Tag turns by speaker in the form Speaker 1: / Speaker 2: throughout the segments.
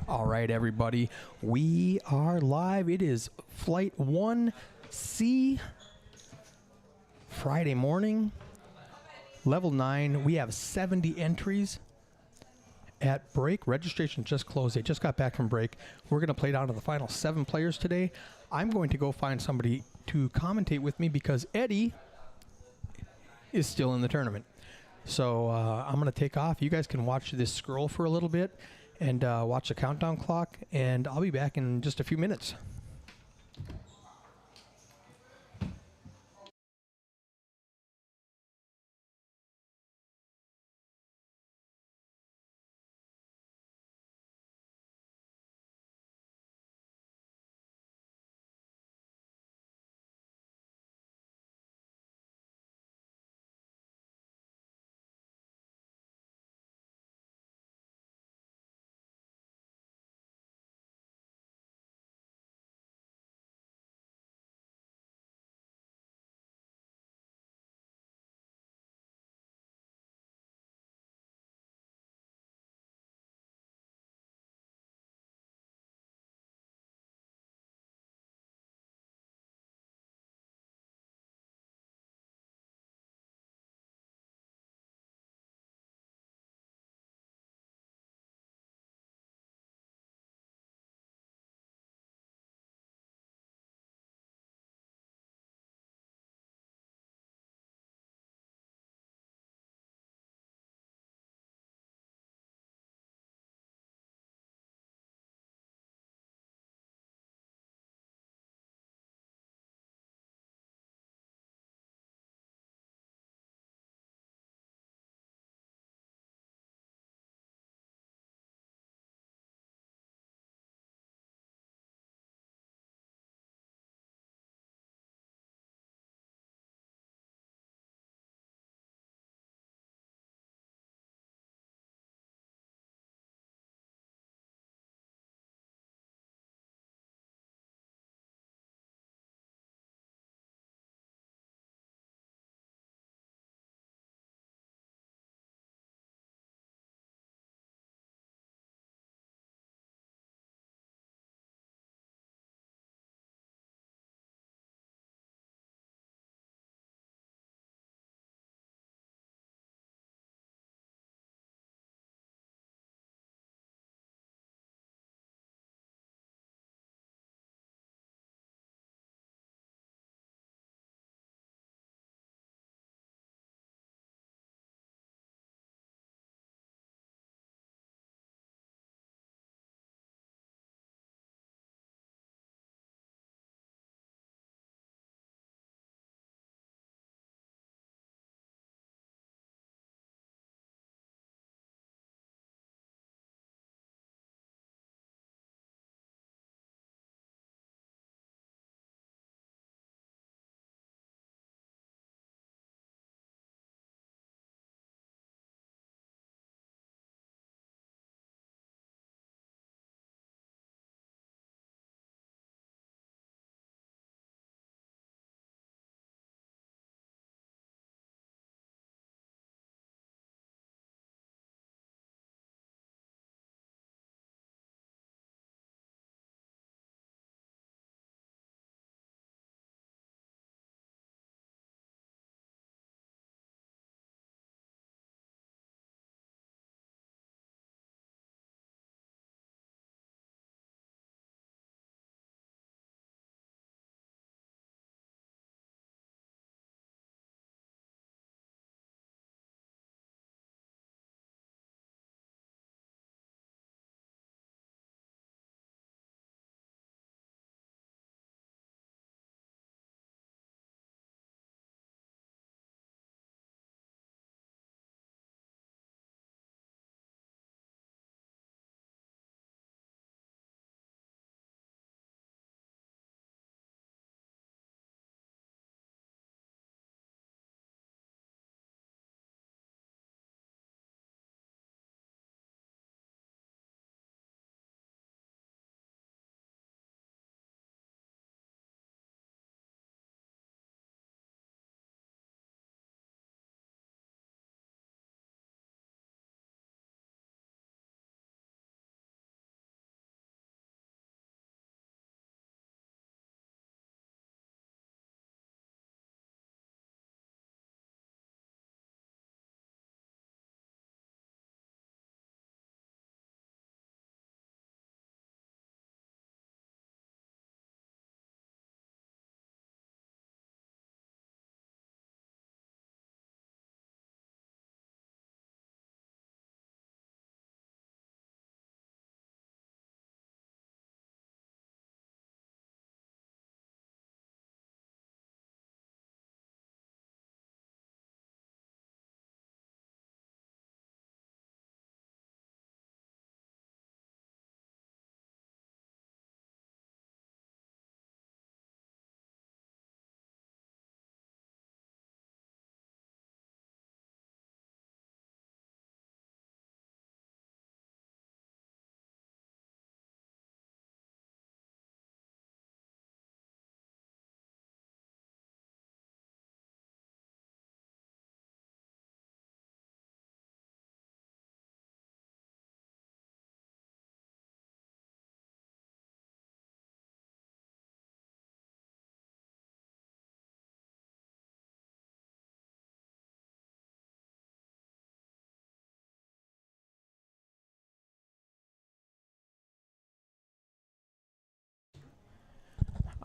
Speaker 1: All right, everybody, we are live. It is Flight 1C, Friday morning, level 9. We have 70 entries at break. Registration just closed. They just got back from break. We're going to play down to the final 7 players today. I'm going to go find somebody to commentate with me because Eddie is still in the tournament. So I'm going to take off. You guys can watch this scroll for a little bit and watch the countdown clock, and I'll be back in just a few minutes.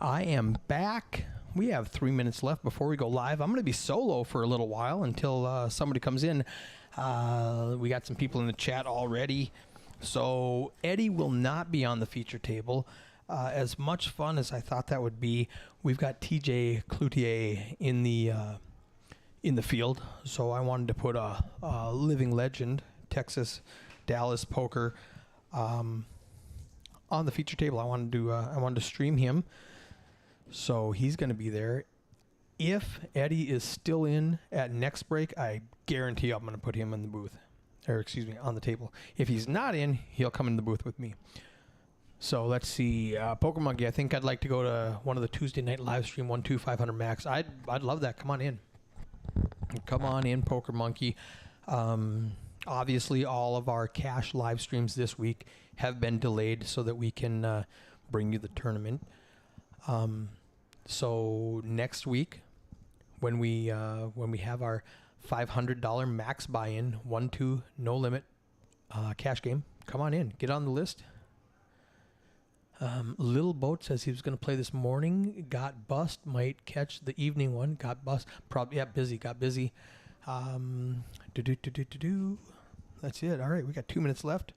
Speaker 1: I am back. We have 3 minutes left before we go live. I'm going to be solo for a little while until somebody comes in. We got some people in the chat already. So Eddie will not be on the feature table. As much fun as I thought that would be, we've got TJ Cloutier in the field. So I wanted to put a living legend, Texas, Dallas poker, on the feature table. I wanted to stream him. So he's going to be there. If Eddie is still in at next break, I guarantee I'm going to put him in the booth. Or excuse me, on the table. If he's not in, he'll come in the booth with me. So let's see. Poker Monkey, I think I'd like to go to one of the Tuesday night live stream 1-2-500 max. I'd love that. Come on in. Come on in, Poker Monkey. Obviously, all of our cash live streams this week have been delayed so that we can bring you the tournament. So next week, when we have our $500 max buy-in, 1-2 no limit cash game, come on in, get on the list. Little Boat says he was going to play this morning, got bust, might catch the evening one, got bust, probably got busy. That's it. All right, we got 2 minutes left.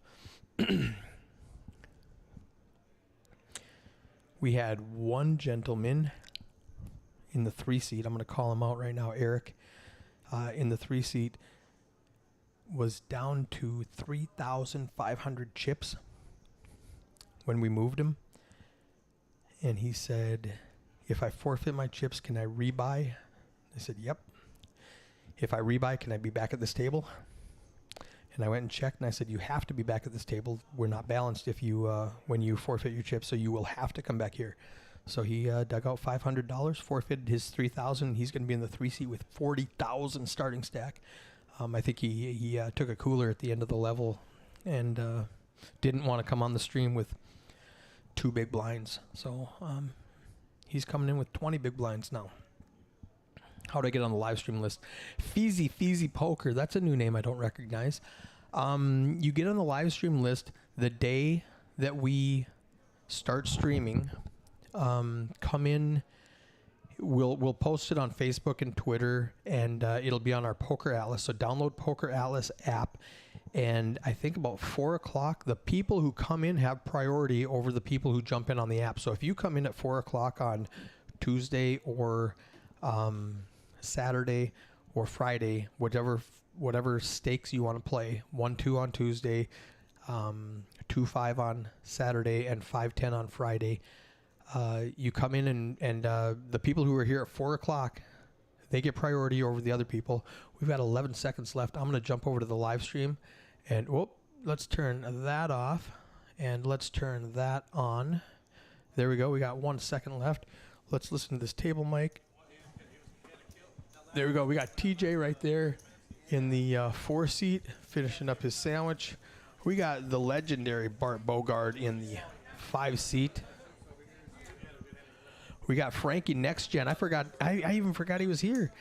Speaker 1: We had one gentleman in the 3-seat. I'm going to call him out right now, Eric. In the 3-seat was down to 3,500 chips when we moved him. And he said, if I forfeit my chips, can I rebuy? I said, yep. If I rebuy, can I be back at this table? And I went and checked, and I said, you have to be back at this table. We're not balanced if you when you forfeit your chips, so you will have to come back here. So he dug out $500, forfeited his $3,000. He's going to be in the 3-seat with 40,000 starting stack. I think he took a cooler at the end of the level and didn't want to come on the stream with 2 big blinds. So he's coming in with 20 big blinds now. How do I get on the live stream list? Feezy Poker. That's a new name I don't recognize. You get on the live stream list the day that we start streaming. Come in. We'll post it on Facebook and Twitter, and it'll be on our Poker Atlas. So download Poker Atlas app. And I think about 4 o'clock, the people who come in have priority over the people who jump in on the app. So if you come in at 4 o'clock on Tuesday or Saturday or Friday, whatever stakes you want to play, 1-2 on Tuesday, 2-5 on Saturday, and 5-10 on Friday. You come in and the people who are here at 4 o'clock, they get priority over the other people. We've got 11 seconds left. I'm going to jump over to the live stream, and let's turn that off, and let's turn that on. There we go. We got 1 second left. Let's listen to this table mic. There we go. We got TJ right there in the 4-seat, finishing up his sandwich. We got the legendary Bart Bogard in the 5-seat. We got Frankie Next Gen. I even forgot he was here.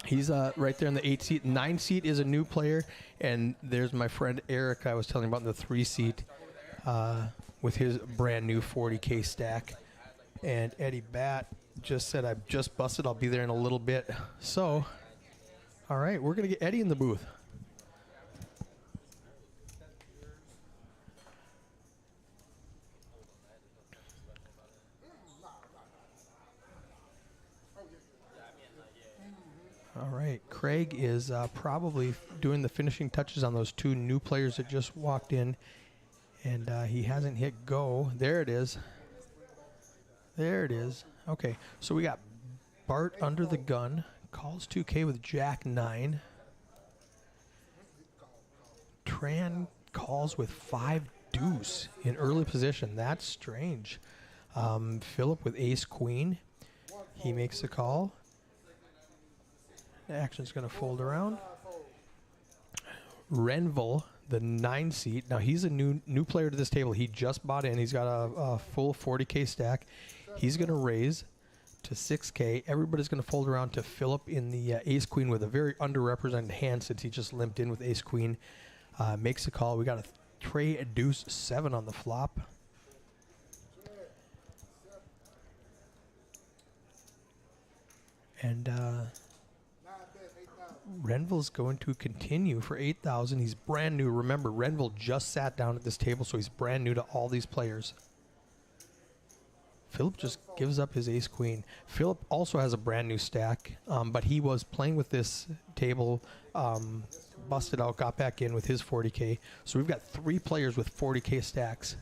Speaker 1: He's right there in the 8-seat. 9-seat is a new player. And there's my friend Eric I was telling about in the 3-seat with his brand new 40K stack. And Eddie Bat just said, I've just busted. I'll be there in a little bit. So, all right, we're going to get Eddie in the booth. All right, Craig is probably doing the finishing touches on those 2 new players that just walked in, and he hasn't hit go. There it is. There it is. Okay, so we got Bart under the gun, calls 2K with Jack 9. Tran calls with 5 deuce in early position. That's strange. Philip with ace queen. He makes the call. The action's going to fold around. Renville, the 9-seat. Now, he's a new player to this table. He just bought in. He's got a full 40K stack. He's going to raise to 6K. Everybody's going to fold around to Philip in the ace-queen with a very underrepresented hand since he just limped in with ace-queen. Makes a call. We got a Trey deuce 7 on the flop. And Renville's going to continue for 8,000. He's brand new. Remember, Renville just sat down at this table, so he's brand new to all these players. Philip just gives up his ace-queen. Philip also has a brand new stack, but he was playing with this table, busted out, got back in with his 40K. So we've got 3 players with 40K stacks.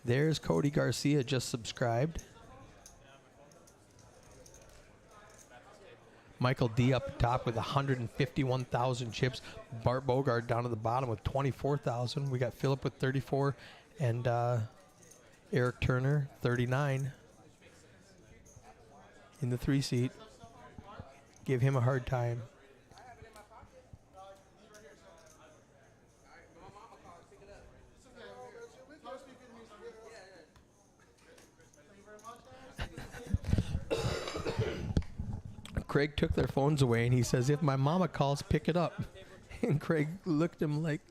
Speaker 1: There's Cody Garcia, just subscribed. Michael D up top with 151,000 chips. Bart Bogard down at the bottom with 24,000. We got Philip with 34 and Eric Turner, 39 in the 3 seat. Give him a hard time. Craig took their phones away, and he says, if my mama calls, pick it up. And Craig looked at him like,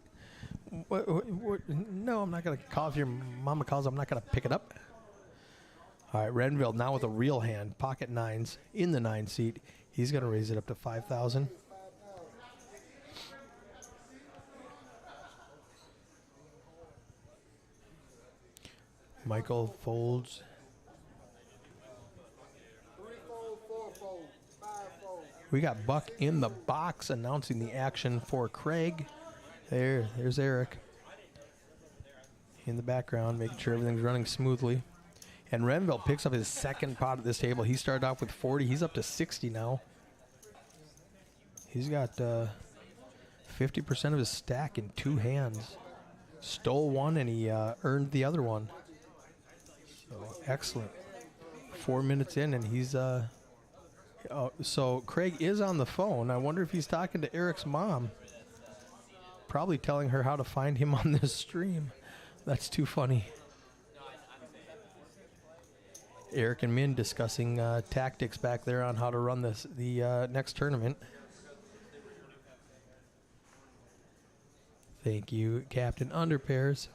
Speaker 1: what? No, I'm not going to call. If your mama calls, I'm not going to pick it up. All right, Renville now with a real hand, pocket 9s in the 9 seat. He's going to raise it up to 5,000. Michael folds. We got Buck in the box announcing the action for Craig. There's Eric in the background, making sure everything's running smoothly. And Renville picks up his second pot at this table. He started off with 40. He's up to 60 now. He's got 50% of his stack in 2 hands. Stole one, and he earned the other one. So excellent. 4 minutes in, and he's... so Craig is on the phone. I wonder if he's talking to Eric's mom. Probably telling her how to find him on this stream. That's too funny. Eric and Min discussing tactics back there on how to run the next tournament. Thank you, Captain Underpairs.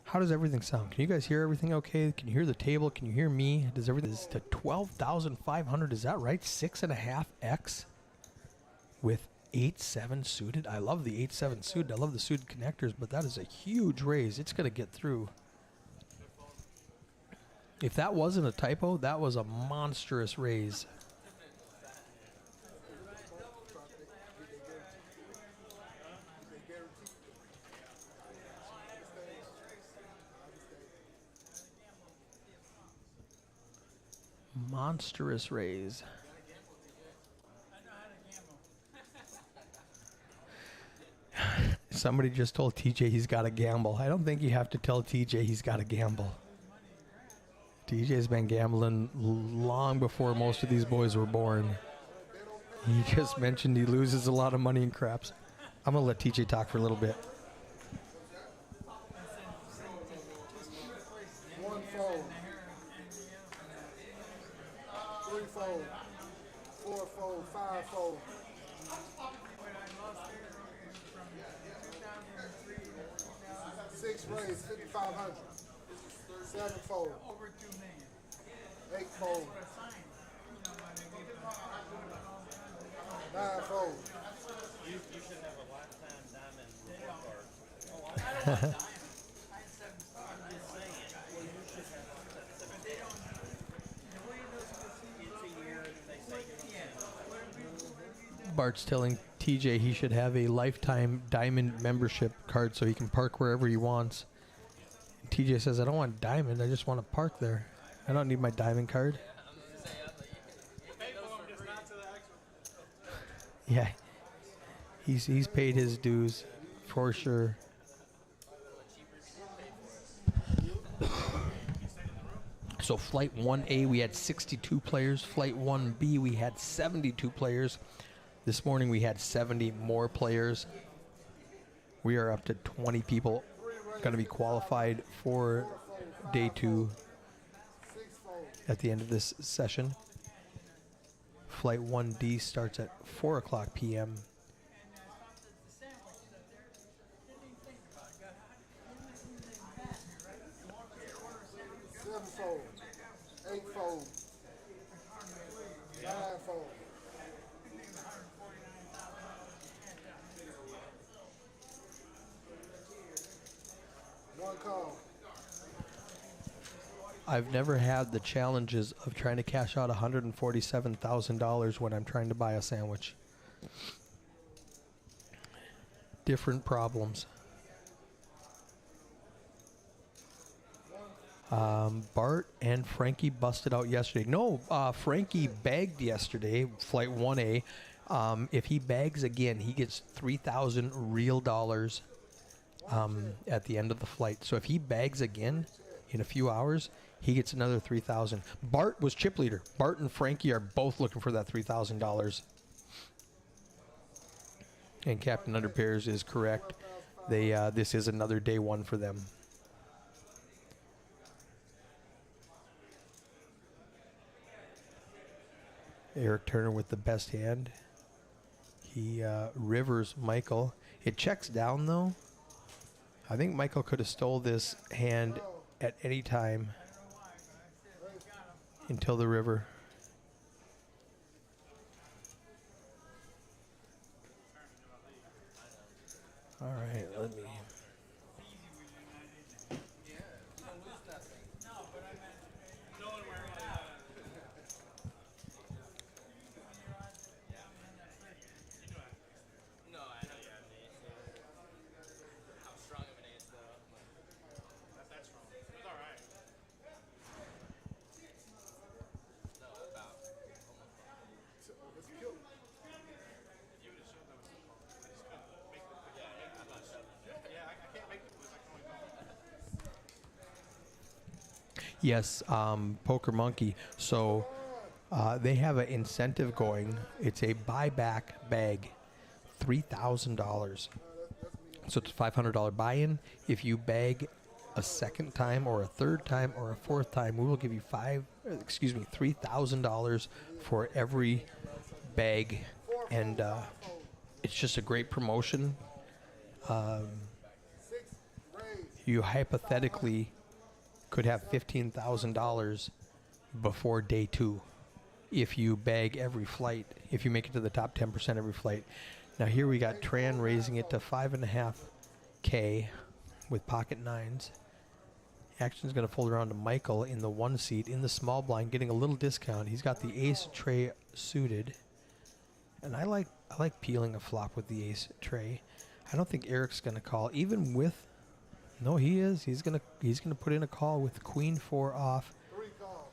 Speaker 1: How does everything sound? Can you guys hear everything okay? Can you hear the table? Can you hear me? Does everything is to 12,500? Is that right? 6.5x with 8-7 suited. I love the 8-7 suited. I love the suited connectors, but that is a huge raise. It's going to get through. If that wasn't a typo, that was a monstrous raise. Monstrous raise. Somebody just told TJ he's got to gamble. I don't think you have to tell TJ he's got to gamble. TJ's been gambling long before most of these boys were born. He just mentioned he loses a lot of money in craps. I'm going to let TJ talk for a little bit.
Speaker 2: Fold, 4-fold, 5-fold. 6 raise, 5,500. 7-fold. 8-fold. 9-fold.
Speaker 3: You should have a lifetime diamond report card.
Speaker 1: Bart's telling TJ he should have a lifetime diamond membership card so he can park wherever he wants. And TJ says, I don't want diamond, I just want to park there. I don't need my diamond card. Yeah, he's paid his dues for sure. So Flight 1A, we had 62 players. Flight 1B, we had 72 players. This morning we had 70 more players. We are up to 20 people going to be qualified for day 2
Speaker 2: 6 fold,
Speaker 1: at the end of this session. Flight 1D starts at 4 o'clock p.m.
Speaker 2: 7 fold, 8 fold, 9 fold. One call.
Speaker 1: I've never had the challenges of trying to cash out $147,000 when I'm trying to buy a sandwich. Different problems. Bart and Frankie busted out yesterday. No, Frankie bagged yesterday, flight 1A. If he bags again, he gets 3,000 real dollars at the end of the flight. So if he bags again in a few hours, he gets another 3,000. Bart was chip leader. Bart and Frankie are both looking for that $3,000. And Captain Underpairs is correct. They this is another day 1 for them. Eric Turner with the best hand. He rivers Michael. It checks down though. I think Michael could have stole this hand at any time until the river. All right, let me. Yes, Poker Monkey. So they have an incentive going. It's a buyback bag, $3,000. So it's a $500 buy-in. If you bag a second time or a third time or a fourth time, we will give you $3,000 for every bag, and it's just a great promotion.
Speaker 2: 6 raise.
Speaker 1: You hypothetically could have $15,000 before day 2 if you bag every flight, if you make it to the top 10% every flight. Now here we got Tran raising it to 5.5K with pocket 9s. Action's going to fold around to Michael in the 1 seat in the small blind, getting a little discount. He's got the ace tray suited, and I like peeling a flop with the ace tray. I don't think Eric's going to call, even with. No, he is. He's gonna put in a call with Queen 4 off
Speaker 2: 3 call.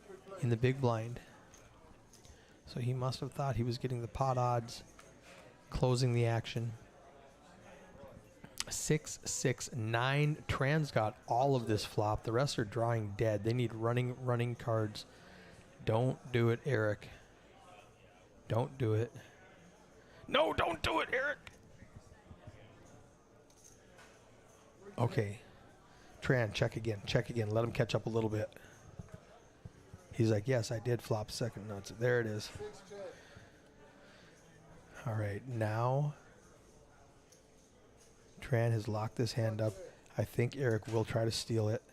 Speaker 2: 3 play.
Speaker 1: in the big blind. So he must have thought he was getting the pot odds, closing the action. 6, 6, 9. Tran's got all of this flop. The rest are drawing dead. They need running cards. Don't do it, Eric. Don't do it. No, don't do it, Eric. Okay. Tran, check again. Check again. Let him catch up a little bit. He's like, yes, I did flop second nuts. There it is.
Speaker 2: 6 check.
Speaker 1: All right. Now, Tran has locked this hand up. I think Eric will try to steal it.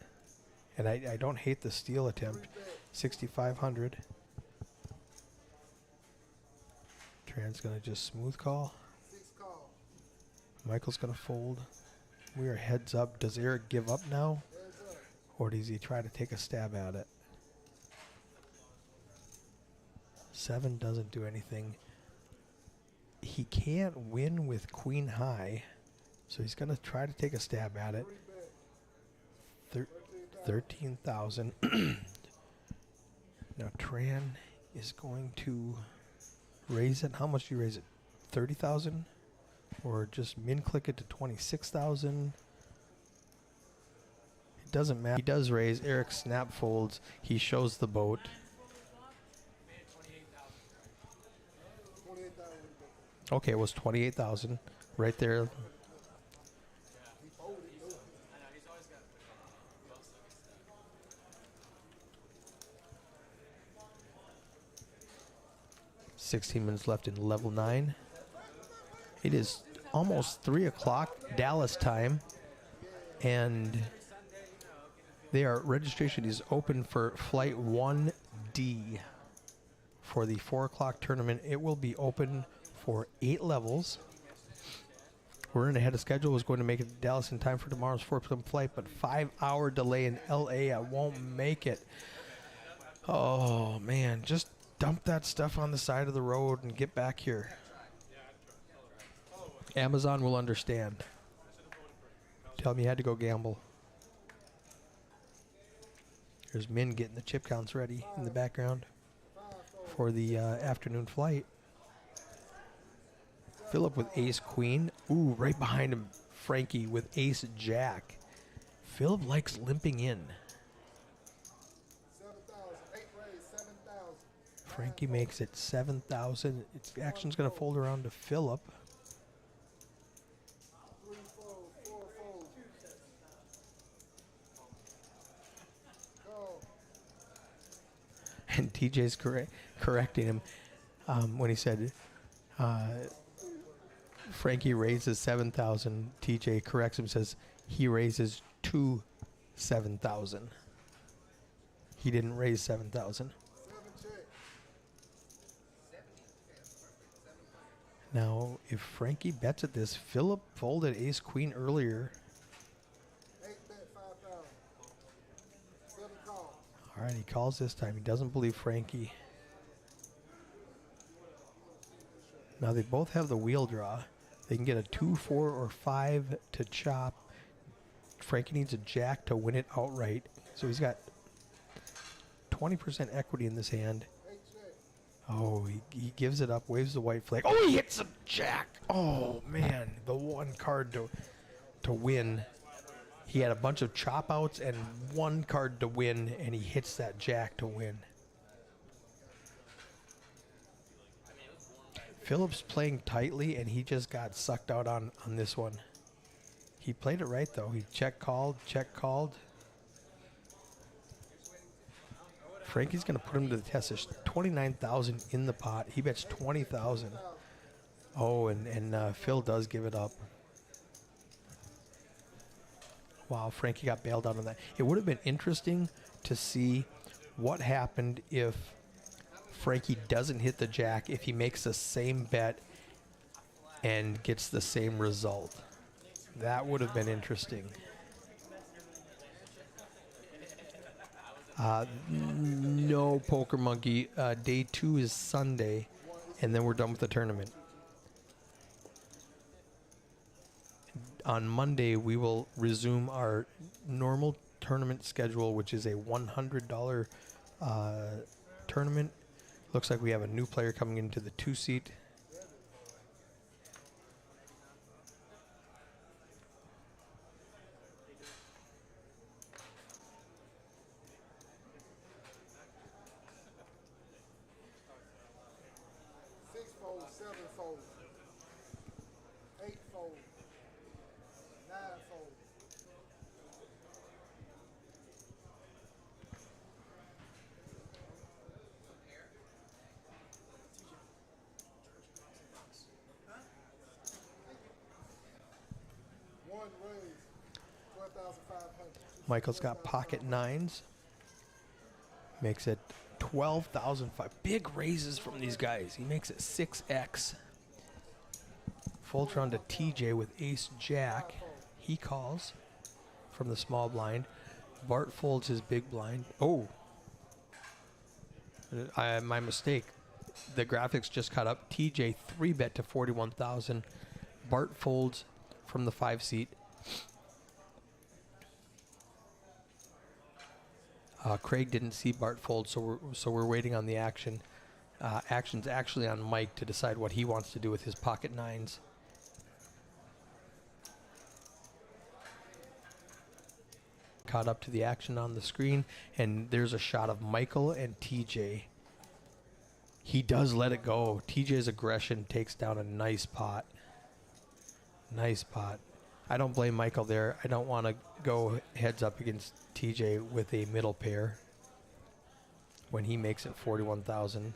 Speaker 1: And I don't hate the steal attempt. 6,500. Tran's going to just smooth call.
Speaker 2: 6 call.
Speaker 1: Michael's going to fold. We are heads up. Does Eric give up now?
Speaker 2: Heads up.
Speaker 1: Or does he try to take a stab at it? 7 doesn't do anything. He can't win with Queen High, so he's going to try to take a stab at it.
Speaker 2: 3 bet.
Speaker 1: 13,000. Now Tran is going to raise it. How much do you raise it? 30,000? Or just min click it to 26,000? It doesn't matter. He does raise. Eric snap folds. He shows the boat.
Speaker 2: 28,000.
Speaker 1: Okay, it was 28,000 right there.
Speaker 2: He folded.
Speaker 1: 16 minutes left in level 9. It is almost 3 o'clock Dallas time, and registration is open for flight 1D for the 4 o'clock tournament. It will be open for 8 levels. We're in ahead of schedule. Was going to make it to Dallas in time for tomorrow's 4 p.m. flight, but 5-hour delay in LA. I won't make it. Oh, man. Just dump that stuff on the side of the road and get back here. Amazon will understand. Tell me you had to go gamble. There's Min getting the chip counts ready in the background for the afternoon flight. Philip with ace queen. Ooh, right behind him, Frankie with ace jack. Philip likes limping in.
Speaker 2: 7,000. 8 raise, 7,000.
Speaker 1: Frankie makes it 7,000. Its action's going to fold around to Philip.
Speaker 2: 3 fold, 4 fold. Go.
Speaker 1: And TJ's correcting him when he said Frankie raises 7,000. TJ corrects him, says he raises to 7,000. He didn't raise 7,000.
Speaker 2: 7 check.
Speaker 1: Now, if Frankie bets at this, Philip folded ace queen earlier.
Speaker 2: 8 bet 5,000. 7 call.
Speaker 1: All right, he calls this time. He doesn't believe Frankie. Now, they both have the wheel draw. They can get a 2, 4, or 5 to chop. Frankie needs a jack to win it outright. So he's got 20% equity in this hand.
Speaker 2: 8 check.
Speaker 1: Oh, he gives it up, waves the white flag. Oh, he hits a jack. Oh, man, the one card to win. He had a bunch of chop outs and one card to win, and he hits that jack to win. Phillips playing tightly, and he just got sucked out on this one. He played it right, though. He check called. Frankie's going to put him to the test. There's 29,000 in the pot. He bets 20,000. Oh, and Phil does give it up. Wow, Frankie got bailed out on that. It would have been interesting to see what happened if Frankie doesn't hit the jack, if he makes the same bet and gets the same result. That would have been interesting. No, Poker Monkey. Day 2 is Sunday, and then we're done with the tournament. On Monday, we will resume our normal tournament schedule, which is a $100 tournament. Looks like we have a new player coming into the 2-seat.
Speaker 2: Six fold, 7 fold. 8 fold. 9 fold. One raise, 12,500.
Speaker 1: Michael's got pocket nines. Makes it 12,005. Big raises from these guys. He makes it 6x. Folds around to TJ with ace jack. He calls from the small blind. Bart folds his big blind. Oh, my mistake. The graphics just caught up. TJ 3-bet to 41,000. Bart folds from the 5-seat. Craig didn't see Bart fold, so we're waiting on the action. Action's actually on Mike to decide what he wants to do with his pocket nines. Caught up to the action on the screen, and there's a shot of Michael and TJ. He does let it go. TJ's aggression takes down a nice pot. Nice pot. I don't blame Michael there. I don't want to go heads up against TJ with a middle pair when he makes it 41,000.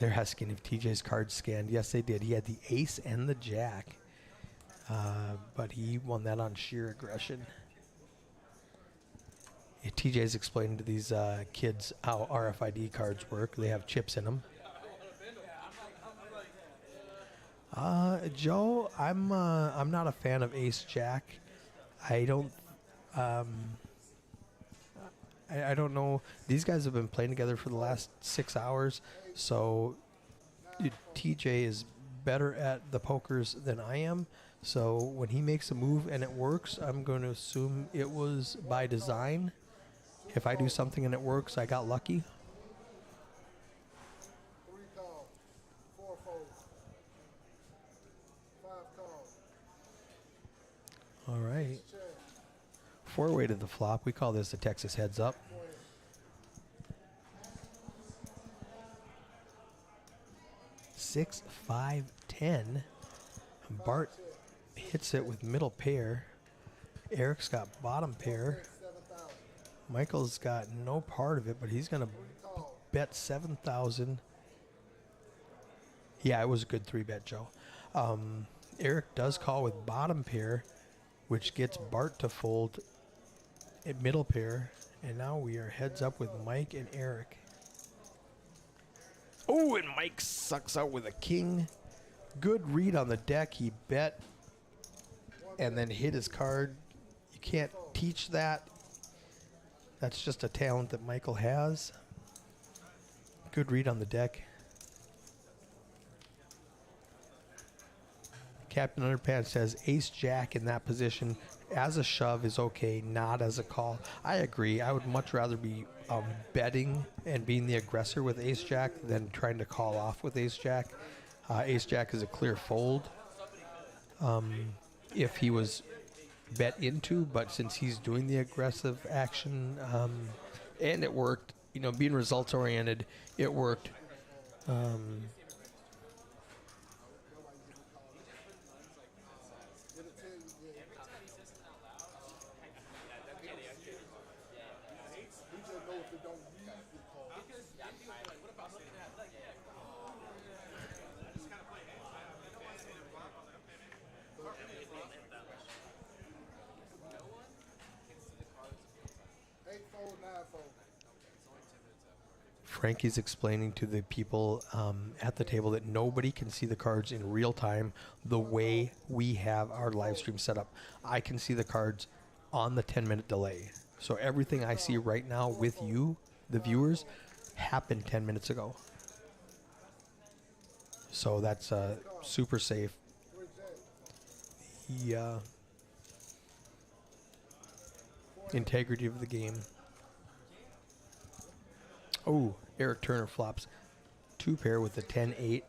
Speaker 1: They're asking if TJ's cards scanned. Yes, they did. He had the ace and the jack. But he won that on sheer aggression. Yeah, TJ's explaining to these kids how RFID cards work. They have chips in them. Joe, I'm not a fan of ace jack. I don't I don't know. These guys have been playing together for the last 6 hours, so TJ is better at the pokers than I am. So when he makes a move and it works, I'm going to assume it was by design. If I do something and it works, I got lucky.
Speaker 2: 3 calls, 4 folds, 5 calls.
Speaker 1: All right.
Speaker 2: Check.
Speaker 1: 4-way to the flop. We call this a Texas heads up.
Speaker 2: Go ahead.
Speaker 1: 6, 5, 10. Bart hits it with middle pair. Eric's got bottom pair.
Speaker 2: 7,000.
Speaker 1: Michael's got no part of it, but he's going to
Speaker 2: Call.
Speaker 1: bet 7,000. Yeah, it was a good 3-bet, Joe. Eric does call with bottom pair, which gets Bart to fold at middle pair. And now we are heads up with Mike and Eric. Oh, and Mike sucks out with a king. Good read on the deck. He bet and then hit his card. You can't teach that. That's just a talent that Michael has. Good read on the deck. Captain Underpants says ace jack in that position as a shove is okay, not as a call. I agree. I would much rather be betting and being the aggressor with ace jack than trying to call off with ace jack. Ace jack is a clear fold if he was bet into, but since he's doing the aggressive action and it worked, you know, being results oriented, it worked.
Speaker 2: We just know if they don't use the call. Eight fold, 9 fold.
Speaker 1: Frankie's explaining to the people at the table that nobody can see the cards in real time the way we have our live stream set up. I can see the cards on the 10-minute delay. So everything I see right now with you, the viewers, happened 10 minutes ago. So that's super safe. The integrity of the game. Oh, Eric Turner flops 2-pair with a 10-8.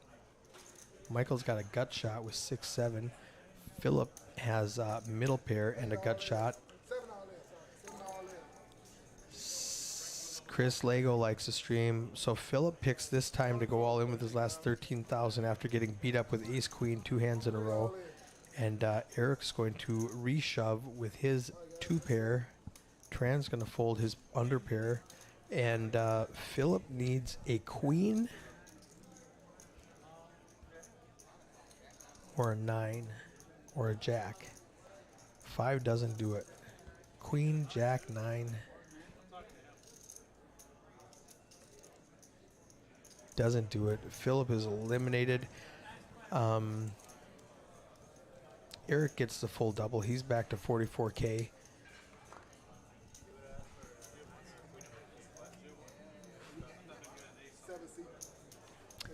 Speaker 1: Michael's got a gut shot with 6-7. Philip has middle pair and a gut shot.
Speaker 2: 7 all in, sorry. 7 all in.
Speaker 1: Chris Lego likes to stream, so Philip picks this time to go all in with his last 13,000 after getting beat up with ace queen 2 hands in a row. And Eric's going to reshove with his 2-pair. Tran's going to fold his under pair. And Philip needs a queen or a 9 or a jack. 5 doesn't do it. Queen, jack, 9. Doesn't do it. Philip is eliminated. Eric gets the full double. He's back to 44K.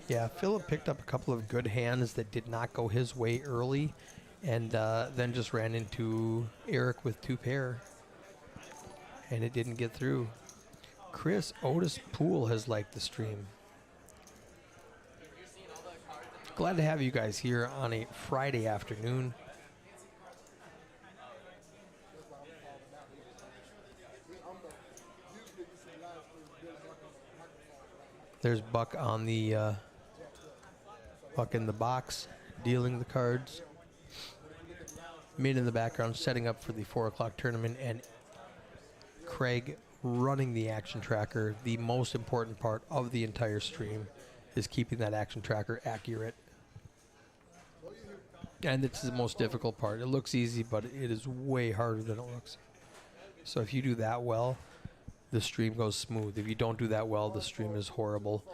Speaker 1: Yeah, Philip picked up a couple of good hands that did not go his way early, and then just ran into Eric with 2-pair, and it didn't get through. Chris Otis Poole has liked the stream. Glad to have you guys here on a Friday afternoon. There's Buck on the Buck in the box, dealing the cards. Mid in the background, setting up for the 4 o'clock tournament, and Craig running the action tracker, the most important part of the entire stream. is keeping that action tracker accurate. And it's the most difficult part. It looks easy, but it is way harder than it looks. So if you do that well, the stream goes smooth. If you don't do that well, the stream is horrible.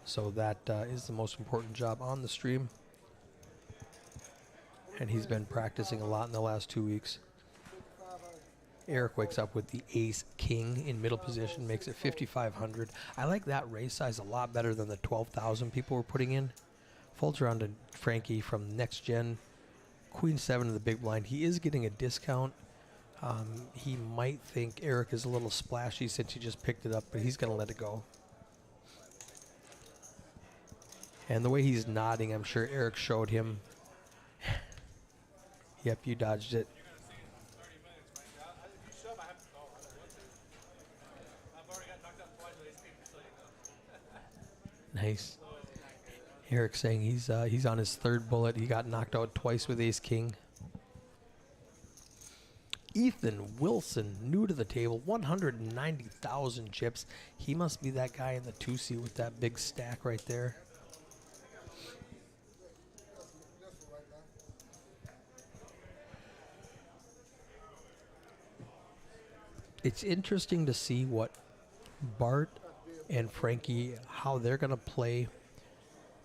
Speaker 1: So that is the most important job on the stream. And he's been practicing a lot in the last 2 weeks. Eric wakes up with the ace king in middle position, makes it 5,500. I like that raise size a lot better than the 12,000 people were putting in. Folds around to Frankie from next gen. Queen 7 in the big blind. He is getting a discount. He might think Eric is a little splashy since he just picked it up, but he's going to let it go. And the way he's nodding, I'm sure Eric showed him. Yep, you dodged it. Nice. Eric saying he's on his third bullet. He got knocked out twice with ace king. Ethan Wilson, new to the table, 190,000 chips. He must be that guy in the 2C with that big stack right there. It's interesting to see what Bart and Frankie, how they're going to play,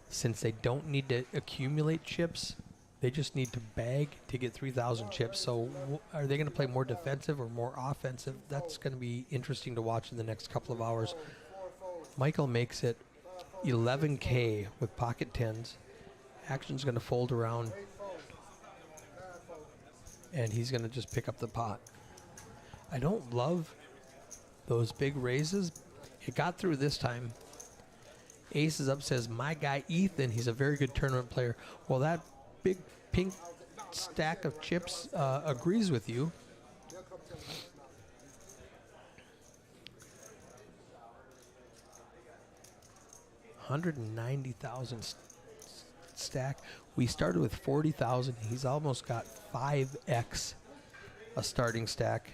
Speaker 1: since they don't need to accumulate chips. They just need to bag to get 3,000 chips. So are they going to play more defensive or more offensive? That's going to be interesting to watch in the next couple of hours. Michael makes it 11K with pocket tens. Action's going to fold around, and he's going to just pick up the pot. I don't love those big raises. It got through this time. Ace is up, says, my guy Ethan, he's a very good tournament player. Well, that big pink stack of chips agrees with you. $190,000 stack. We started with 40,000. He's almost got 5x a starting stack.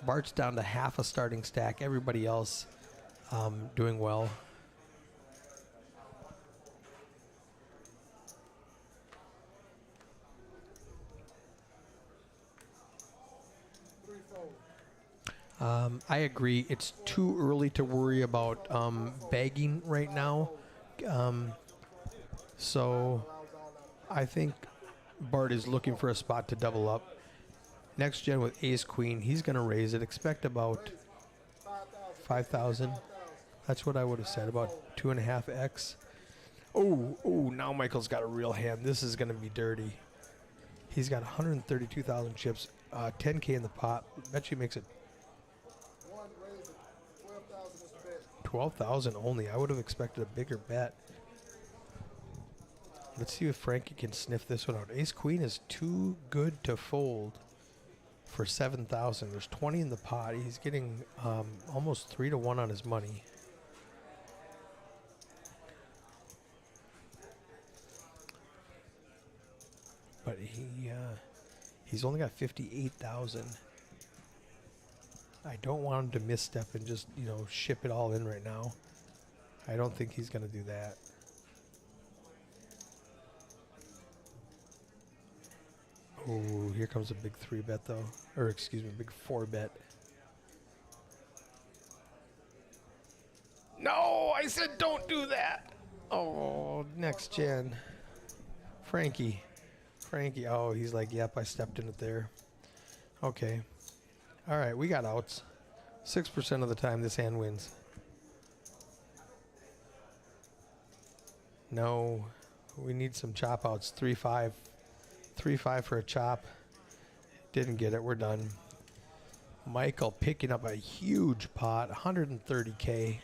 Speaker 1: Bart's down to half a starting stack. Everybody else doing well. I agree. It's too early to worry about bagging right now. So I think Bart is looking for a spot to double up. Next gen with ace queen, he's going to raise it. Expect about 5,000. That's what I would have said, about 2.5x. Oh, now Michael's got a real hand. This is going to be dirty. He's got 132,000 chips, 10K in the pot. Bet you makes it 12,000 only. I would have expected a bigger bet. Let's see if Frankie can sniff this one out. Ace queen is too good to fold for 7,000. There's 20 in the pot. He's getting almost 3 to 1 on his money. But he's only got 58,000. I don't want him to misstep and just, ship it all in right now. I don't think he's going to do that. Oh, here comes a big 3-bet though. Or excuse me, big 4-bet. No, I said don't do that. Oh, next gen. Frankie, oh, he's like, yep, I stepped in it there. Okay. All right, we got outs. 6% of the time this hand wins. No, we need some chop outs. 3-5. 3-5 for a chop. Didn't get it. We're done. Michael picking up a huge pot. 130K.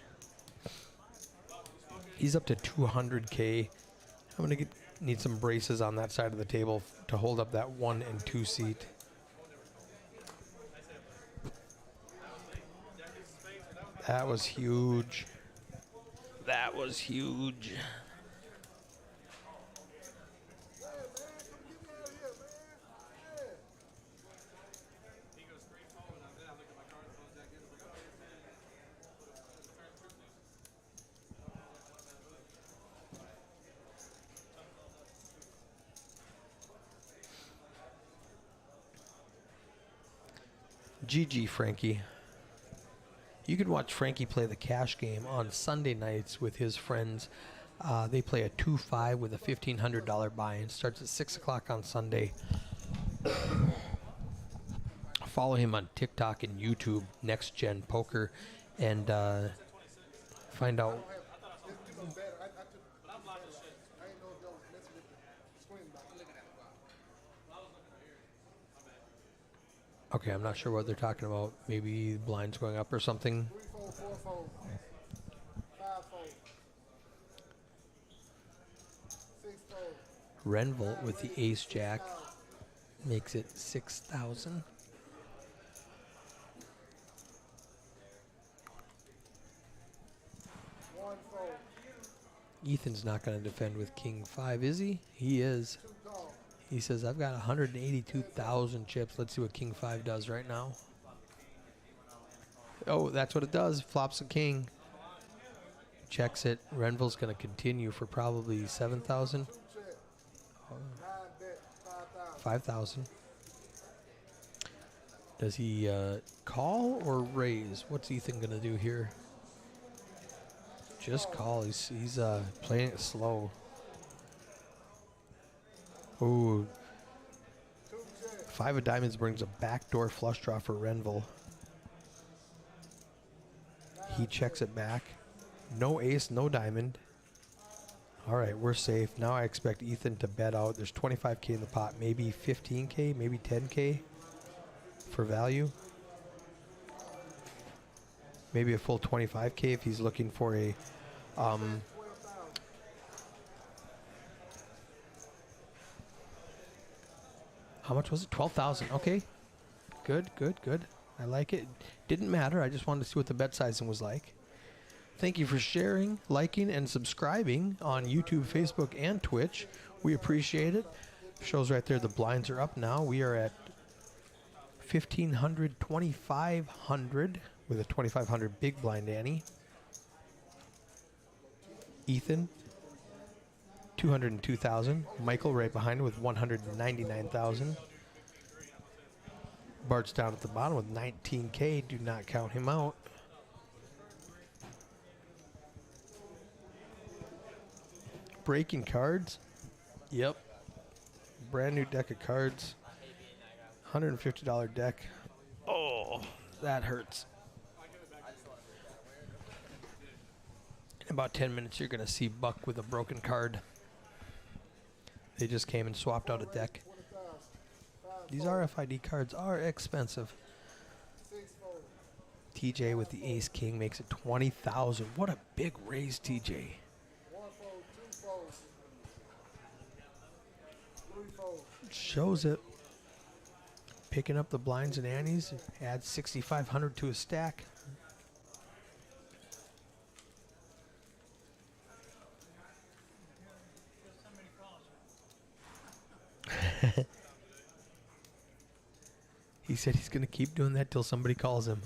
Speaker 1: He's up to 200K. I'm going to need some braces on that side of the table to hold up that 1 and 2 seat. That was huge. That was huge. GG, Frankie. You can watch Frankie play the cash game on Sunday nights with his friends. They play a 2-5 with a $1,500 buy-in. Starts at 6 o'clock on Sunday. Follow him on TikTok and YouTube, Next Gen Poker, and find out. Okay, I'm not sure what they're talking about. Maybe the blinds going up or something.
Speaker 2: 3-4, 4-4, 5-4, 6-4.
Speaker 1: Renville with the ace jack makes it 6,000. Ethan's not going to defend with king 5, is he? He is. He says, I've got 182,000 chips. Let's see what king 5 does right now. Oh, that's what it does. Flops a king. Checks it. Renville's going to continue for probably 7,000. 5,000. Does he call or raise? What's Ethan going to do here? Just call. He's playing it slow. Ooh. 5 of diamonds brings a backdoor flush draw for Renville. He checks it back. No ace, no diamond. All right, we're safe. Now I expect Ethan to bet out. There's 25K in the pot, maybe 15K, maybe 10K for value. Maybe a full 25K if he's looking for a how much was it? 12,000. Okay. Good, good, good. I like it. Didn't matter. I just wanted to see what the bet sizing was like. Thank you for sharing, liking, and subscribing on YouTube, Facebook, and Twitch. We appreciate it. Shows right there the blinds are up now. We are at 1,500, 2,500 with a 2,500 big blind Annie. Ethan, 202,000. Michael right behind with 199,000. Bart's down at the bottom with 19K. Do not count him out. Breaking cards. Yep. Brand new deck of cards. $150 deck. Oh, that hurts. In about 10 minutes, you're going to see Buck with a broken card. They just came and swapped out a deck. These RFID cards are expensive. TJ with the ace king makes it 20,000. What a big raise, TJ. Shows it. Picking up the blinds and annies. Adds 6,500 to his stack. He said he's going to keep doing that till somebody calls him.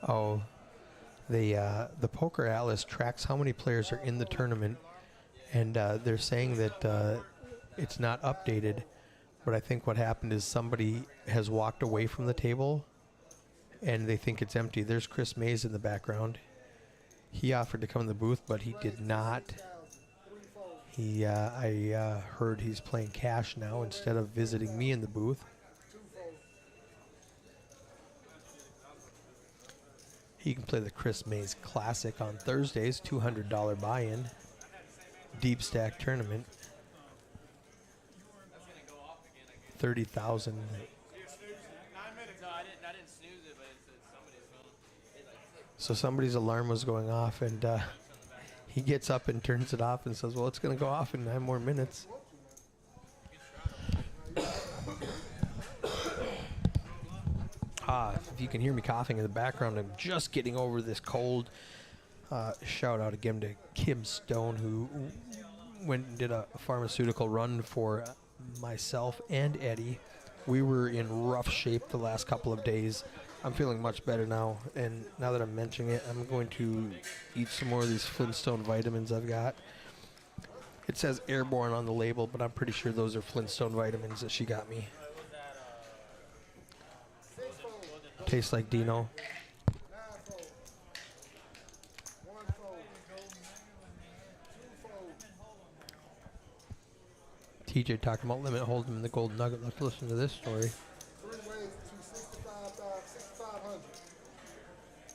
Speaker 1: Oh, the Poker Atlas tracks how many players are in the tournament, and they're saying that it's not updated, but I think what happened is somebody has walked away from the table, and they think it's empty. There's Chris Mays in the background. He offered to come in the booth, but he did not. I heard he's playing cash now instead of visiting me in the booth. You can play the Chris Mays Classic on Thursdays, $200 buy-in, deep stack tournament, 30,000. So somebody's alarm was going off, and he gets up and turns it off and says, "Well, it's going to go off in 9 more minutes." If you can hear me coughing in the background, I'm just getting over this cold. Shout out again to Kim Stone, who went and did a pharmaceutical run for myself and Eddie. We were in rough shape the last couple of days. I'm feeling much better now, and now that I'm mentioning it, I'm going to eat some more of these Flintstone vitamins I've got. It says airborne on the label, but I'm pretty sure those are Flintstone vitamins that she got me. Tastes like Dino.
Speaker 2: 9-fold. 1-fold. 2-fold.
Speaker 1: TJ talking about limit hold'em and the gold nugget. Let's listen to this story.
Speaker 2: 3 ways to 6,500.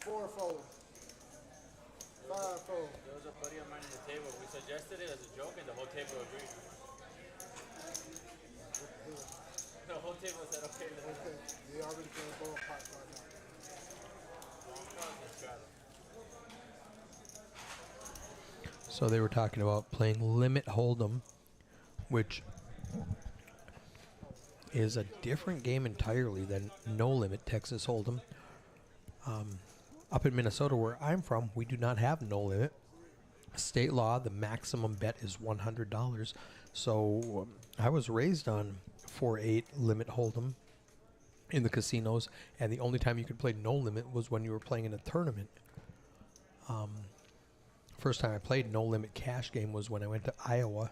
Speaker 2: 4-fold. 5-fold.
Speaker 3: There was a buddy of mine at the table. We suggested it as a joke, and the whole table agreed. The whole table said, okay, let's
Speaker 2: Okay, they already playing ball pots right now.
Speaker 1: So they were talking about playing limit hold'em, which is a different game entirely than no limit Texas hold'em. Up in Minnesota, where I'm from, we do not have no limit. State law, the maximum bet is $100. So I was raised on 4-8 limit hold'em in the casinos, and the only time you could play no limit was when you were playing in a tournament. First time I played no limit cash game was when I went to Iowa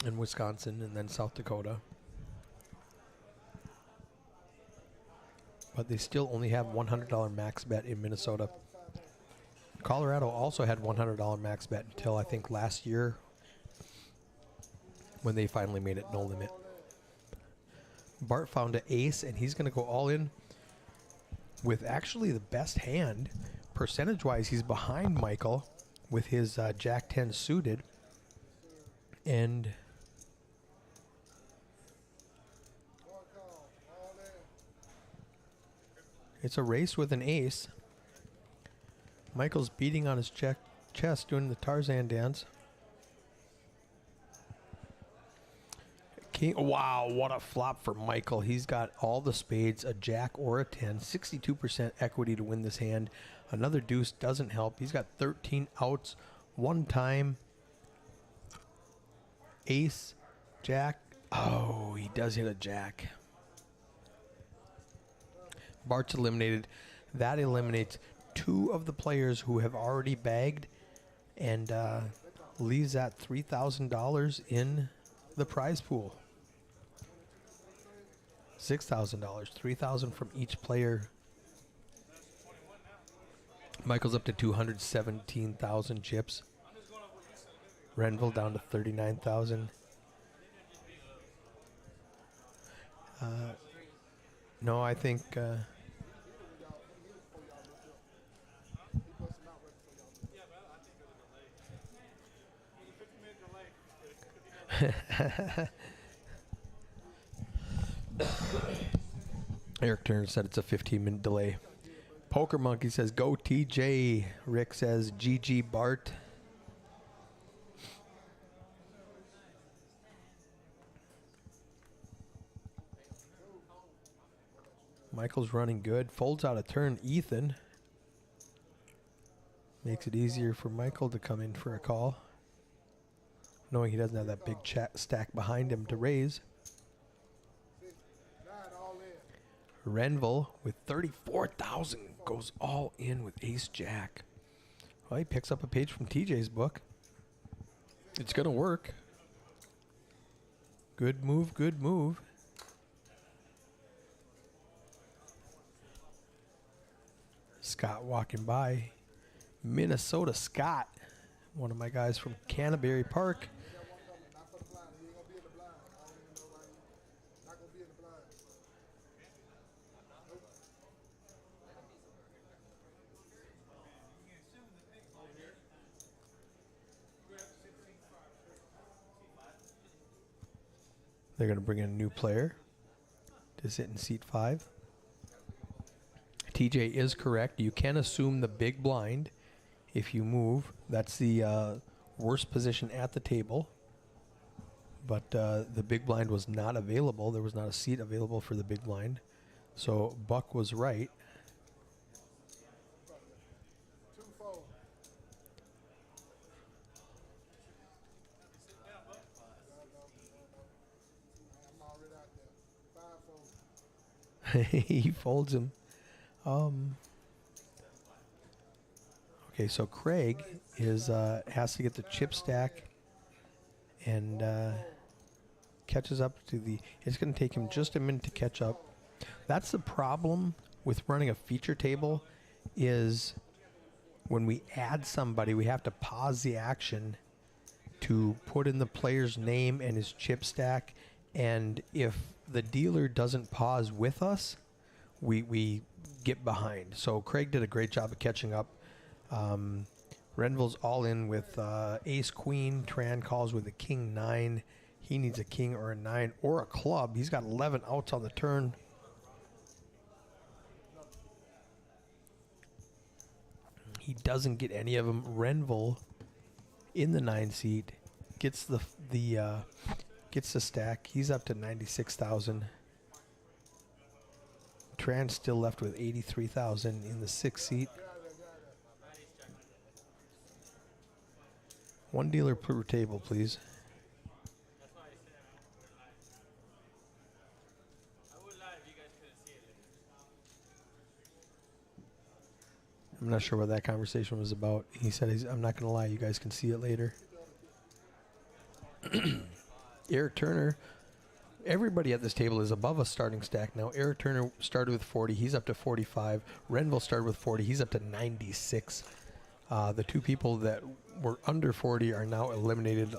Speaker 1: and Wisconsin and then South Dakota. But they still only have $100 max bet in Minnesota. Colorado also had $100 max bet until I think last year when they finally made it no limit. Bart found an ace, and he's going to go all in with actually the best hand. Percentage-wise, he's behind Michael with his Jack 10 suited. And it's a race with an ace. Michael's beating on his chest doing the Tarzan dance. King, wow, what a flop for Michael. He's got all the spades, a jack or a 10, 62% equity to win this hand. Another deuce doesn't help. He's got 13 outs, one time. Ace, jack. Oh, he does hit a jack. Bart's eliminated. That eliminates two of the players who have already bagged and leaves that $3,000 in the prize pool. $6,000, $3,000 from each player. Michael's up to 217,000 chips. Renville down to 39,000. No, I think Eric Turner said it's a 15-minute delay. Poker Monkey says, go TJ. Rick says, GG Bart. Michael's running good. Folds out a turn. Ethan. Makes it easier for Michael to come in for a call, knowing he doesn't have that big stack behind him to raise.
Speaker 2: 9 all in.
Speaker 1: Renville with 34,000 goes all in with ace jack. Well, he picks up a page from TJ's book. It's going to work. Good move, good move. Scott walking by. Minnesota Scott, one of my guys from Canterbury Park.
Speaker 2: Not for the blind. He ain't gonna be in the blind. I don't even know why he not gonna be in the blind.
Speaker 1: They're going to bring in a new player to sit in seat 5. TJ is correct. You can assume the big blind if you move. That's the worst position at the table. but the big blind was not available. There was not a seat available for the big blind. So Buck was right.
Speaker 2: 2-4. I'm already out there. 5-4.
Speaker 1: He folds him. Okay, so Craig is has to get the chip stack and catches up to the. It's going to take him just a minute to catch up. That's the problem with running a feature table, is when we add somebody, we have to pause the action to put in the player's name and his chip stack. And if the dealer doesn't pause with us, we get behind. So Craig did a great job of catching up. Renville's all in with ace queen. Tran calls with a king 9. He needs a king or a 9 or a club. He's got 11 outs on the turn. He doesn't get any of them. Renville in the 9 seat gets the stack. He's up to 96,000. Tran's still left with 83,000 in the 6 seat. One dealer per table, please. I'm not sure what that conversation was about. He said, I'm not going to lie, you guys can see it later. Eric Turner, everybody at this table is above a starting stack now. Eric Turner started with 40. He's up to 45. Renville started with 40. He's up to 96. The two people that were under 40 are now eliminated.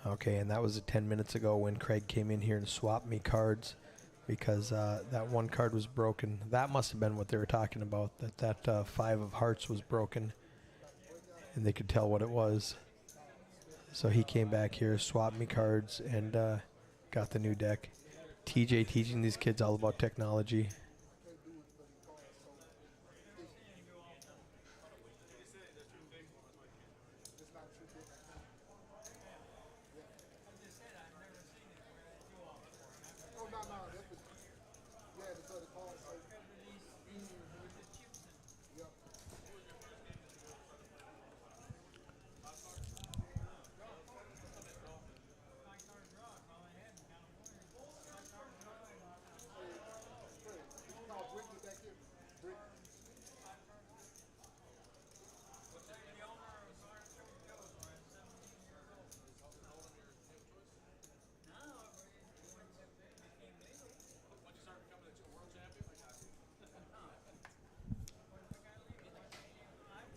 Speaker 1: Okay, and that was 10 minutes ago when Craig came in here and swapped me cards because that one card was broken. That must have been what they were talking about, that 5 of hearts was broken, and they could tell what it was. So he came back here, swapped me cards, and got the new deck. TJ teaching these kids all about technology.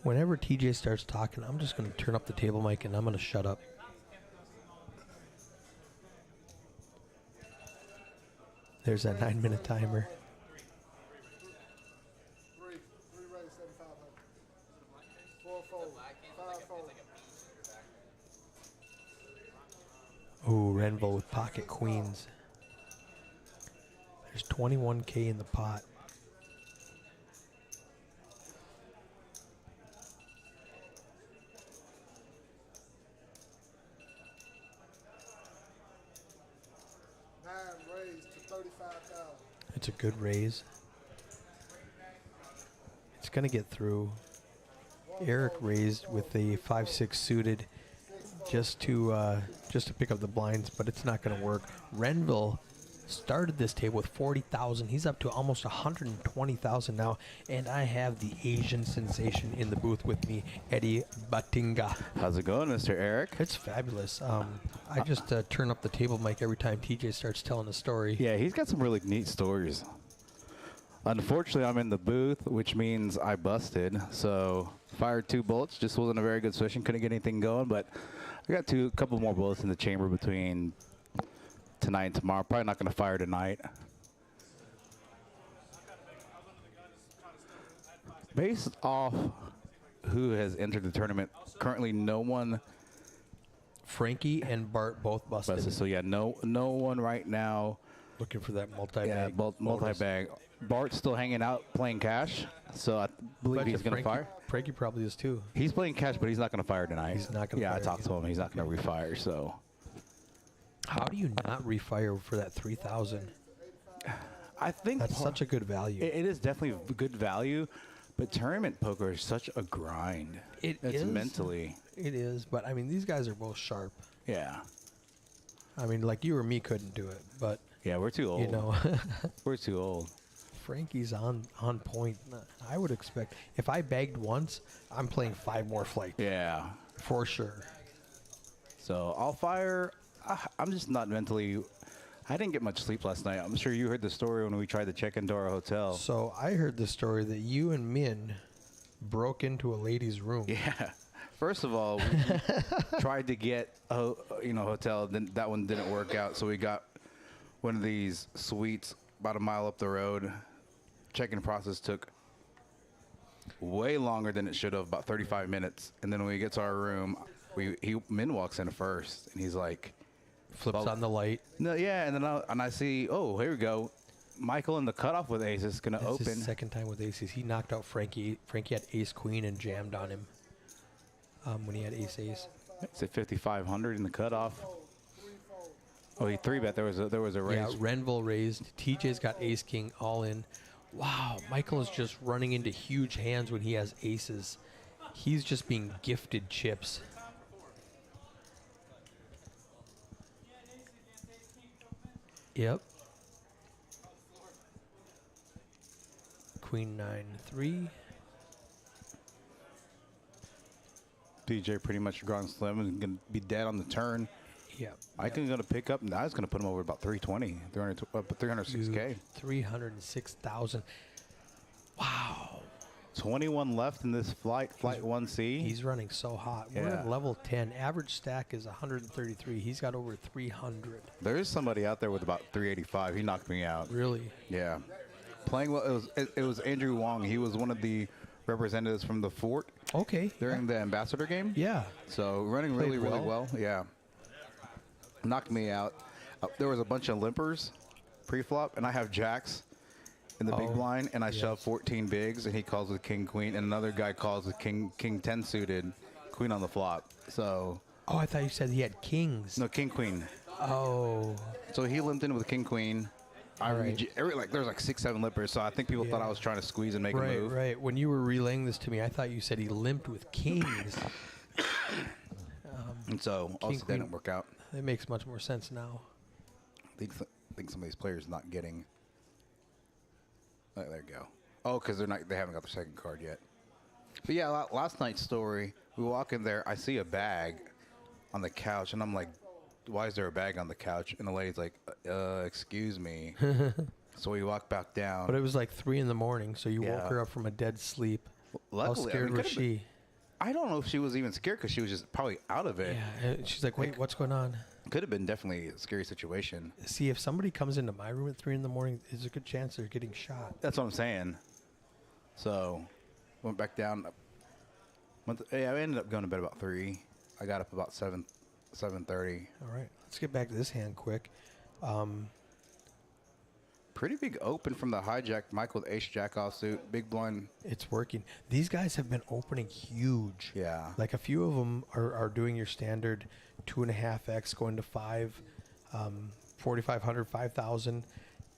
Speaker 1: Whenever TJ starts talking, I'm just going to turn up the table mic and I'm going to shut up. There's that 9-minute timer. Ooh, Renville with pocket queens. There's 21K in the pot. It's a good raise. It's going to get through. Eric raised with the 5-6 suited just to pick up the blinds, but it's not going to work. Renville started this table with 40,000. He's up to almost 120,000 now, and I have the Asian sensation in the booth with me, Eddie Batinga.
Speaker 4: How's it going, Mr. Eric?
Speaker 1: It's fabulous. I just turn up the table mic every time TJ starts telling a story.
Speaker 4: Yeah, he's got some really neat stories. Unfortunately, I'm in the booth, which means I busted. So fired 2 bullets. Just wasn't a very good session. Couldn't get anything going, but I got a couple more bullets in the chamber between tonight and tomorrow. Probably not going to fire tonight. Based off who has entered the tournament. Currently, no one.
Speaker 1: Frankie and Bart both busted.
Speaker 4: So yeah, no one right now.
Speaker 1: Looking for that multi-bag.
Speaker 4: Yeah, multi-bag. Bart's still hanging out playing cash, so I believe he's going to fire.
Speaker 1: Frankie probably is too.
Speaker 4: He's playing cash, but he's not going to fire tonight.
Speaker 1: He's not going to
Speaker 4: fire.
Speaker 1: fire.
Speaker 4: Yeah, I talked to him. He's not going to refire, so.
Speaker 1: How do you not refire for that 3,000?
Speaker 4: I think
Speaker 1: that's such a good value.
Speaker 4: It is definitely good value, but tournament poker is such a grind. It's mentally.
Speaker 1: It is, but I mean, these guys are both sharp.
Speaker 4: Yeah.
Speaker 1: I mean, like you or me couldn't do it, but
Speaker 4: yeah, we're too old.
Speaker 1: You know,
Speaker 4: we're too old.
Speaker 1: Frankie's on point. I would expect if I bagged once, I'm playing 5 more flights.
Speaker 4: Yeah,
Speaker 1: for sure.
Speaker 4: So I'll fire. I'm just not mentally. I didn't get much sleep last night. I'm sure you heard the story when we tried to check into our hotel.
Speaker 1: So I heard the story that you and Min broke into a lady's room.
Speaker 4: Yeah. First of all, we tried to get a hotel. Then that one didn't work out. So we got one of these suites about a mile up the road. Check-in process took way longer than it should have, about 35 minutes. And then when we get to our room, Min walks in first, and he's like,
Speaker 1: flips on the light.
Speaker 4: No, yeah, and then I see, oh, here we go. Michael in the cutoff with ace is going to open.
Speaker 1: His second time with aces. He knocked out Frankie. Frankie had ace queen and jammed on him when he had ace ace.
Speaker 4: It's at 5,500 in the cutoff. Oh, he 3-bet. There was a raise.
Speaker 1: Yeah, Renville raised. TJ's got ace king all in. Wow, Michael is just running into huge hands when he has aces. He's just being gifted chips. Yep. Queen 9-3.
Speaker 4: DJ pretty much gone slim and going to be dead on the turn.
Speaker 1: Yeah.
Speaker 4: I can going to pick up, and I was going to put him over about 320, 306K.
Speaker 1: 306,000. Wow.
Speaker 4: 21 left in this flight 1C.
Speaker 1: He's running so hot.
Speaker 4: Yeah.
Speaker 1: We're at level 10. Average stack is 133. He's got over 300.
Speaker 4: There is somebody out there with about 385. He knocked me out.
Speaker 1: Really?
Speaker 4: Yeah. Playing well. It was Andrew Wong. He was one of the representatives from the fort.
Speaker 1: Okay.
Speaker 4: During the ambassador game.
Speaker 1: Yeah.
Speaker 4: So running really well. Yeah. Knocked me out. There was a bunch of limpers pre-flop, and I have jacks in the big blind, and I shove 14 bigs, and he calls with king queen, and another guy calls with king 10 suited, queen on the flop. So.
Speaker 1: Oh, I thought you said he had kings.
Speaker 4: No, king queen.
Speaker 1: Oh.
Speaker 4: So he limped in with king queen.
Speaker 1: Right.
Speaker 4: There's like 6-7 limpers, so I think people thought I was trying to squeeze and make a move.
Speaker 1: Right. When you were relaying this to me, I thought you said he limped with kings.
Speaker 4: And so also that didn't work out.
Speaker 1: It makes much more sense now.
Speaker 4: I think some of these players not getting. Oh, there you go. Oh, because they haven't got their second card yet. But yeah, last night's story. We walk in there. I see a bag on the couch, and I'm like, "Why is there a bag on the couch?" And the lady's like, "Excuse me." So we walk back down.
Speaker 1: But it was like 3 a.m, so you woke her up from a dead sleep.
Speaker 4: Luckily,
Speaker 1: how scared was she?
Speaker 4: I don't know if she was even scared because she was just probably out of it.
Speaker 1: Yeah, she's like, "Wait, what's going on?"
Speaker 4: Could have been definitely a scary situation.
Speaker 1: See, if somebody comes into my room at 3 a.m, there's a good chance they're getting shot.
Speaker 4: That's what I'm saying. So, went back down. I ended up going to bed about 3. I got up about 7:30.
Speaker 1: All right, let's get back to this hand quick.
Speaker 4: Pretty big open from the hijack. Michael with ace jack offsuit. Big blind.
Speaker 1: It's working. These guys have been opening huge.
Speaker 4: Yeah.
Speaker 1: Like a few of them are doing your standard 2.5x, going to 5, 4,500, 5,000.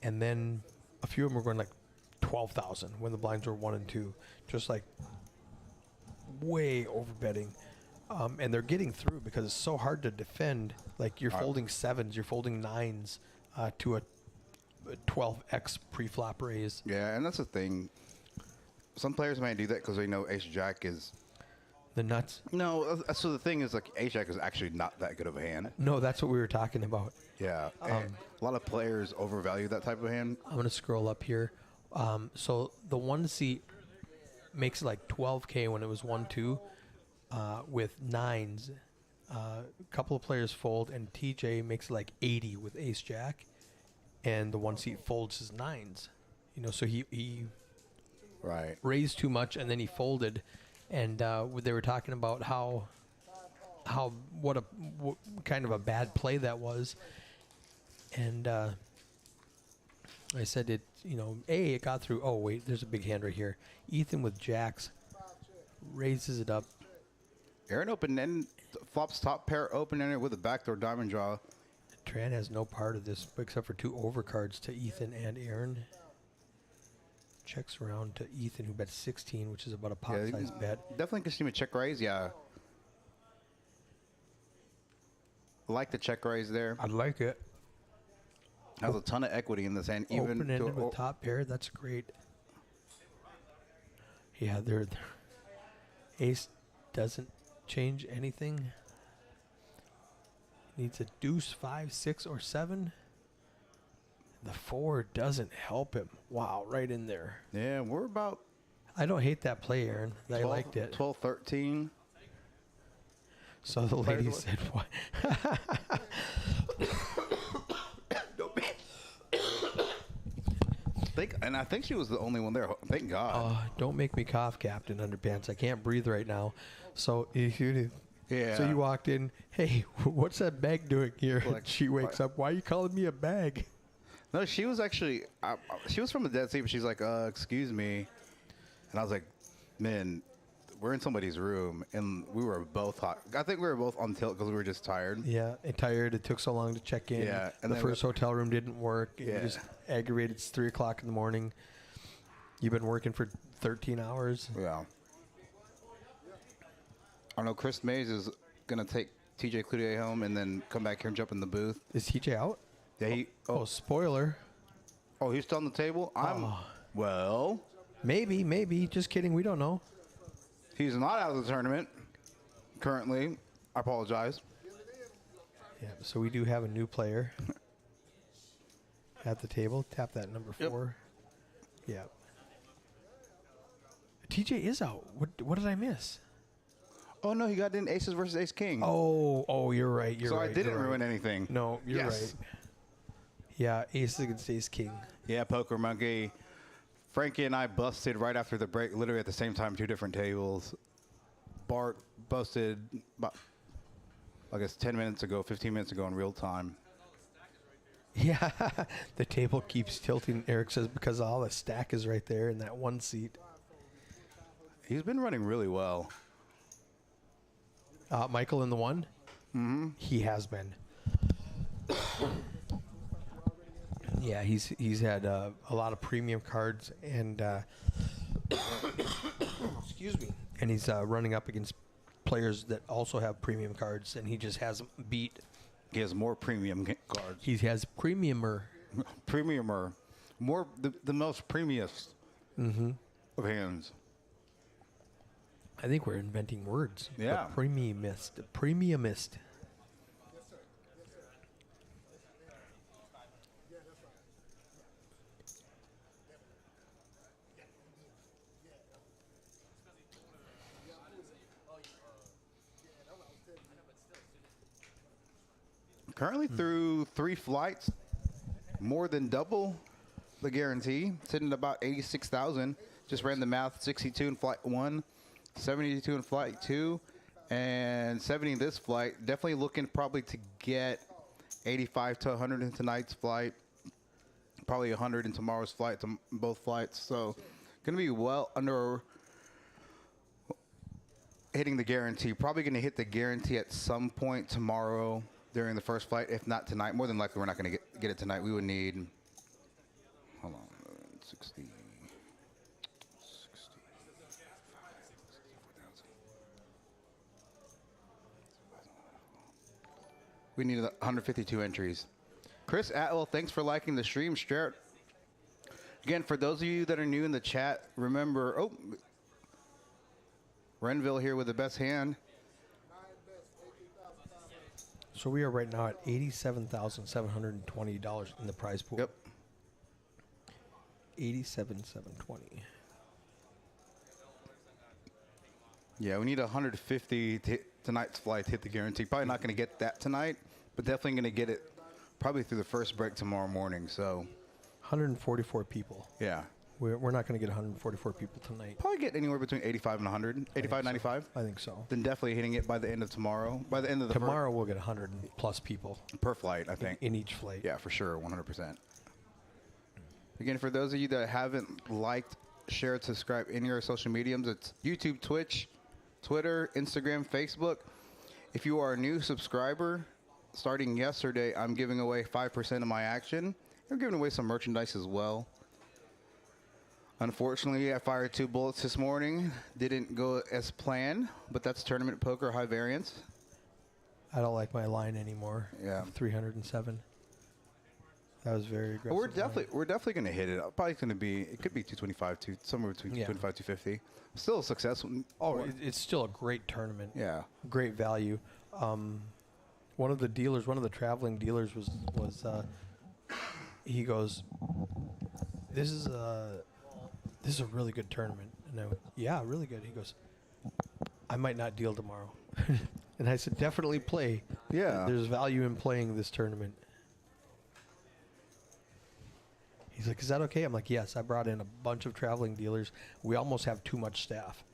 Speaker 1: And then a few of them are going like 12,000 when the blinds were 1 and 2. Just like way over betting. And they're getting through because it's so hard to defend. Like you're folding 7s, you're folding 9s to a 12x pre-flop raise.
Speaker 4: Yeah, and that's the thing. Some players might do that because they know ace jack is
Speaker 1: the nuts.
Speaker 4: No, so the thing is, like, ace jack is actually not that good of a hand.
Speaker 1: No, that's what we were talking about.
Speaker 4: Yeah, a lot of players overvalue that type of hand.
Speaker 1: I'm gonna scroll up here. So the 1C makes like 12K when it was 1-2 with 9s. A couple of players fold, and TJ makes like 80 with ace jack. And the 1C folds his 9s, so he
Speaker 4: right
Speaker 1: raised too much, and then he folded, and they were talking about what kind of a bad play that was, and I said it. It got through. Oh wait, there's a big hand right here. Ethan with jacks raises it up.
Speaker 4: Aaron open-ended, flops top pair open-ended with a backdoor diamond draw.
Speaker 1: Tran has no part of this except for 2 overcards to Ethan and Aaron. Checks around to Ethan, who bets 16, which is about a pot-sized bet.
Speaker 4: Definitely can see him a check raise, yeah. I like the check raise there.
Speaker 1: I like it.
Speaker 4: Has a ton of equity in this hand. Even
Speaker 1: Open-ended with top pair, that's great. Yeah, their ace doesn't change anything. Needs a deuce, 5, 6, or 7. The 4 doesn't help him. Wow, right in there.
Speaker 4: Yeah, we're about
Speaker 1: I don't hate that play, Aaron. I liked it.
Speaker 4: 12, 13.
Speaker 1: So the lady said, "What?"
Speaker 4: I think she was the only one there. Thank God.
Speaker 1: Don't make me cough, Captain Underpants. I can't breathe right now. So
Speaker 4: Yeah.
Speaker 1: So you walked in. Hey, what's that bag doing here?
Speaker 4: Like,
Speaker 1: She wakes up. Why are you calling me a bag?
Speaker 4: No, she was actually, she was from the Dead Sea, but she's like, excuse me. And I was like, man, we're in somebody's room, and we were both hot. I think we were both on tilt because we were just tired.
Speaker 1: Yeah, and tired. It took so long to check in.
Speaker 4: Yeah, and
Speaker 1: the
Speaker 4: then
Speaker 1: first hotel room didn't work.
Speaker 4: Yeah.
Speaker 1: It just aggravated. It's 3 o'clock in the morning. You've been working for 13 hours.
Speaker 4: Yeah. I know Chris Mays is going to take TJ Cloutier home and then come back here and jump in the booth.
Speaker 1: Is TJ out?
Speaker 4: Yeah,
Speaker 1: Oh, spoiler.
Speaker 4: Oh, he's still on the table? Well,
Speaker 1: Maybe. Just kidding. We don't know.
Speaker 4: he's not out of the tournament currently. I apologize.
Speaker 1: Yeah, so we do have a new player at the table. Tap that number 4. Yeah. TJ is out. What did I miss?
Speaker 4: Oh, no, he got in Aces versus Ace King.
Speaker 1: Oh, you're right.
Speaker 4: so I didn't ruin anything.
Speaker 1: No, you're right. Yeah, Ace against Ace King.
Speaker 4: Yeah, Poker Monkey. Frankie and I busted right after the break, literally at the same time, 2 different tables. Bart busted about, I guess, 10 minutes ago, 15 minutes ago in real time.
Speaker 1: Yeah, the table keeps tilting, Eric says, because all the stack is right there in that one seat.
Speaker 4: He's been running really well.
Speaker 1: Michael in the 1? Mm-hmm. He has been. Yeah, he's had a lot of premium cards, and excuse me, and he's running up against players that also have premium cards, and he just has them beat.
Speaker 4: He has more premium cards.
Speaker 1: He has premiumer.
Speaker 4: Premiumer. More, the most premiumest of hands.
Speaker 1: I think we're inventing words.
Speaker 4: Yeah.
Speaker 1: The premiumist.
Speaker 4: Currently through 3 flights, more than double the guarantee, sitting at about 86,000. Just ran the math, 62 in flight 1, 72 in flight 2, and 70 in this flight. Definitely looking probably to get 85 to 100 in tonight's flight, probably 100 in tomorrow's flight, both flights. So going to be well under hitting the guarantee. Probably going to hit the guarantee at some point tomorrow during the first flight, if not tonight. More than likely, we're not going to get it tonight. We would need, hold on, 60. We need 152 entries. Chris Atwell, thanks for liking the stream. Share it. Again, for those of you that are new in the chat, remember, Renville here with the best hand.
Speaker 1: So we are right now at $87,720 in the prize pool.
Speaker 4: Yep.
Speaker 1: 87,720.
Speaker 4: Yeah, we need 150 to hit tonight's flight to hit the guarantee. Probably not going to get that tonight, but definitely going to get it probably through the first break tomorrow morning. So
Speaker 1: 144 people.
Speaker 4: yeah,
Speaker 1: We're not going to get 144 people tonight.
Speaker 4: Probably get anywhere between 85 and 100, 85, 95.
Speaker 1: I think so.
Speaker 4: Then definitely hitting it by the end of tomorrow. By the end of the
Speaker 1: Tomorrow we'll get 100 plus people
Speaker 4: per flight, I think.
Speaker 1: in each flight.
Speaker 4: Yeah, for sure, 100%. Again, for those of you that haven't liked, shared, subscribed any of our social mediums, it's YouTube, Twitch, Twitter, Instagram, Facebook. If you are a new subscriber, starting yesterday, I'm giving away 5% of my action. I'm giving away some merchandise as well. Unfortunately, I fired 2 bullets this morning. Didn't go as planned, but that's tournament poker high variance.
Speaker 1: I don't like my line anymore.
Speaker 4: Yeah.
Speaker 1: 307. That was very aggressive.
Speaker 4: We're definitely going to hit it. Probably going to be, it could be 225, somewhere between 225, 250. Still a successful.
Speaker 1: Oh, it's still a great tournament.
Speaker 4: Yeah.
Speaker 1: Great value. One of the traveling dealers was he goes, this is a really good tournament. And I went, yeah, really good. He goes, I might not deal tomorrow. And I said, definitely play.
Speaker 4: Yeah.
Speaker 1: There's value in playing this tournament. He's like, is that okay? I'm like, yes. I brought in a bunch of traveling dealers. We almost have too much staff.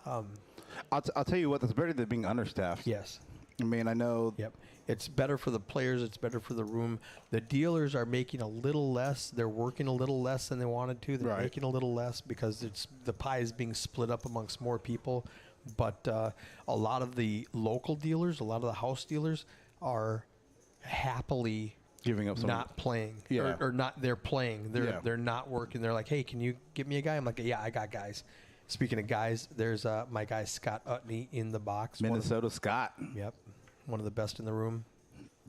Speaker 4: I'll tell you what, that's better than being understaffed.
Speaker 1: Yes.
Speaker 4: I mean, I know.
Speaker 1: Yep. It's better for the players. It's better for the room. The dealers are making a little less. They're working a little less than they wanted to. They're
Speaker 4: Right.
Speaker 1: making a little less because the pie is being split up amongst more people. But a lot of the local dealers, a lot of the house dealers are happily
Speaker 4: Giving up some.
Speaker 1: not playing.
Speaker 4: Yeah.
Speaker 1: Or not. They're playing. They're not working. They're like, hey, can you get me a guy? I'm like, yeah, I got guys. Speaking of guys, there's my guy Scott Utney in the box.
Speaker 4: Minnesota Scott.
Speaker 1: Yep. One of the best in the room.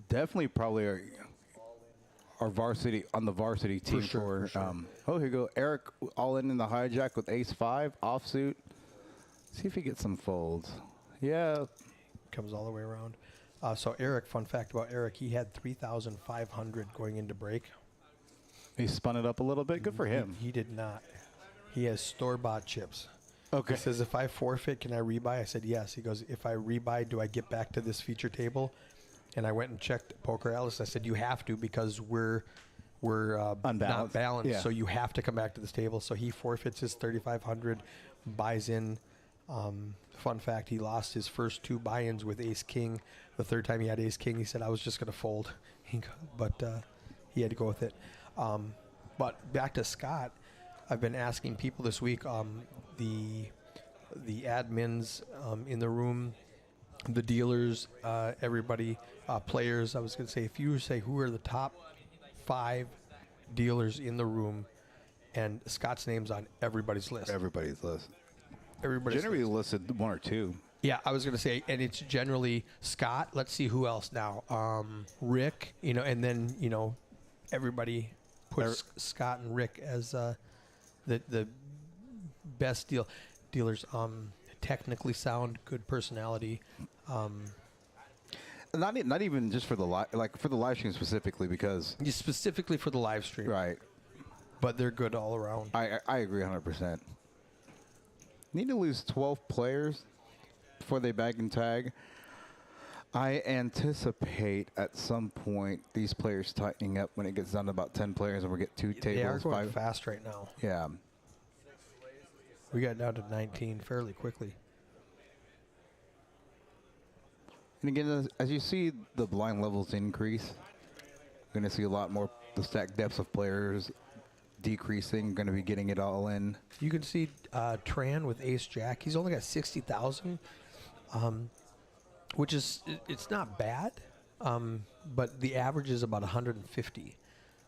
Speaker 4: Definitely probably our varsity, on the varsity team
Speaker 1: For sure.
Speaker 4: Oh, here you go. Eric all in the hijack with ace-5, offsuit. See if he gets some folds. Yeah.
Speaker 1: Comes all the way around. So Eric, fun fact about Eric, he had 3,500 going into break.
Speaker 4: He spun it up a little bit. Good for him.
Speaker 1: He did not. He has store-bought chips.
Speaker 4: Okay.
Speaker 1: He says, if I forfeit, can I rebuy? I said, yes. He goes, if I rebuy, do I get back to this feature table? And I went and checked Poker Alice. I said, you have to because we're not
Speaker 4: Unbalanced.
Speaker 1: balanced.
Speaker 4: Yeah.
Speaker 1: So you have to come back to this table. So he forfeits his 3,500, buys in. Fun fact, he lost his first 2 buy-ins with ace-king. The third time he had ace-king, he said, I was just going to fold. But he had to go with it. But back to Scott, I've been asking people this week, the admins in the room, the dealers, everybody, players. I was going to say, if you were to say who are the top 5 dealers in the room, and Scott's name's on everybody's list.
Speaker 4: Everybody's list.
Speaker 1: Everybody's
Speaker 4: Generally listed 1 or 2.
Speaker 1: Yeah, I was going to say, and it's generally Scott. Let's see who else now. Rick, and then, everybody puts Scott and Rick as the best dealers. Technically sound, good personality.
Speaker 4: Not even just for the live stream specifically, because
Speaker 1: Specifically for the live stream.
Speaker 4: right.
Speaker 1: But they're good all around.
Speaker 4: I agree 100%. Need to lose 12 players before they bag and tag. I anticipate at some point these players tightening up when it gets down to about 10 players and we get 2 tables.
Speaker 1: They are going
Speaker 4: 5.
Speaker 1: fast right now.
Speaker 4: Yeah.
Speaker 1: We got down to 19 fairly quickly.
Speaker 4: And again, as you see the blind levels increase, you're going to see a lot more the stack depths of players decreasing. Going to be getting it all in.
Speaker 1: You can see Tran with Ace Jack. He's only got 60,000, which is it's not bad, but the average is about 150.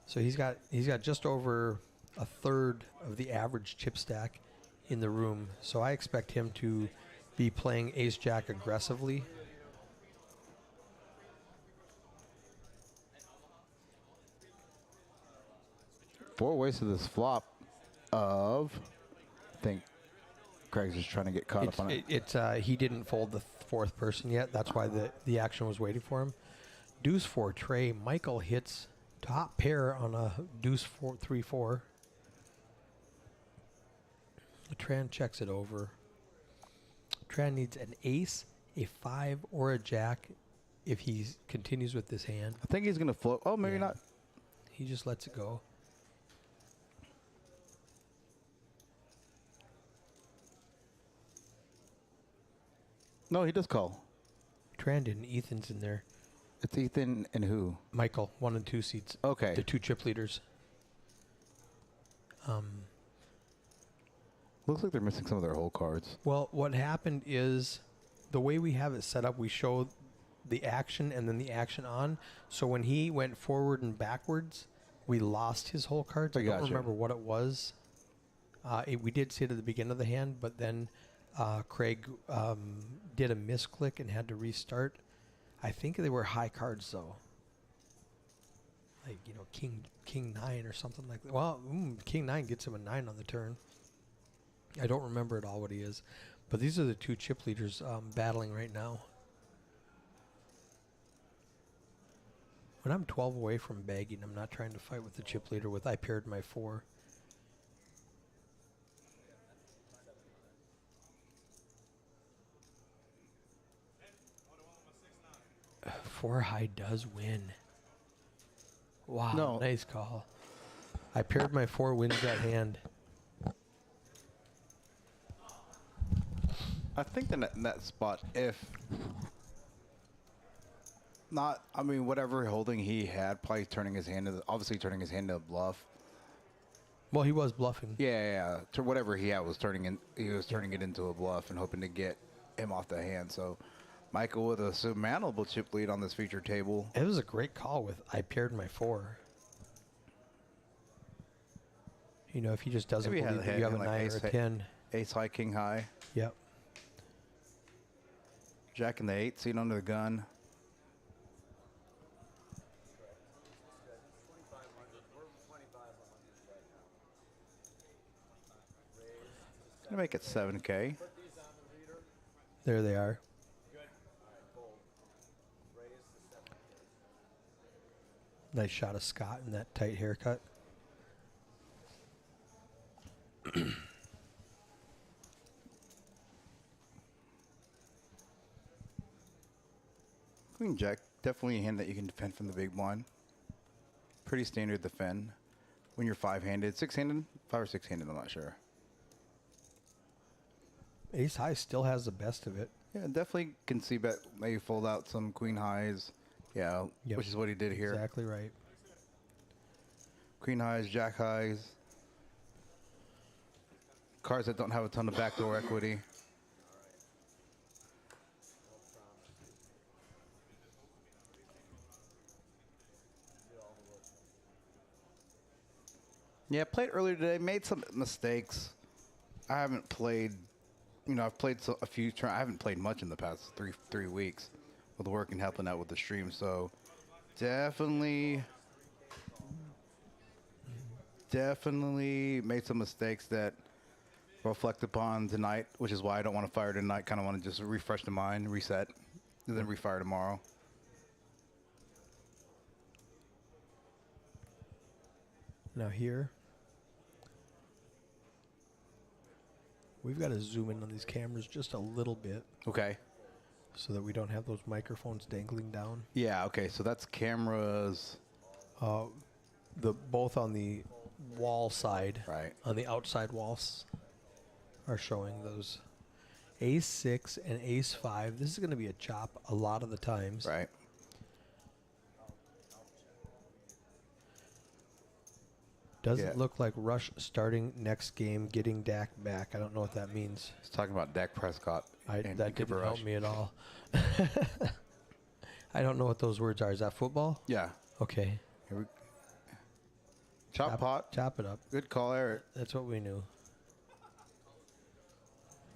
Speaker 1: So he's got just over a third of the average chip stack in the room. So I expect him to be playing Ace Jack aggressively.
Speaker 4: Four ways to this flop of, I think Craig's just trying to get caught up on it.
Speaker 1: He didn't fold the 4th person yet. That's why the action was waiting for him. Deuce 4 Trey. Michael hits top pair on a Deuce 3-4. Tran checks it over. Tran needs an ace, a 5, or a jack if he continues with this hand.
Speaker 4: I think he's going to float. Oh, maybe
Speaker 1: Yeah.
Speaker 4: not.
Speaker 1: He just lets it go.
Speaker 4: No, he does call.
Speaker 1: Tran didn't. Ethan's in there.
Speaker 4: It's Ethan and who?
Speaker 1: Michael, 1 and 2 seats.
Speaker 4: Okay.
Speaker 1: The 2 chip leaders.
Speaker 4: Looks like they're missing some of their whole cards.
Speaker 1: Well, what happened is the way we have it set up, we show the action and then the action on. So when he went forward and backwards, we lost his whole cards. I don't
Speaker 4: gotcha.
Speaker 1: remember what it was. We did see it at the beginning of the hand, but then Craig did a misclick and had to restart. I think they were high cards though, like King 9 or something like that. Well, King 9 gets him a 9 on the turn. I don't remember at all what he is, but these are the 2 chip leaders battling right now. When I'm 12 away from bagging, I'm not trying to fight with the chip leader with I paired my 4. Four high does win. Wow,
Speaker 4: No.
Speaker 1: nice call. I paired my 4, wins that hand.
Speaker 4: I think that in that spot, if not, I mean, whatever holding he had, probably turning his hand to, obviously turning his hand to a bluff.
Speaker 1: Well, he was bluffing.
Speaker 4: Yeah. To whatever he had was turning in, he was turning it into a bluff and hoping to get him off the hand. So, Michael with a surmountable chip lead on this feature table.
Speaker 1: It was a great call with I paired my 4. If he just doesn't
Speaker 4: Maybe he had
Speaker 1: believe
Speaker 4: a
Speaker 1: that you have a
Speaker 4: hand
Speaker 1: 9
Speaker 4: like
Speaker 1: or a
Speaker 4: ace
Speaker 1: 10.
Speaker 4: Ace high, king high.
Speaker 1: Yep.
Speaker 4: Jack in the 8, seen under the gun. Gonna make it 7K.
Speaker 1: There they are. Nice shot of Scott in that tight haircut.
Speaker 4: Queen Jack, definitely a hand that you can defend from the big blind. Pretty standard defend when you're 5-handed. 6-handed? 5 or 6-handed, I'm not sure.
Speaker 1: Ace high still has the best of it.
Speaker 4: Yeah, definitely can see bet maybe fold out some queen highs. Yeah,
Speaker 1: Yep.
Speaker 4: which is what he did here.
Speaker 1: Exactly right.
Speaker 4: Queen highs, jack highs. Cards that don't have a ton of backdoor equity. Yeah, played earlier today. Made some mistakes. I haven't played. I've played a few. I haven't played much in the past three weeks with work and helping out with the stream. So definitely made some mistakes that reflect upon tonight, which is why I don't want to fire tonight. Kind of want to just refresh the mind, reset, and then refire tomorrow.
Speaker 1: Now here, we've got to zoom in on these cameras just a little bit
Speaker 4: Okay.
Speaker 1: so that we don't have those microphones dangling down.
Speaker 4: Yeah. Okay. So that's cameras.
Speaker 1: Both on the wall side,
Speaker 4: Right.
Speaker 1: on the outside walls, are showing those ace 6 and ace 5. This is going to be a chop a lot of the times.
Speaker 4: Right.
Speaker 1: Doesn't
Speaker 4: Yeah.
Speaker 1: look like Rush starting next game, getting Dak back. I don't know what that means.
Speaker 4: He's talking about Dak Prescott. and
Speaker 1: That
Speaker 4: Cooper
Speaker 1: didn't help
Speaker 4: Rush.
Speaker 1: me at all. I don't know what those words are. Is that football?
Speaker 4: Yeah.
Speaker 1: Okay.
Speaker 4: Here we Chop pot.
Speaker 1: Chop it up.
Speaker 4: Good call, Eric.
Speaker 1: That's what we knew.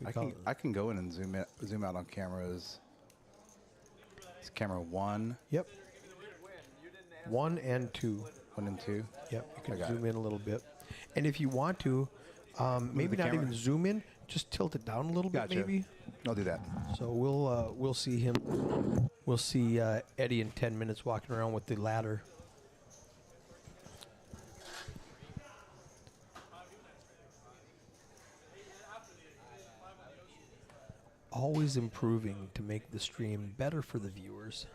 Speaker 1: We call it-
Speaker 4: I can go in and zoom out on cameras. It's camera 1,
Speaker 1: Yep. 1 and 2.
Speaker 4: 1 and 2.
Speaker 1: Yep. You can
Speaker 4: got
Speaker 1: zoom in a little bit. And if you want to, maybe
Speaker 4: the
Speaker 1: not
Speaker 4: camera.
Speaker 1: even zoom in, just tilt it down a little bit,
Speaker 4: Gotcha.
Speaker 1: maybe.
Speaker 4: I'll do that.
Speaker 1: So we'll see him. We'll see Eddie in 10 minutes walking around with the ladder. Always improving to make the stream better for the viewers.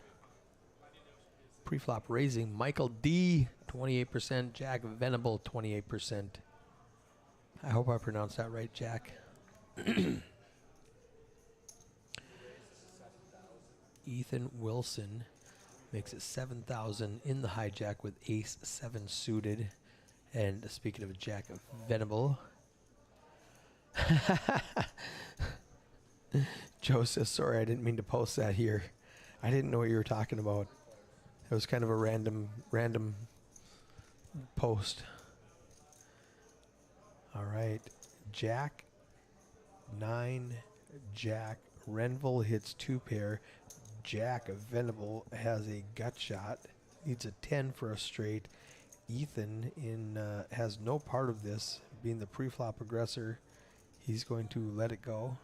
Speaker 1: Pre-flop raising, Michael D, 28%, Jack Venable, 28%. I hope I pronounced that right, Jack. Ethan Wilson makes it 7,000 in the hijack with ace 7 suited. And speaking of a jack of Venable, Joe says, sorry, I didn't mean to post that here. I didn't know what you were talking about. It was kind of a random post. All right. Jack, 9, Jack. Renville hits 2 pair. Jack of Venable has a gut shot. Needs a 10 for a straight. Ethan has no part of this, being the pre-flop aggressor. He's going to let it go.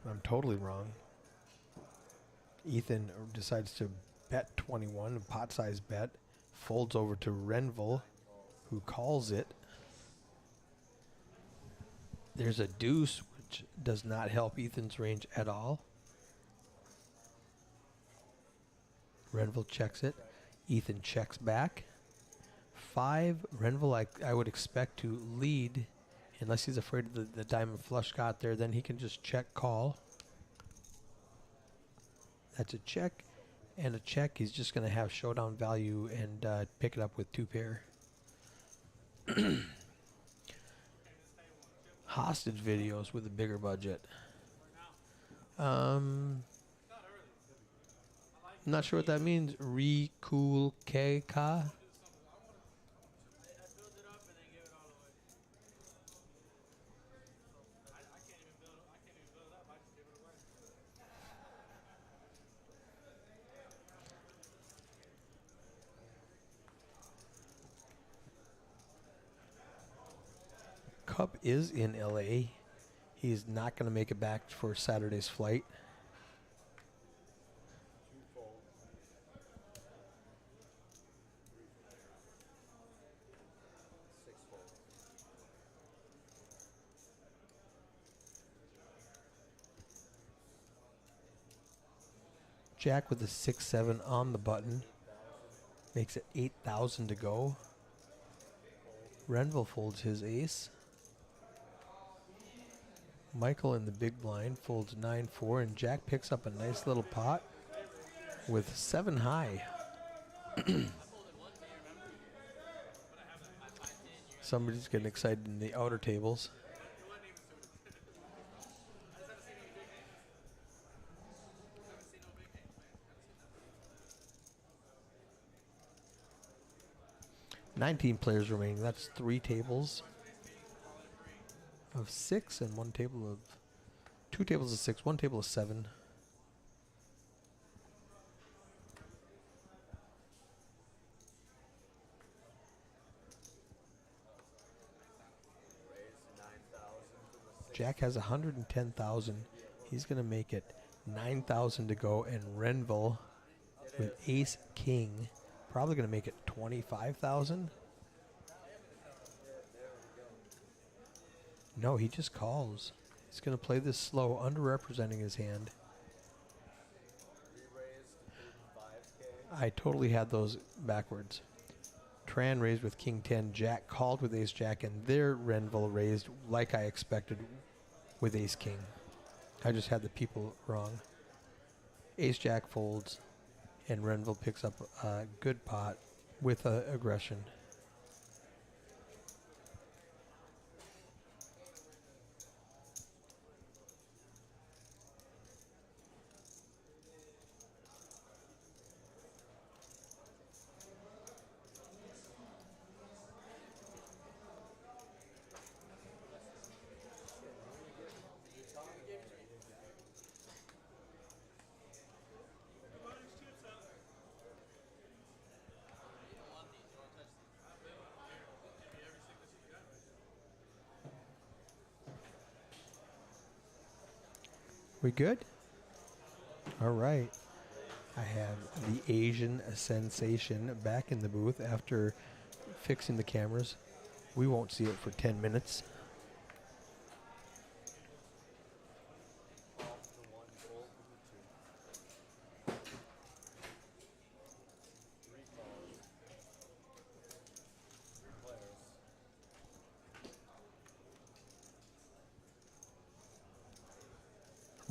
Speaker 1: I'm totally wrong. Ethan decides to bet 21, a pot-sized bet. Folds over to Renville, who calls it. There's a deuce, which does not help Ethan's range at all. Renville checks it. Ethan checks back. 5, Renville I would expect to lead, unless he's afraid of the diamond flush got there. Then he can just check call. That's a check and a check. He's just going to have showdown value and pick it up with 2 pair. Hostage videos with a bigger budget. Not sure what that means. Recool K-Ka. Cup is in LA. He's not going to make it back for Saturday's flight. Jack with a 6-7 on the button. Makes it 8,000 to go. Renville folds his ace. Michael in the big blind folds 9-4, and Jack picks up a nice little pot with 7 high. Somebody's getting excited in the outer tables. "19 players remaining." That's 3 tables of 6 and 1 table of 2 tables of 6, 1 table of 7. Jack has 110,000. He's going to make it 9,000 to go, and Renville with ace king probably going to make it 25,000. No, he just calls. He's going to play this slow, underrepresenting his hand. I totally had those backwards. Tran raised with king 10, Jack called with ace jack, and there Renville raised like I expected with ace king. I just had the people wrong. Ace jack folds, and Renville picks up a good pot with aggression. We good? All right. I have the Asian sensation back in the booth after fixing the cameras. We won't see it for 10 minutes.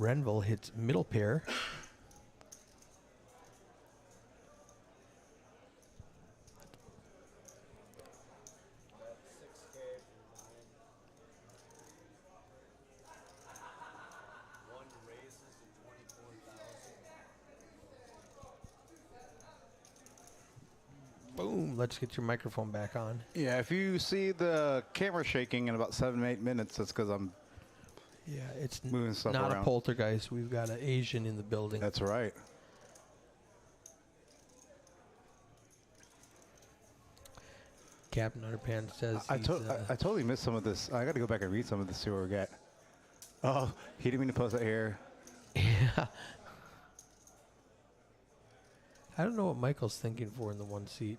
Speaker 1: Renville hits middle pair. Boom. Let's get your microphone back on.
Speaker 4: Yeah, if you see the camera shaking in about 7 to 8 minutes, that's because I'm
Speaker 1: Yeah, it's
Speaker 4: moving stuff
Speaker 1: not
Speaker 4: around.
Speaker 1: a poltergeist. We've got an Asian in the building.
Speaker 4: That's right.
Speaker 1: Captain Underpants says
Speaker 4: I
Speaker 1: he's,
Speaker 4: totally missed some of this. I got to go back and read some of this, see where we get. Oh, he didn't mean to post that here.
Speaker 1: yeah. I don't know what Michael's thinking for in the one seat.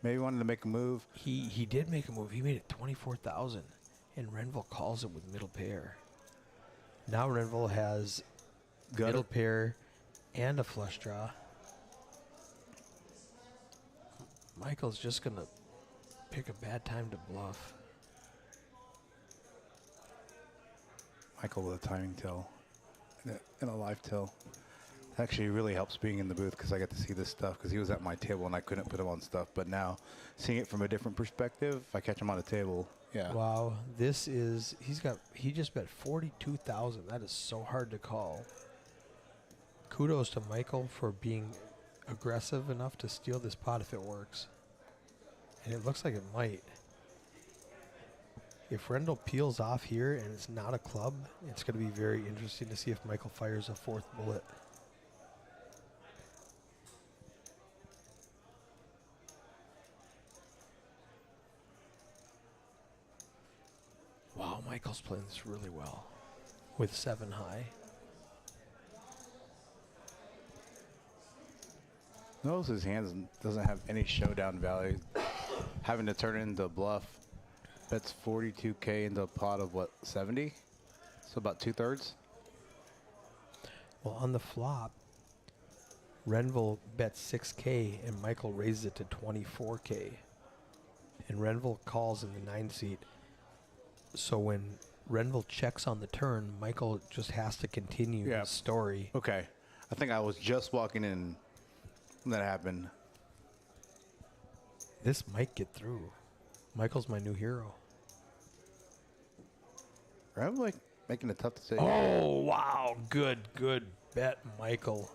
Speaker 4: Maybe wanted to make a move.
Speaker 1: He did make a move. He made it 24,000, and Renville calls it with middle pair. Now Renville has middle pair and a flush draw. Michael's just gonna pick a bad time to bluff.
Speaker 4: Michael with a timing till and a live till. Actually really helps being in the booth because I get to see this stuff because he was at my table and I couldn't put him on stuff. But now seeing it from a different perspective, if I catch him on a table, yeah.
Speaker 1: Wow, this is he just bet 42,000. That is so hard to call. Kudos to Michael for being aggressive enough to steal this pot if it works. And it looks like it might. If Rendell peels off here and it's not a club, it's going to be very interesting to see if Michael fires a fourth bullet. Wow, Michael's playing this really well with 7 high.
Speaker 4: Notice his hands doesn't have any showdown value. Having to turn it into a bluff. That's 42K into a pot of what, 70? So about 2/3.
Speaker 1: Well, on the flop, Renville bets 6K and Michael raises it to 24K. And Renville calls in the 9 seat. So when Renville checks on the turn, Michael just has to continue his story.
Speaker 4: Okay. I think I was just walking in when that happened.
Speaker 1: This might get through. Michael's my new hero.
Speaker 4: I'm like making a tough decision.
Speaker 1: Oh, wow. Good bet, Michael.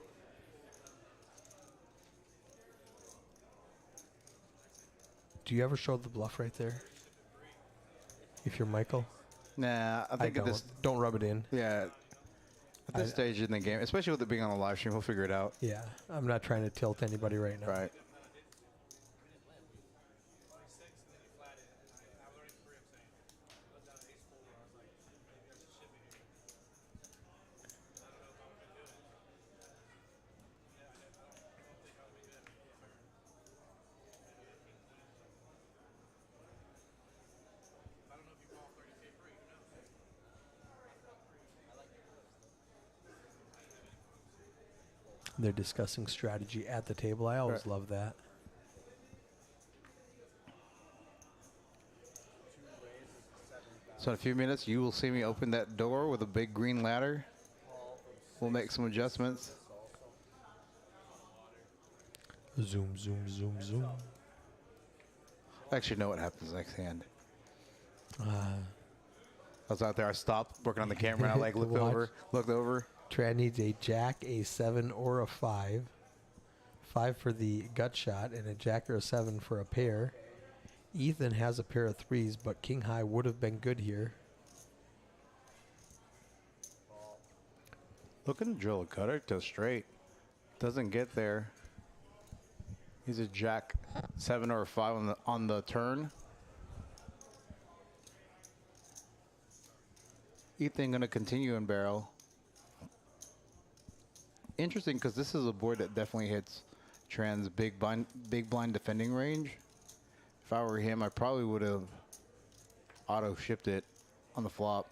Speaker 1: Do you ever show the bluff right there? If you're Michael?
Speaker 4: Nah, I think at this,
Speaker 1: don't rub it in.
Speaker 4: yeah, at this stage in the game, especially with it being on the live stream, we'll figure it out.
Speaker 1: Yeah, I'm not trying to tilt anybody right now.
Speaker 4: Right.
Speaker 1: They're discussing strategy at the table. I always love that.
Speaker 4: So in a few minutes, you will see me open that door with a big green ladder. We'll make some adjustments.
Speaker 1: Zoom, zoom, zoom, zoom.
Speaker 4: I actually know what happens next hand. I was out there, I stopped working on the camera, and I like looked over.
Speaker 1: Trad needs a jack, a 7, or a 5. 5 for the gut shot, and a jack or a 7 for a pair. Ethan has a pair of 3s, but king high would have been good here.
Speaker 4: Looking to drill a cutter to straight. Doesn't get there. He's a jack 7 or a 5 on the turn. Ethan gonna continue in barrel. Interesting because this is a board that definitely hits Tran's big blind defending range. If I were him, I probably would have auto shipped it on the flop.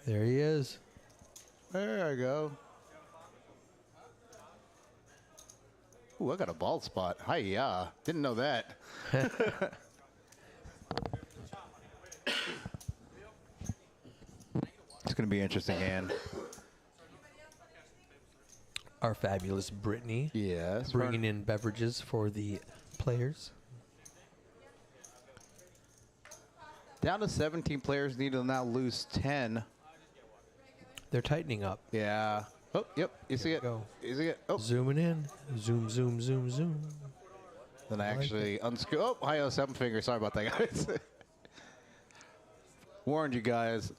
Speaker 1: There he is.
Speaker 4: There I go. Ooh, I got a bald spot. Hi-ya. Didn't know that. going to be an interesting hand.
Speaker 1: Our fabulous Brittany
Speaker 4: Yes.
Speaker 1: bringing in beverages for the players.
Speaker 4: Down to 17 players, need to now lose 10.
Speaker 1: They're tightening up.
Speaker 4: Yeah. Oh, yep. You see it?
Speaker 1: go.
Speaker 4: You see it? Oh.
Speaker 1: Zooming in. Zoom, zoom, zoom, zoom.
Speaker 4: Then I
Speaker 1: like
Speaker 4: actually unscrew. Oh, hi, 7 finger. Sorry about that, guys. Warned you guys.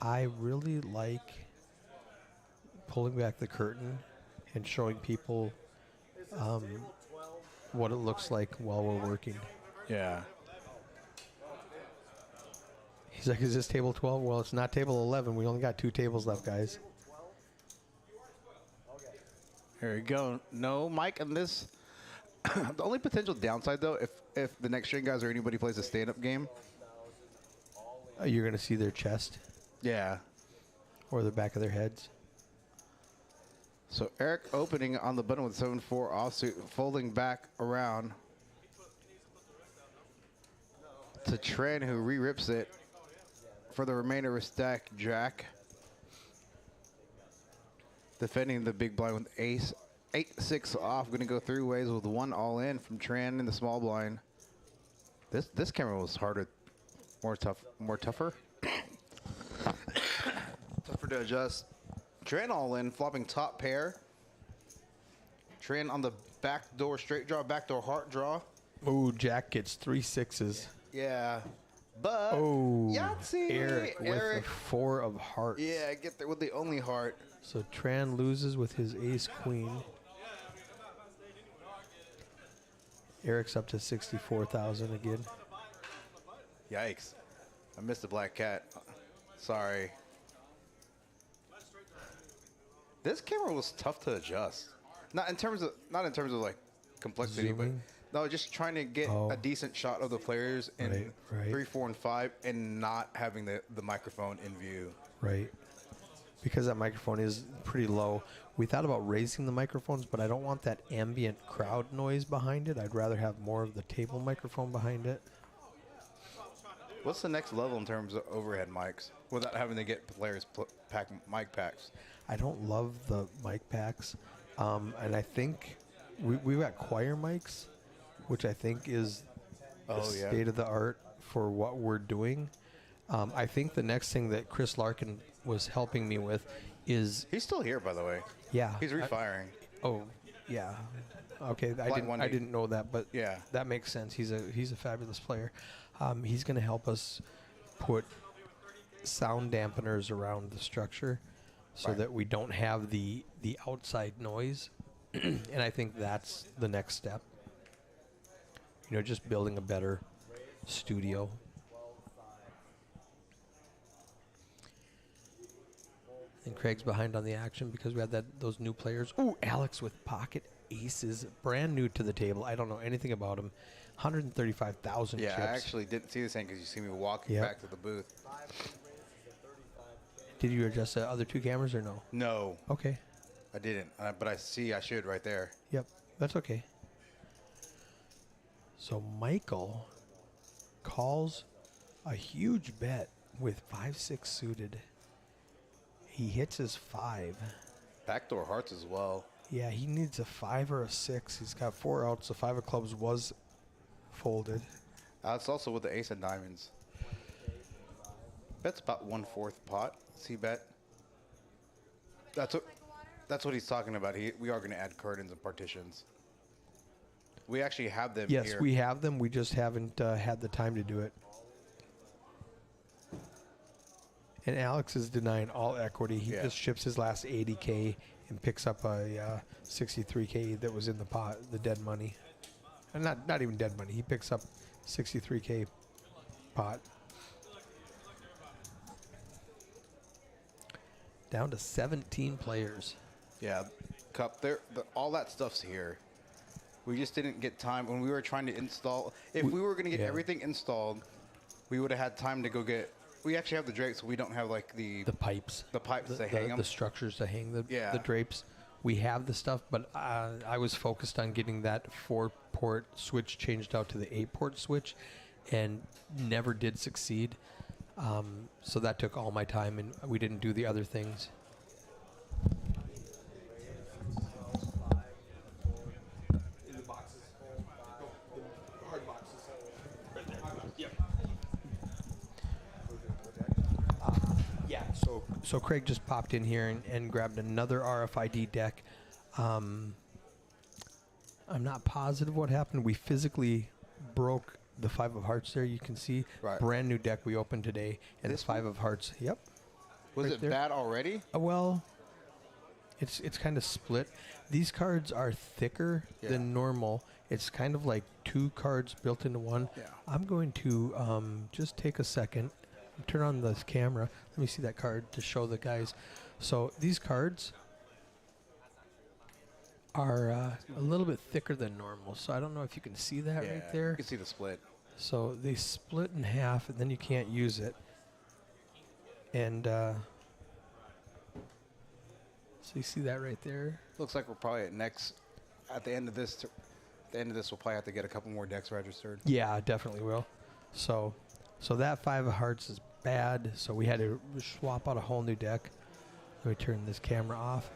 Speaker 1: I really like pulling back the curtain and showing people what it looks like while we're working.
Speaker 4: Yeah.
Speaker 1: He's like, is this table 12? Well, it's not table 11. We only got 2 tables left, guys.
Speaker 4: Here we go. No, Mike, and this. The only potential downside, though, if the next string guys or anybody plays a stand-up game.
Speaker 1: You're going to see their chest
Speaker 4: Yeah.
Speaker 1: or the back of their heads.
Speaker 4: So Eric opening on the button with 7-4 offsuit, folding back around to Tran, who re-rips it for the remainder of his stack. Jack defending the big blind with ace. 8-6 off, going to go 3 ways with 1 all in from Tran in the small blind. This camera was harder, more tougher. Tougher to adjust. Tran all in, flopping top pair. Tran on the back door straight draw, backdoor heart draw.
Speaker 1: Ooh, Jack gets 3 6s.
Speaker 4: Yeah, but
Speaker 1: Oh,
Speaker 4: Yahtzee!
Speaker 1: Eric with the 4 of hearts.
Speaker 4: Yeah, I get there with the only heart.
Speaker 1: So Tran loses with his ace queen. Eric's up to 64,000 again.
Speaker 4: Yikes! I missed the black cat. Sorry. This camera was tough to adjust. Not in terms of like complexity,
Speaker 1: Zooming?
Speaker 4: but no, just trying to get a decent shot of the players in
Speaker 1: Right.
Speaker 4: 3, 4, and 5, and not having the microphone in view.
Speaker 1: Right. Because that microphone is pretty low. We thought about raising the microphones, but I don't want that ambient crowd noise behind it. I'd rather have more of the table microphone behind it.
Speaker 4: What's the next level in terms of overhead mics without having to get players pack mic packs?
Speaker 1: I don't love the mic packs. And I think we've got choir mics, which I think is the state of the art for what we're doing. I think the next thing that Chris Larkin was helping me with is...
Speaker 4: He's still here, by the way.
Speaker 1: Yeah.
Speaker 4: He's refiring.
Speaker 1: Yeah. Okay,
Speaker 4: Blind
Speaker 1: I didn't know that, but
Speaker 4: yeah,
Speaker 1: that makes sense. He's a fabulous player. He's going to help us put sound dampeners around the structure so that we don't have the outside noise. And I think that's the next step. You know, just building a better studio. And Craig's behind on the action because we had those new players. Ooh, Alex with pocket aces, brand new to the table. I don't know anything about him. 135,000
Speaker 4: yeah,
Speaker 1: chips.
Speaker 4: I actually didn't see this thing because you see me walking back to the booth.
Speaker 1: Did you adjust the other 2 cameras or no?
Speaker 4: No,
Speaker 1: Okay.
Speaker 4: I didn't, but I should right there.
Speaker 1: Yep, that's okay. So Michael calls a huge bet with 5-6 suited. He hits his 5.
Speaker 4: Backdoor hearts as well.
Speaker 1: Yeah, he needs a 5 or a 6. He's got 4 outs. The 5 of clubs was folded.
Speaker 4: It's also with the ace of diamonds. Bet's about 1/4 pot. See bet. That's what he's talking about. We are going to add curtains and partitions. We actually have them here.
Speaker 1: Yes, we have them. We just haven't had the time to do it. And Alex is denying all equity. He just ships his last 80K and picks up a 63K that was in the pot, the dead money. And not even dead money. He picks up 63K pot. Down to 17 players.
Speaker 4: Yeah, cup. All that stuff's here. We just didn't get time when we were trying to install. If we were going to get everything installed, we would have had time to go get. We actually have the drapes, so we don't have like the
Speaker 1: pipes.
Speaker 4: The pipes to hang them.
Speaker 1: The structures to hang the
Speaker 4: Yeah.
Speaker 1: drapes. We have the stuff, but I was focused on getting that 4-port switch changed out to the 8-port switch. and never did succeed. So that took all my time, and we didn't do the other things. Yeah, so Craig just popped in here and grabbed another RFID deck. I'm not positive what happened. We physically broke the 5 of hearts there. You can see
Speaker 5: Right.
Speaker 1: brand new deck we opened today, and
Speaker 5: This
Speaker 1: the 5 of hearts. Yep.
Speaker 5: Was
Speaker 1: Right
Speaker 5: it
Speaker 1: there.
Speaker 5: bad already?
Speaker 1: Well, it's kind of split. These cards are thicker
Speaker 5: Yeah.
Speaker 1: than normal. It's kind of like 2 cards built into one.
Speaker 5: Yeah.
Speaker 1: I'm going to just take a second, turn on this camera. Let me see that card to show the guys. So these cards are a little bit thicker than normal. So I don't know if you can see that right
Speaker 5: You
Speaker 1: there.
Speaker 5: can see the split.
Speaker 1: So they split in half, and then you can't use it. And so you see that right there.
Speaker 5: Looks like we're probably at the end of this. The end of this, we'll probably have to get a couple more decks registered.
Speaker 1: Yeah, definitely will. So that 5 of hearts is bad. So we had to swap out a whole new deck. Let me turn this camera off.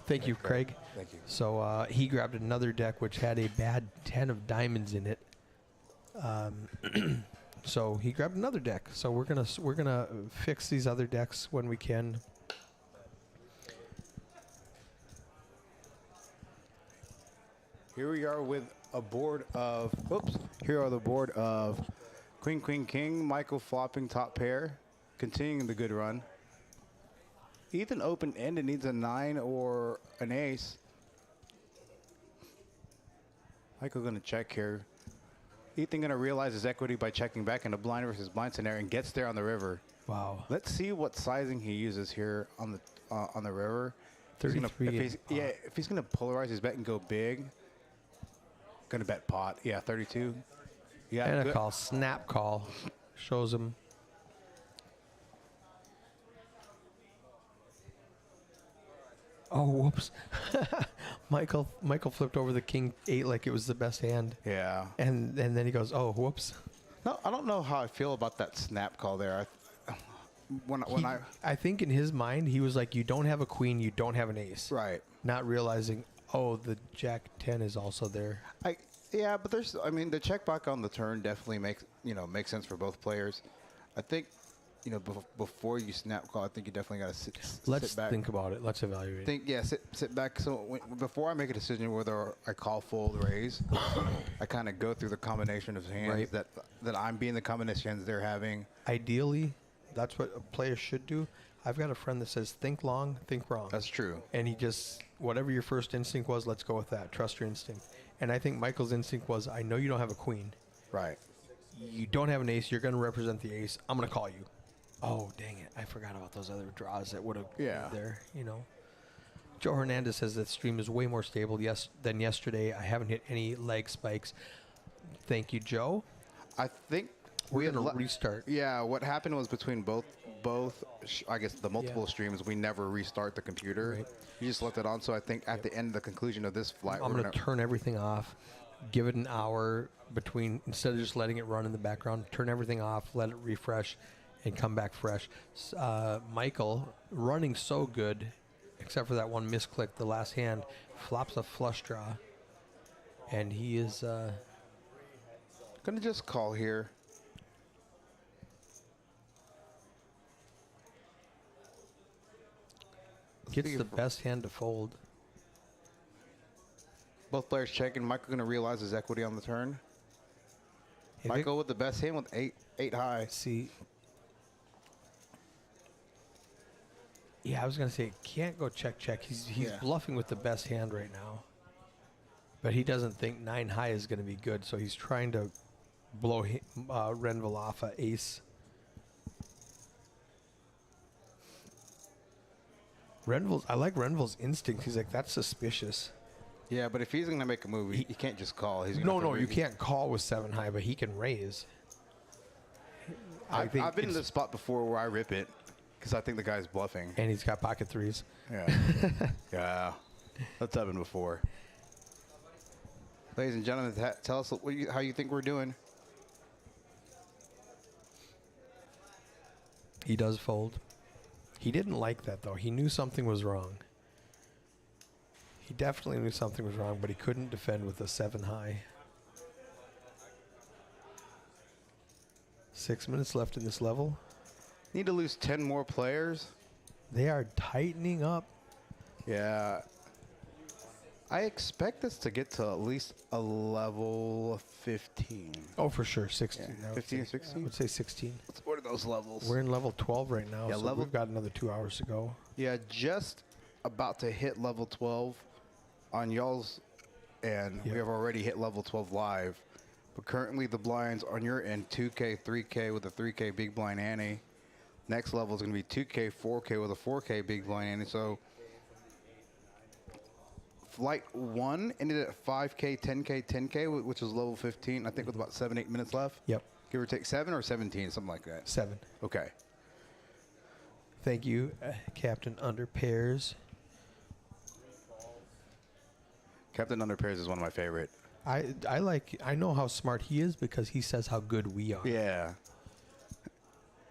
Speaker 1: Thank you, Craig.
Speaker 5: Thank you.
Speaker 1: So he grabbed another deck which had a bad 10 of diamonds in it. So he grabbed another deck. So we're gonna fix these other decks when we can.
Speaker 5: Here we are with a board of. Oops. Here are the board of Queen, Queen, King. Michael flopping top pair, continuing the good run. Ethan open ended needs a 9 or an ace. Michael gonna check here. Ethan gonna realize his equity by checking back in a blind versus blind scenario and gets there on the river.
Speaker 1: Wow.
Speaker 5: Let's see what sizing he uses here on the river. He's gonna-
Speaker 1: 33
Speaker 5: if he's gonna polarize his bet and go big, gonna bet pot. Yeah, 32. Yeah,
Speaker 1: And a
Speaker 5: good.
Speaker 1: call, snap call, shows him. Oh, whoops! Michael flipped over the king 8 like it was the best hand,
Speaker 5: Yeah.
Speaker 1: and then he goes, "Oh, whoops!"
Speaker 5: No, I don't know how I feel about that snap call there.
Speaker 1: I think in his mind he was like, "You don't have a queen, you don't have an ace,"
Speaker 5: Right.
Speaker 1: not realizing, oh, the jack 10 is also there.
Speaker 5: Yeah, but the check back on the turn definitely makes sense for both players. I think, before you snap call, I think you definitely got to
Speaker 1: Let's
Speaker 5: sit back.
Speaker 1: think about it. Let's evaluate.
Speaker 5: Sit back. So before I make a decision whether I call fold raise, I kind of go through the combination of hands
Speaker 1: Right.
Speaker 5: that I'm being the combinations they're having.
Speaker 1: Ideally, that's what a player should do. I've got a friend that says, think long, think wrong.
Speaker 5: That's true.
Speaker 1: And he just, whatever your first instinct was, let's go with that. Trust your instinct. And I think Michael's instinct was, I know you don't have a queen.
Speaker 5: Right.
Speaker 1: You don't have an ace. You're going to represent the ace. I'm going to call you. Oh, dang it. I forgot about those other draws that would have
Speaker 5: Yeah.
Speaker 1: been there, Joe Hernandez says that stream is way more stable than yesterday. I haven't hit any leg spikes. Thank you, Joe.
Speaker 5: I think
Speaker 1: We're going to restart.
Speaker 5: Yeah, what happened was between both I guess the multiple streams, we never restart the computer.
Speaker 1: Right.
Speaker 5: You just left it on. So I think at the end, the conclusion of this flight,
Speaker 1: I'm going to turn everything off, give it an hour between, instead of just letting it run in the background, turn everything off, let it refresh, and come back fresh. Michael, running so good, except for that one misclick, the last hand, flops a flush draw, and he is...
Speaker 5: gonna just call here.
Speaker 1: Gets the best hand to fold.
Speaker 5: Both players checking. Michael gonna realize his equity on the turn. Michael with the best hand with eight high.
Speaker 1: See. Yeah, I was gonna say can't go check. He's
Speaker 5: Yeah.
Speaker 1: bluffing with the best hand right now, but he doesn't think 9 high is gonna be good, so he's trying to blow Renville off a ace. I like Renville's instinct. He's like, that's suspicious.
Speaker 5: Yeah, but if he's gonna make a move, he can't just call. He's gonna
Speaker 1: No,
Speaker 5: have to
Speaker 1: you
Speaker 5: raise.
Speaker 1: can't call with 7 high, but he can raise.
Speaker 5: I've been in this spot before where I rip it because I think the guy's bluffing.
Speaker 1: And he's got pocket 3s.
Speaker 5: Yeah. Yeah. That's happened before. Ladies and gentlemen, tell us how you think we're doing.
Speaker 6: He does fold. He didn't like that, though. He knew something was wrong. He definitely knew something was wrong, but he couldn't defend with a 7 high. 6 minutes left in this level.
Speaker 5: Need to lose 10 more players.
Speaker 6: They are tightening up.
Speaker 5: Yeah. I expect us to get to at least a level 15.
Speaker 6: Oh, for sure. 16.
Speaker 5: Yeah,
Speaker 6: I would
Speaker 5: 15 or
Speaker 6: say-
Speaker 5: 16?
Speaker 6: I would say 16.
Speaker 5: What are those levels?
Speaker 6: We're in level 12 right now,
Speaker 5: Yeah,
Speaker 6: so
Speaker 5: level-
Speaker 6: we've got another 2 hours to go.
Speaker 5: Yeah, just about to hit level 12 on y'all's end.
Speaker 6: Yep.
Speaker 5: We have already hit level 12 live. But currently the blinds on your end, 2K, 3K with a 3K big blind ante. Next level is going to be 2K, 4K with a 4K big blind ante. So flight 1 ended at 5K, 10K, 10K, which was level 15, I think with about 7, 8 minutes left.
Speaker 6: Yep.
Speaker 5: Give or take 7 or 17, something like that.
Speaker 6: 7.
Speaker 5: Okay.
Speaker 6: Thank you, Captain Under Pairs.
Speaker 5: Captain Under Pairs is one of my favorite.
Speaker 6: I know how smart he is because he says how good we are.
Speaker 5: Yeah.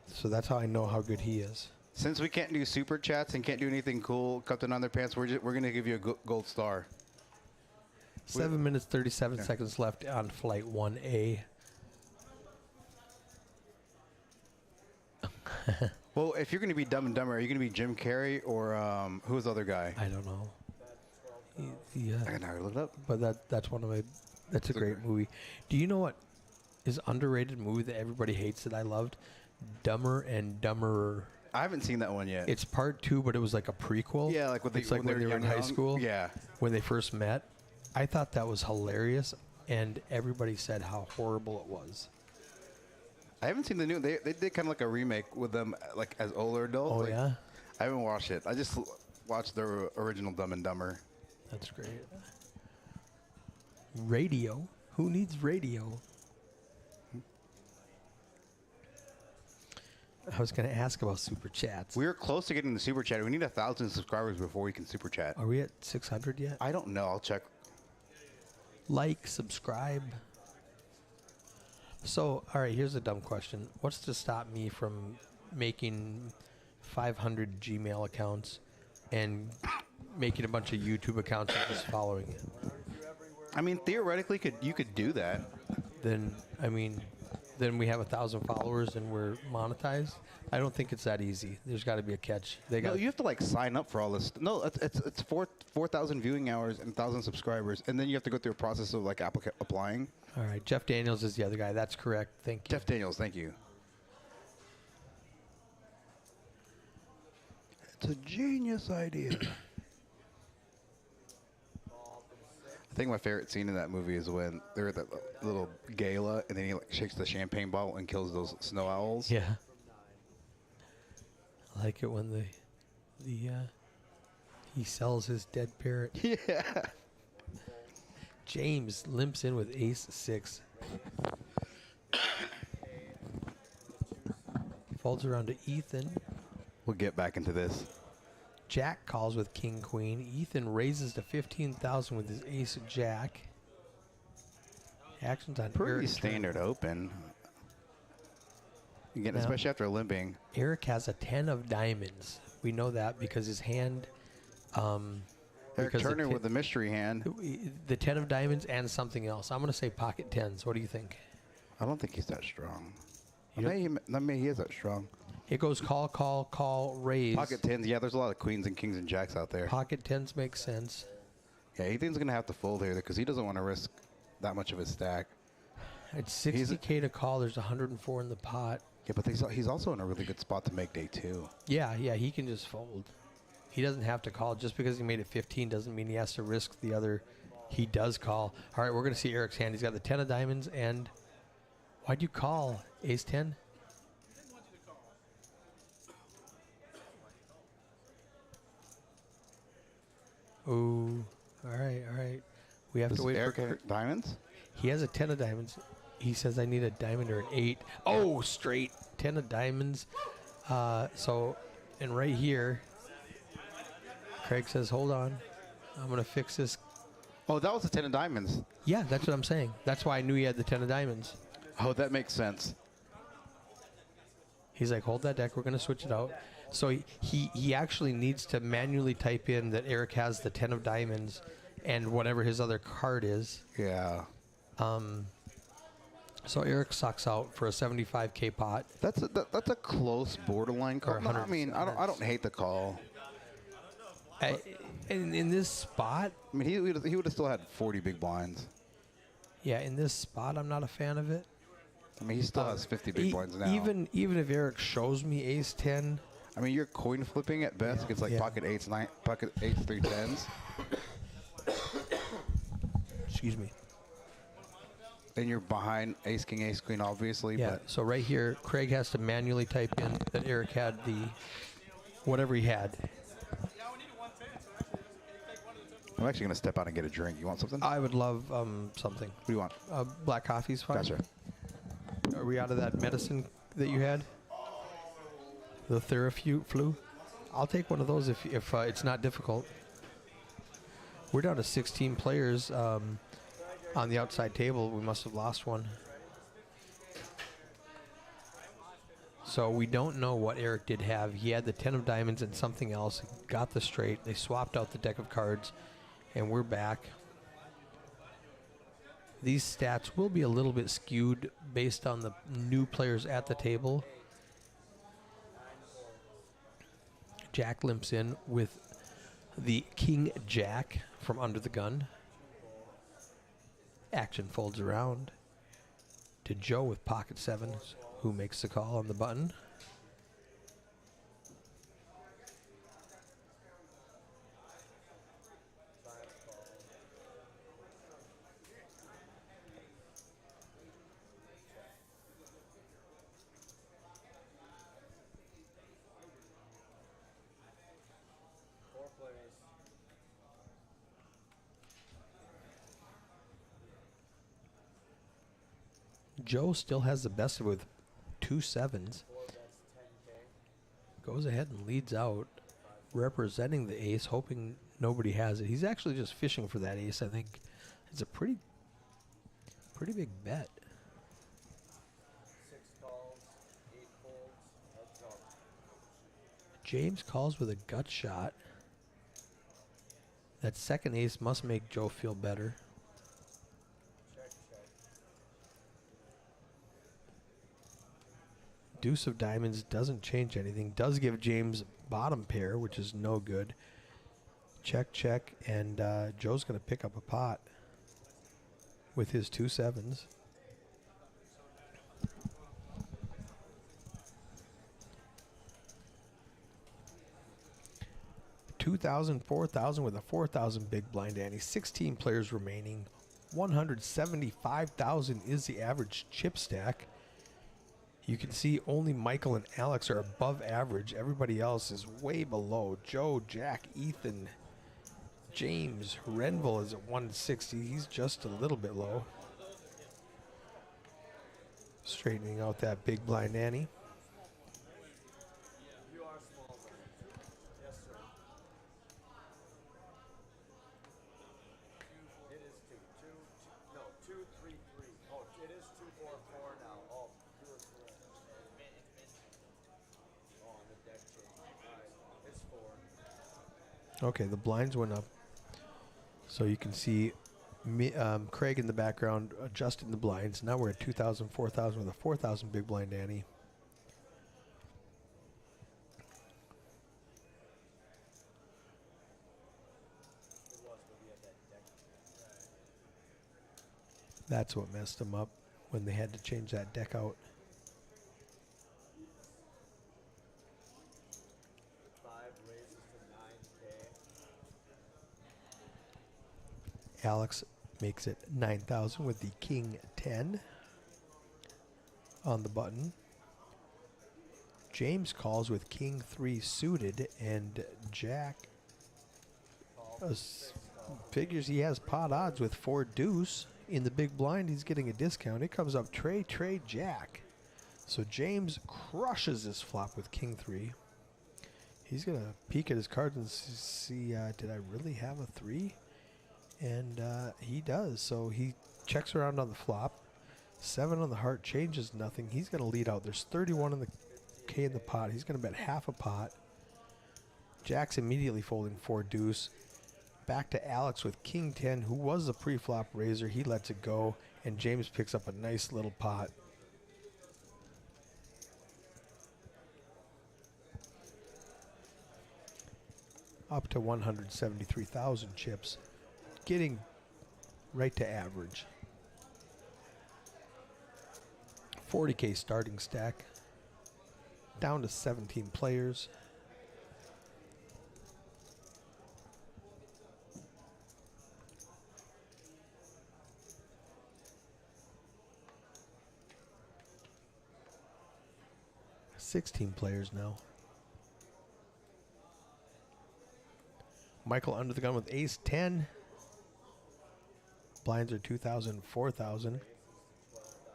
Speaker 6: So that's how I know how good he is.
Speaker 5: Since we can't do super chats and can't do anything cool, Captain Underpants, we're gonna give you a gold star.
Speaker 6: 7 minutes, 37 seconds left on flight 1A.
Speaker 5: Well, if you're gonna be Dumb and Dumber, are you gonna be Jim Carrey or who's the other guy?
Speaker 6: I don't know. Yeah,
Speaker 5: I can look it up.
Speaker 6: but that's one of my. That's a great movie. Do you know what is underrated movie that everybody hates that I loved? Dumber and Dumberer.
Speaker 5: I haven't seen that one yet.
Speaker 6: It's part 2, but it was like a prequel.
Speaker 5: Yeah, like
Speaker 6: it's like when they were in high
Speaker 5: young.
Speaker 6: school.
Speaker 5: Yeah.
Speaker 6: When they first met, I thought that was hilarious, and everybody said how horrible it was.
Speaker 5: I haven't seen the new. They did kind of like a remake with them like as older adults.
Speaker 6: Oh
Speaker 5: like,
Speaker 6: yeah,
Speaker 5: I haven't watched it. I just watched the original Dumb and Dumber.
Speaker 6: that's great. Radio. Who needs radio? I was going to ask about super chats.
Speaker 5: We're close to getting the super chat. We need 1,000 subscribers before we can super chat.
Speaker 6: Are we at 600 yet?
Speaker 5: I don't know. I'll check.
Speaker 6: Like, subscribe. So, all right, here's a dumb question. What's to stop me from making 500 Gmail accounts and making a bunch of YouTube accounts and just following it?
Speaker 5: I mean, theoretically, you could do that.
Speaker 6: Then, I mean, then we have 1,000 followers and we're monetized. I don't think it's that easy. There's got to be a catch. They
Speaker 5: No,
Speaker 6: got.
Speaker 5: you have to like sign up for all this. No, it's 4,000 viewing hours and 1,000 subscribers, and then you have to go through a process of like applying.
Speaker 6: All right, Jeff Daniels is the other guy. That's correct. Thank you.
Speaker 5: Jeff Daniels, thank you. It's a genius idea. I think my favorite scene in that movie is when they're at that little gala, and then he like shakes the champagne bottle and kills those snow owls.
Speaker 6: Yeah. I like it when he sells his dead parrot.
Speaker 5: Yeah.
Speaker 6: James limps in with ace 6. Folds around to Ethan.
Speaker 5: We'll get back into this.
Speaker 6: Jack calls with king queen. Ethan raises to 15,000 with his ace jack. Actions on
Speaker 5: Pretty
Speaker 6: Eric.
Speaker 5: standard open. Again,
Speaker 6: Now-
Speaker 5: especially after limping.
Speaker 6: Eric has a 10 of diamonds. We know that because his hand.
Speaker 5: Eric
Speaker 6: because
Speaker 5: Turner with the mystery hand.
Speaker 6: the 10 of diamonds and something else. I'm going to say pocket 10s. What do you think?
Speaker 5: I don't think he's that strong.
Speaker 6: You don't-
Speaker 5: Maybe he is that strong.
Speaker 6: It goes call, call, call, raise.
Speaker 5: Pocket tens, yeah, there's a lot of queens and kings and jacks out there.
Speaker 6: Pocket 10s make sense.
Speaker 5: Yeah, Ethan's going to have to fold here because he doesn't want to risk that much of his stack.
Speaker 6: At 60K to call, there's 104 in the pot.
Speaker 5: Yeah, but he's also in a really good spot to make day 2.
Speaker 6: Yeah, he can just fold. He doesn't have to call. Just because he made it 15 doesn't mean he has to risk the other. He does call. All right, we're going to see Eric's hand. He's got the 10 of diamonds, and why'd you call? Ace 10? Ooh, all right. We have
Speaker 5: Does
Speaker 6: to wait
Speaker 5: Eric
Speaker 6: for.
Speaker 5: have diamonds?
Speaker 6: He has a 10 of diamonds. He says I need a diamond or an 8. Oh, straight 10 of diamonds. And right here, Craig says, hold on. I'm going to fix this.
Speaker 5: Oh, that was the 10 of diamonds.
Speaker 6: Yeah, that's what I'm saying. That's why I knew he had the 10 of diamonds.
Speaker 5: Oh, that makes sense.
Speaker 6: He's like, hold that deck. We're going to switch it out. So he actually needs to manually type in that Eric has the 10 of diamonds and whatever his other card is.
Speaker 5: Yeah.
Speaker 6: So Eric sucks out for a 75K pot.
Speaker 5: That's a close borderline call.
Speaker 6: Or
Speaker 5: No, I mean, I don't hate the call.
Speaker 6: In this spot,
Speaker 5: I mean, he would have still had 40 big blinds.
Speaker 6: yeah, in this spot, I'm not a fan of it.
Speaker 5: I mean, he still has 50 big blinds now.
Speaker 6: Even if Eric shows me ace 10,
Speaker 5: I mean, you're coin flipping at best. It's like
Speaker 6: Yeah.
Speaker 5: pocket eights, pocket eights, 3 10s,
Speaker 6: excuse me.
Speaker 5: and you're behind ace king, ace queen, obviously.
Speaker 6: Yeah,
Speaker 5: But
Speaker 6: so right here, Craig has to manually type in that Eric had the whatever he had.
Speaker 5: I'm actually gonna step out and get a drink. You want something?
Speaker 6: I would love something.
Speaker 5: What do you want?
Speaker 6: Black coffee's fine.
Speaker 5: Gotcha.
Speaker 6: Are we out of that medicine that you had? The Theraflu? I'll take one of those if it's not difficult. We're down to 16 players on the outside table. We must have lost one. So we don't know what Eric did have. He had the 10 of diamonds and something else. Got the straight. They swapped out the deck of cards, and we're back. These stats will be a little bit skewed based on the new players at the table. Jack limps in with the King Jack from under the gun. Action folds around to Joe with pocket sevens, who makes the call on the button. Joe still has the best of it with 2 sevens. Goes ahead and leads out, representing the ace, hoping nobody has it. He's actually just fishing for that ace. I think it's a pretty big bet.
Speaker 3: 6 calls, 8 folds, heads up.
Speaker 6: James calls with a gut shot. That second ace must make Joe feel better.
Speaker 3: Check, check.
Speaker 6: Deuce of diamonds doesn't change anything. Does give James bottom pair, which is no good. Check, check, and Joe's going to pick up a pot with his 2 sevens. $2,000, $4,000 with a 4,000 big blind ante. 16 players remaining. 175,000 is the average chip stack. You can see only Michael and Alex are above average. Everybody else is way below. Joe, Jack, Ethan, James, Renville is at 160. He's just a little bit low. Straightening out that big blind ante.
Speaker 3: You are small, man. Yes, sir. It is 2. 2, 3, 3. Oh, it is 2, 4, 4 now. Oh, you were correct. Oh, on the deck change. Alright, it's 4.
Speaker 6: Okay, the blinds went up. So you can see me, Craig in the background adjusting the blinds. Now we're at 2,000, 4,000 with a 4,000 big blind ante. That's what messed them up when they had to change that deck out.
Speaker 3: 5 raises to 9K.
Speaker 6: Alex makes it 9,000 with the King 10 on the button. James calls with King 3 suited, and Jack figures he has pot odds with 4 deuce. In the big blind, he's getting a discount. It comes up Trey, Jack. So James crushes this flop with King 3. He's going to peek at his cards and see, did I really have a 3? And he does. So he checks around on the flop. 7 on the heart changes nothing. He's going to lead out. There's 31 in the okay in the pot. He's going to bet half a pot. Jack's immediately folding 4 deuce. Back to Alex with king 10, who was the pre-flop raiser. He lets it go, and James picks up a nice little pot. Up to 173,000 chips, getting right to average. 40K starting stack, down to 17 players. $16 players now. Michael under the gun with ace 10. Blinds are 2,000, 4,000.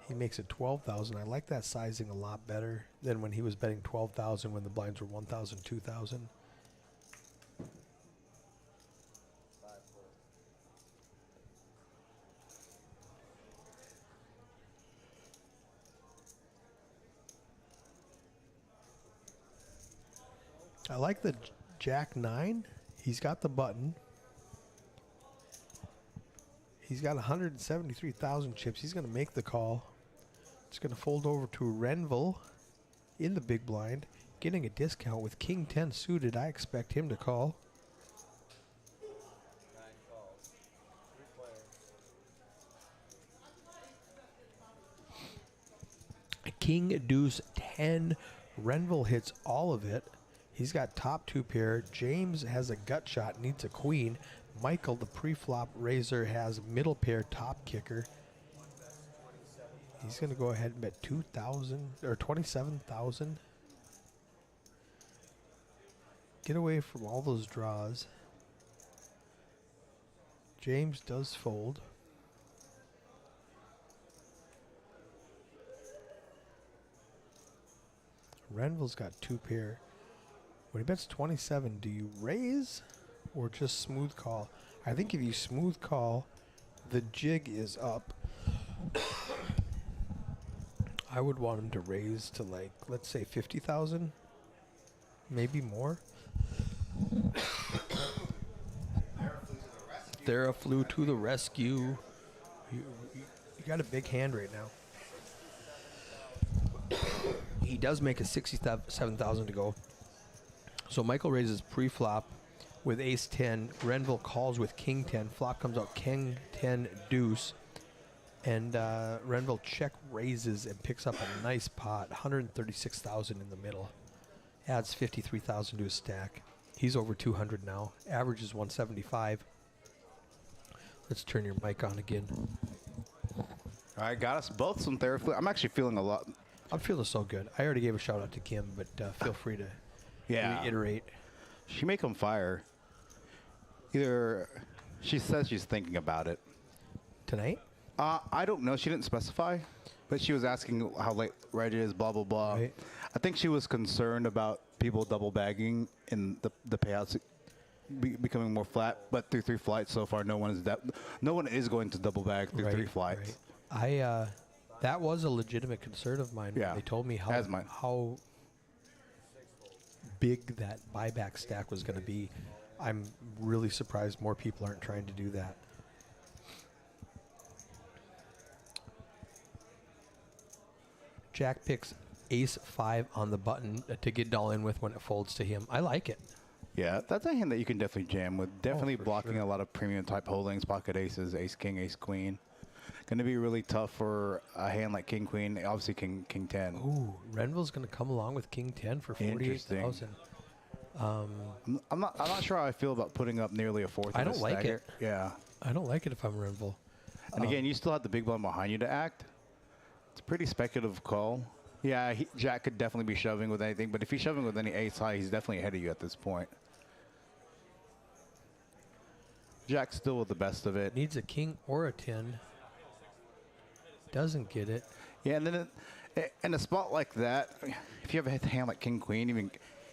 Speaker 6: He makes it 12,000. I like that sizing a lot better than when he was betting 12,000 when the blinds were 1,000, 2,000. I like the Jack 9. He's got the button. He's got 173,000 chips. He's going to make the call. It's going to fold over to Renville in the big blind, getting a discount with king 10 suited. I expect him to call.
Speaker 3: 9 calls. 3 players.
Speaker 6: King deuce 10. Renville hits all of it. He's got top 2 pair. James has a gut shot, needs a queen. Michael, the pre-flop raiser, has middle pair top kicker. He's going to go ahead and bet 2,000 or 27,000. Get away from all those draws. James does fold. Renville's got 2 pair. When he bets 27, do you raise or just smooth call? I think if you smooth call, the jig is up. I would want him to raise to, like, let's say 50,000, maybe more. Thera flew to the rescue. You got a big hand right now. He does make a 67,000 to go. So Michael raises pre-flop with ace 10. Renville calls with king 10. Flop comes out king 10 deuce. And Renville check raises and picks up a nice pot. 136,000 in the middle. Adds 53,000 to his stack. He's over 200 now. Average is 175. Let's turn your mic on again.
Speaker 5: All right, got us both some therapy. I'm actually feeling a lot.
Speaker 6: I'm feeling so good. I already gave a shout out to Kim, but feel free to reiterate.
Speaker 5: She make them fire. Either she says she's thinking about it.
Speaker 6: Tonight?
Speaker 5: I don't know. She didn't specify, but she was asking how late Reg is, blah, blah, blah.
Speaker 6: Right.
Speaker 5: I think she was concerned about people double bagging and the payouts becoming more flat. But through 3 flights so far, no one is going to double bag through 3 flights.
Speaker 6: Right. That was a legitimate concern of mine.
Speaker 5: Yeah,
Speaker 6: They told me
Speaker 5: as mine.
Speaker 6: how big that buyback stack was going to be. I'm really surprised more people aren't trying to do that. Jack picks ace 5 on the button to get all in with when it folds to him. I like it.
Speaker 5: Yeah, that's a hand that you can definitely jam with. Definitely
Speaker 6: for
Speaker 5: blocking
Speaker 6: sure.
Speaker 5: a lot of premium type holdings, pocket aces, ace king, ace queen. Going to be really tough for a hand like king queen, obviously king 10.
Speaker 6: Ooh, Renville's going to come along with king 10 for 48,000.
Speaker 5: I'm not sure how I feel about putting up nearly a fourth.
Speaker 6: I
Speaker 5: of a
Speaker 6: don't like
Speaker 5: stagger.
Speaker 6: it.
Speaker 5: Yeah.
Speaker 6: I don't like it if I'm Renville.
Speaker 5: And again, you still have the big blind behind you to act. It's a pretty speculative call. Yeah, Jack could definitely be shoving with anything, but if he's shoving with any ace high, he's definitely ahead of you at this point. Jack's still with the best of it.
Speaker 6: Needs a king or a 10. Doesn't get it.
Speaker 5: Yeah, and then in a spot like that, if you have a hand like king queen, even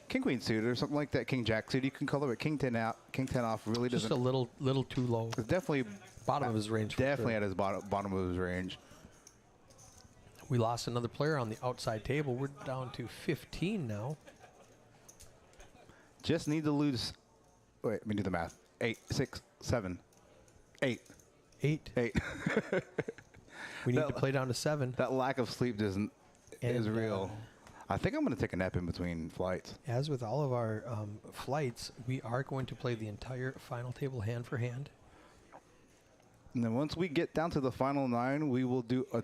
Speaker 5: king queen suited or something like that, king jack suited, you can color it king 10 out, king 10 off. Really
Speaker 6: Just
Speaker 5: doesn't.
Speaker 6: a little too low.
Speaker 5: It's definitely
Speaker 6: Bottom of his range. for
Speaker 5: definitely
Speaker 6: sure.
Speaker 5: at his bottom of his range.
Speaker 6: We lost another player on the outside table. We're down to 15 now.
Speaker 5: Just need to lose. Wait, let me do the math. 8, 6, 7, 8.
Speaker 6: 8.
Speaker 5: 8.
Speaker 6: We need to play down to 7.
Speaker 5: That lack of sleep is real. I think I'm going to take a nap in between flights.
Speaker 6: As with all of our flights, we are going to play the entire final table hand for hand.
Speaker 5: And then once we get down to the final 9, we will do a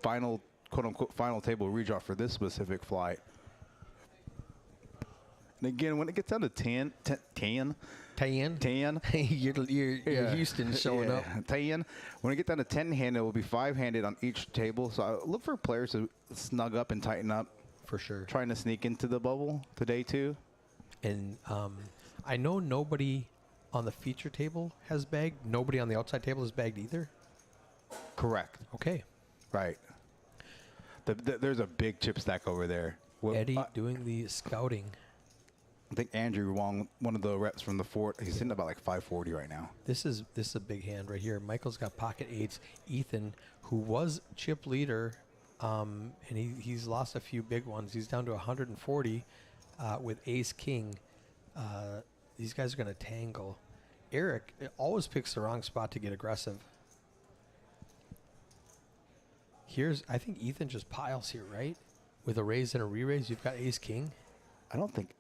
Speaker 5: final, quote-unquote, final table redraw for this specific flight. And again, when it gets down to 10,
Speaker 6: You're Houston showing up.
Speaker 5: 10. When we get down to 10-handed, it will be 5-handed on each table. So I look for players to snug up and tighten up.
Speaker 6: For sure.
Speaker 5: Trying to sneak into the bubble today, too.
Speaker 6: And I know nobody on the feature table has bagged. Nobody on the outside table has bagged either.
Speaker 5: Correct.
Speaker 6: Okay.
Speaker 5: Right. There's a big chip stack over there.
Speaker 6: Eddie doing the scouting.
Speaker 5: I think Andrew Wong, one of the reps from the fort, he's sitting about like 540 right now.
Speaker 6: This is a big hand right here. Michael's got pocket 8s. Ethan, who was chip leader, and he's lost a few big ones. He's down to 140 with ace king. These guys are going to tangle. Eric always picks the wrong spot to get aggressive. I think Ethan just piles here, right? With a raise and a re-raise, you've got ace king.
Speaker 5: I don't think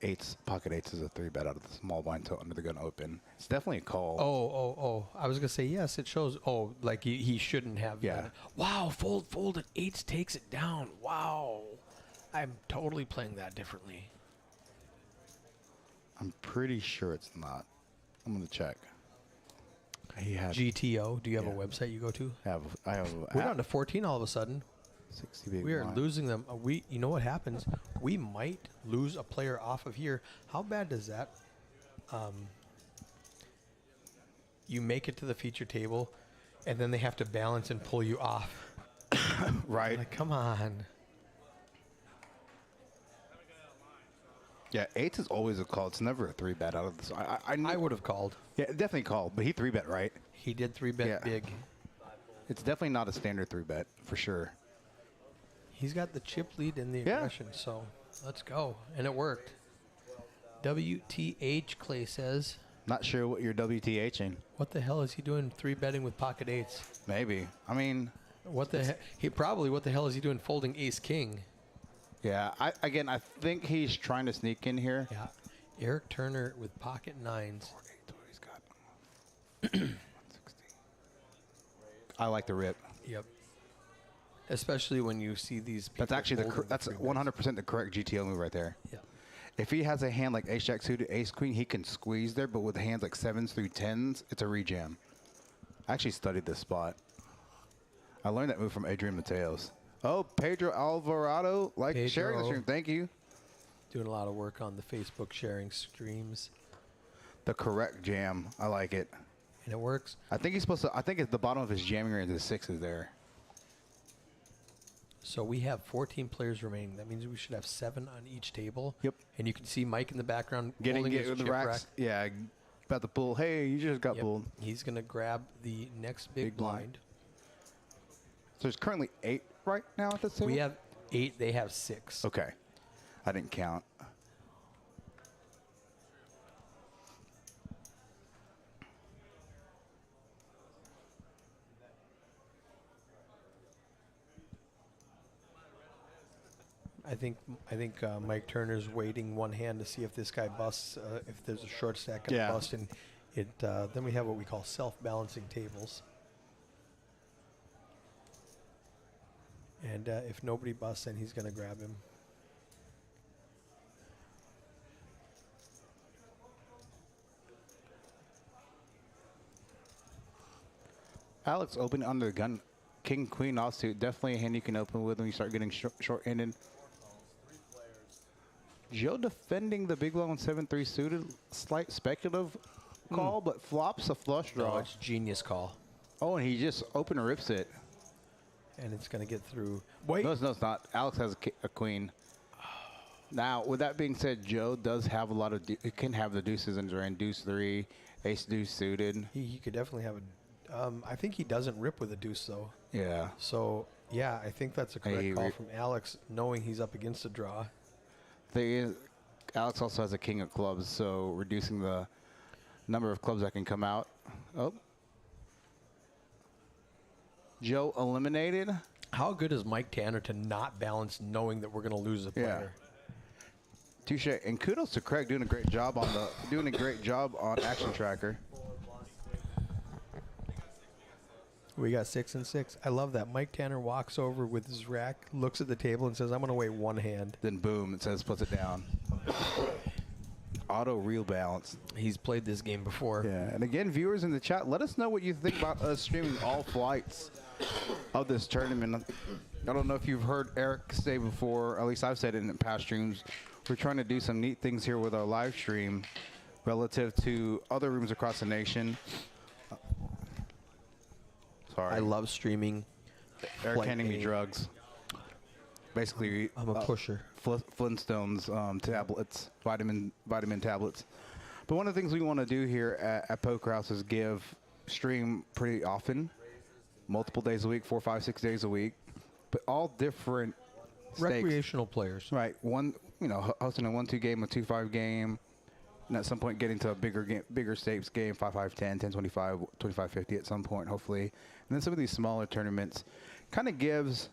Speaker 5: pocket 8s is a 3-bet out of the small blind to under the gun open. It's definitely a call.
Speaker 6: Oh. I was going to say, yes, it shows. Oh, like he shouldn't have.
Speaker 5: Yeah.
Speaker 6: Done it. Wow, fold, and 8s takes it down. Wow. I'm totally playing that differently.
Speaker 5: I'm pretty sure it's not. I'm going to check. He has
Speaker 6: GTO, do you have a website you go to?
Speaker 5: I have
Speaker 6: We're down to 14 all of a sudden.
Speaker 5: 60 big
Speaker 6: We are
Speaker 5: blind.
Speaker 6: losing them. You know what happens? We might lose a player off of here. How bad does that? You make it to the feature table, and then they have to balance and pull you off.
Speaker 5: Right.
Speaker 6: Like, come on.
Speaker 5: Yeah, 8s is always a call. It's never a 3-bet out of this.
Speaker 6: I would have called.
Speaker 5: Yeah, definitely called, but he 3-bet, right?
Speaker 6: He did 3-bet
Speaker 5: Yeah.
Speaker 6: big.
Speaker 5: It's definitely not a standard 3-bet, for sure.
Speaker 6: He's got the chip lead in the
Speaker 5: Yeah.
Speaker 6: aggression, so let's go. And it worked. WTH, Clay says.
Speaker 5: Not sure what you're WTHing.
Speaker 6: What the hell is he doing 3-betting with pocket 8s?
Speaker 5: Maybe. I mean,
Speaker 6: What the hell is he doing folding ace king?
Speaker 5: yeah. I think he's trying to sneak in here.
Speaker 6: Yeah. Eric Turner with pocket 9s.
Speaker 5: He's got 160. I like the rip.
Speaker 6: Yep. Especially when you see these people.
Speaker 5: That's actually
Speaker 6: folding
Speaker 5: that's
Speaker 6: 3-bets.
Speaker 5: 100% the correct GTO move right there.
Speaker 6: Yeah.
Speaker 5: If he has a hand like ace jack suited, ace queen, he can squeeze there. But with hands like 7s through 10s, it's a rejam. I actually studied this spot. I learned that move from Adrian Mateos. Oh, Pedro Alvarado, sharing the stream. Thank you.
Speaker 6: Doing a lot of work on the Facebook sharing streams.
Speaker 5: The correct jam. I like it.
Speaker 6: And it works.
Speaker 5: I think he's supposed to. I think at the bottom of his jamming range, the 6 is there.
Speaker 6: So we have 14 players remaining. That means we should have 7 on each table.
Speaker 5: Yep.
Speaker 6: And you can see Mike in the background
Speaker 5: Getting
Speaker 6: holding his
Speaker 5: the
Speaker 6: chip
Speaker 5: racks.
Speaker 6: rack.
Speaker 5: Yeah, about to pull. Hey, you just got
Speaker 6: Yep.
Speaker 5: pulled.
Speaker 6: He's going to grab the next big blind.
Speaker 5: So there's currently 8 right now at this table?
Speaker 6: We have 8. They have 6.
Speaker 5: Okay. I didn't count.
Speaker 6: I think Mike Turner's waiting one hand to see if this guy busts, if there's a short stack and
Speaker 5: Yeah.
Speaker 6: bust. And then we have what we call self-balancing tables. And if nobody busts, then he's going to grab him.
Speaker 5: Alex open under the gun. King, queen offsuit. Definitely a hand you can open with when you start getting short-handed. Joe defending the big blind 7-3 suited. Slight speculative call, but flops a flush draw.
Speaker 6: No, it's genius call.
Speaker 5: Oh, and he just open rips it.
Speaker 6: And it's going to get through.
Speaker 5: No, it's not. Alex has a queen. Now, with that being said, Joe does have a lot of. It can have the deuces in his range. Deuce 3, ace deuce suited.
Speaker 6: He could definitely have a. I think he doesn't rip with a deuce though.
Speaker 5: Yeah.
Speaker 6: So Yeah, I think that's a correct
Speaker 4: Hey,
Speaker 6: call from Alex, knowing he's up against a draw.
Speaker 5: Alex also has a king of clubs, so reducing the number of clubs that can come out. Oh. Joe eliminated.
Speaker 6: How good is Mike Tanner to not balance knowing that we're going to lose a player?
Speaker 5: Touche. And kudos to Craig doing a great job on Action Tracker.
Speaker 6: We got 6 and 6. I love that. Mike Tanner walks over with his rack, looks at the table, and says, I'm going to weigh one hand.
Speaker 5: Then boom, it says puts it down. Auto real balance.
Speaker 6: He's played this game before.
Speaker 5: Yeah, and again, viewers in the chat, let us know what you think about us streaming all flights of this tournament. I don't know if you've heard Eric say before, at least I've said it in past streams, we're trying to do some neat things here with our live stream relative to other rooms across the nation. Sorry.
Speaker 6: I love streaming.
Speaker 5: Eric
Speaker 6: Flight
Speaker 5: handing me
Speaker 6: A.
Speaker 5: drugs. Basically,
Speaker 6: I'm a pusher.
Speaker 5: Flintstones tablets, vitamin tablets. But one of the things we want to do here at Poker House is stream pretty often, multiple days a week, 4, 5, 6 days a week, but all different stakes.
Speaker 6: Recreational players.
Speaker 5: Right. Hosting a 1-2 game, a 2-5 game, and at some point getting to a bigger stakes game, 5-5, 10, 10-25, 25-50 at some point, hopefully. And then some of these smaller tournaments kind of gives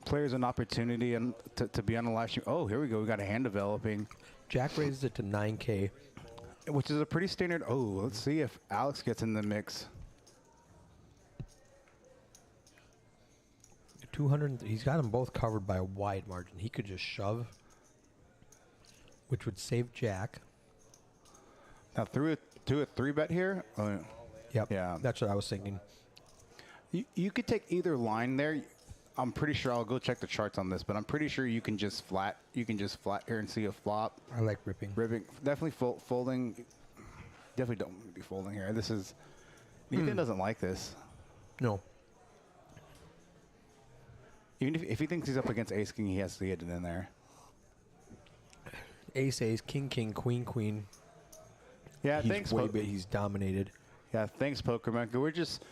Speaker 5: players an opportunity to be on the live stream. Oh, here we go. We got a hand developing.
Speaker 6: Jack raised it to 9K.
Speaker 5: Which is a pretty standard. Oh, let's see if Alex gets in the mix.
Speaker 6: 200. He's got them both covered by a wide margin. He could just shove, which would save Jack.
Speaker 5: Now through a 3-bet here. Oh,
Speaker 6: Yep.
Speaker 5: yeah.
Speaker 6: That's what I was thinking.
Speaker 5: You could take either line there. I'm pretty sure I'll go check the charts on this, but I'm pretty sure you can just flat here and see a flop.
Speaker 6: I like ripping.
Speaker 5: Ripping, definitely folding. Definitely don't be folding here. This is Ethan doesn't like this.
Speaker 6: No.
Speaker 5: Even if he thinks he's up against Ace King, he has to get it in there.
Speaker 6: Ace, ace, king, king, queen, queen.
Speaker 5: Yeah, thanks.
Speaker 6: He's dominated.
Speaker 5: Yeah, thanks, Pokerman. We're just,